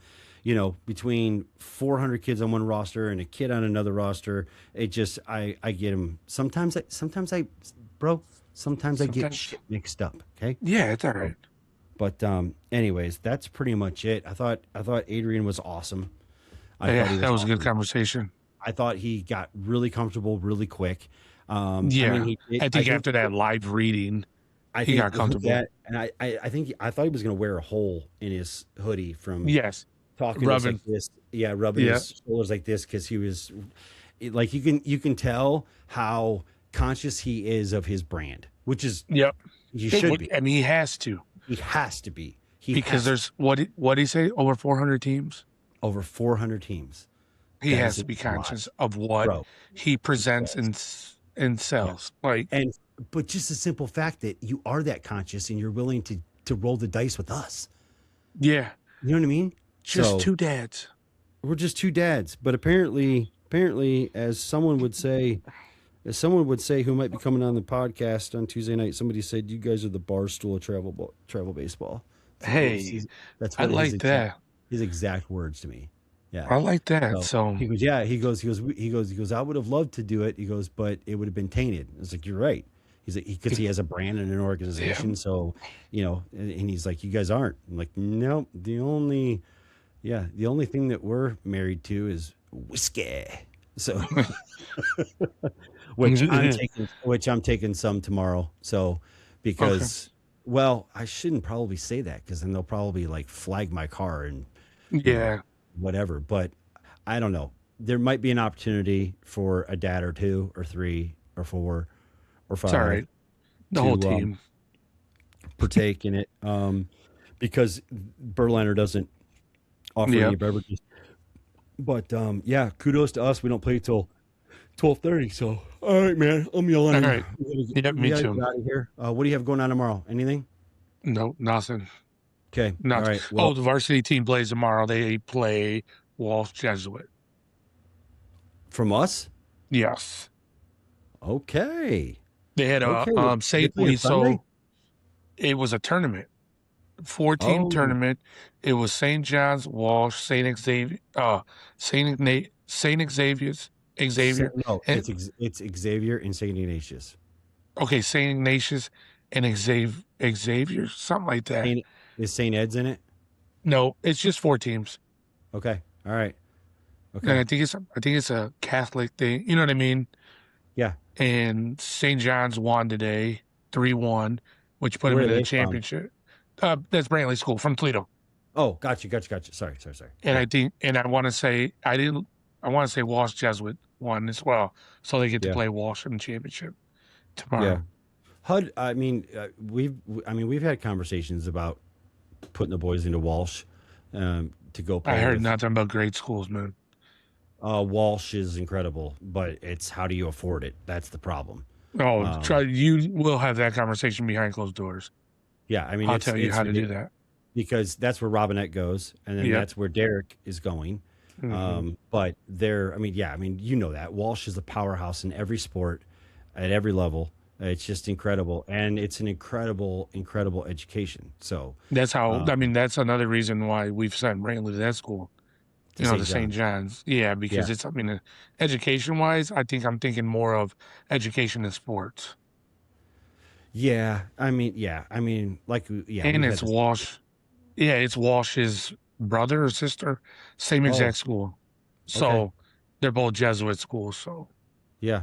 between 400 kids on one roster and a kid on another roster. It just, I get them. Sometimes I get shit mixed up. Okay. Yeah, it's all right. But anyways, that's pretty much it. I thought Adrian was awesome. That was a good conversation. I thought he got really comfortable really quick. I think after that live reading, he got comfortable. And I thought he was going to wear a hole in his hoodie from talking rubbing like this. Yeah, rubbing his shoulders like this because he was like you can tell how conscious he is of his brand, which is he should be. I mean, he has to. He has to be. Because there's what did he say? Over 400 teams. Over 400 teams. He has to be conscious of what he presents and sells. But just the simple fact that you are that conscious and you're willing to roll the dice with us. Yeah. You know what I mean? Just two dads. We're just two dads. But apparently, as someone would say who might be coming on the podcast on Tuesday night, somebody said you guys are the Barstool of travel baseball. That's what I like that. His exact words to me. Yeah. I like that. So he goes, I would have loved to do it. He goes, but it would have been tainted. I was like, you're right. He's like, because he has a brand and an organization. So, and he's like, you guys aren't. I'm like, no, the only thing that we're married to is whiskey. So, which I'm taking some tomorrow. So, because, well, I shouldn't probably say that because then they'll probably like flag my car and whatever. But I don't know. There might be an opportunity for a dad or two or three or four or five. It's all right. The whole team partake in it because Berliner doesn't offer any beverages. But kudos to us. We don't play till 12:30. So all right, man. I'm yelling. All right. Me too. Get out of here. What do you have going on tomorrow? Anything? No, nothing. Okay. Nothing. All right. Well, the varsity team plays tomorrow. They play Walsh Jesuit. From us? Yes. Okay. They had so it was a tournament, 4-team tournament. It was St. John's, Walsh, St. Xavier. Xavier. No, it's Xavier and St. Ignatius. Okay, St. Ignatius and Xavier, something like that. Is St. Ed's in it? No, it's just 4 teams. Okay, all right. Okay, and I think it's a Catholic thing. You know what I mean? Yeah. And St. John's won today, 3-1, which put them in the championship. That's Brantley School from Toledo. Oh, gotcha. Sorry. And I want to say Walsh Jesuit won as well, so they get to play Walsh in the championship tomorrow. Yeah. HUD. I mean, we've had conversations about putting the boys into Walsh to go play. I heard nothing about great schools, man. Walsh is incredible, but it's how do you afford it? That's the problem. You will have that conversation behind closed doors. Yeah, I mean, I'll tell you how to do that. Because that's where Robinette goes, and then that's where Derek is going. Mm-hmm. But you know that Walsh is a powerhouse in every sport, at every level. It's just incredible, and it's an incredible education. So that's how. That's another reason why we've sent Brantley to that school. To St. John's. Yeah, because it's. Education-wise, I'm thinking more of education in sports. Yeah, And it's Walsh. Yeah, it's Walsh's brother or sister, same exact school. So they're both Jesuit schools. So yeah,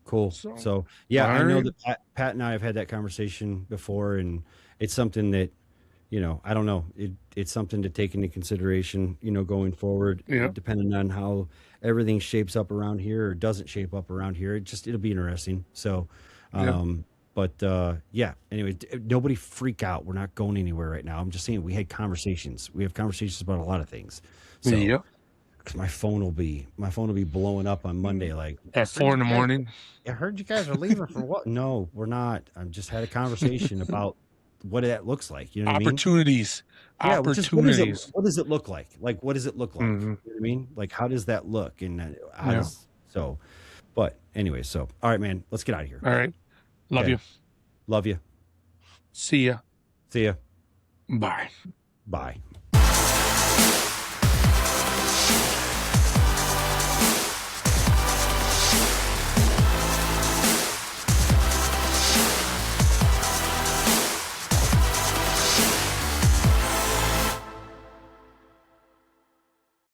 cool. So I know that Pat and I have had that conversation before, and it's something that I don't know. It's something to take into consideration, going forward, depending on how everything shapes up around here or doesn't shape up around here. It'll be interesting. So, anyway, nobody freak out. We're not going anywhere right now. I'm just saying we had conversations. We have conversations about a lot of things. So, because my phone will be blowing up on Monday, like at 4 a.m. I heard you guys are leaving for what? No, we're not. I just had a conversation about what that looks like. You know what Opportunities. I mean? Opportunities. What does it look like? Like, what does it look like? You know what I mean? Like, how does that look? And but anyway, so all right, man, let's get out of here. All right. Love you. Love you. See ya. See ya. Bye. Bye.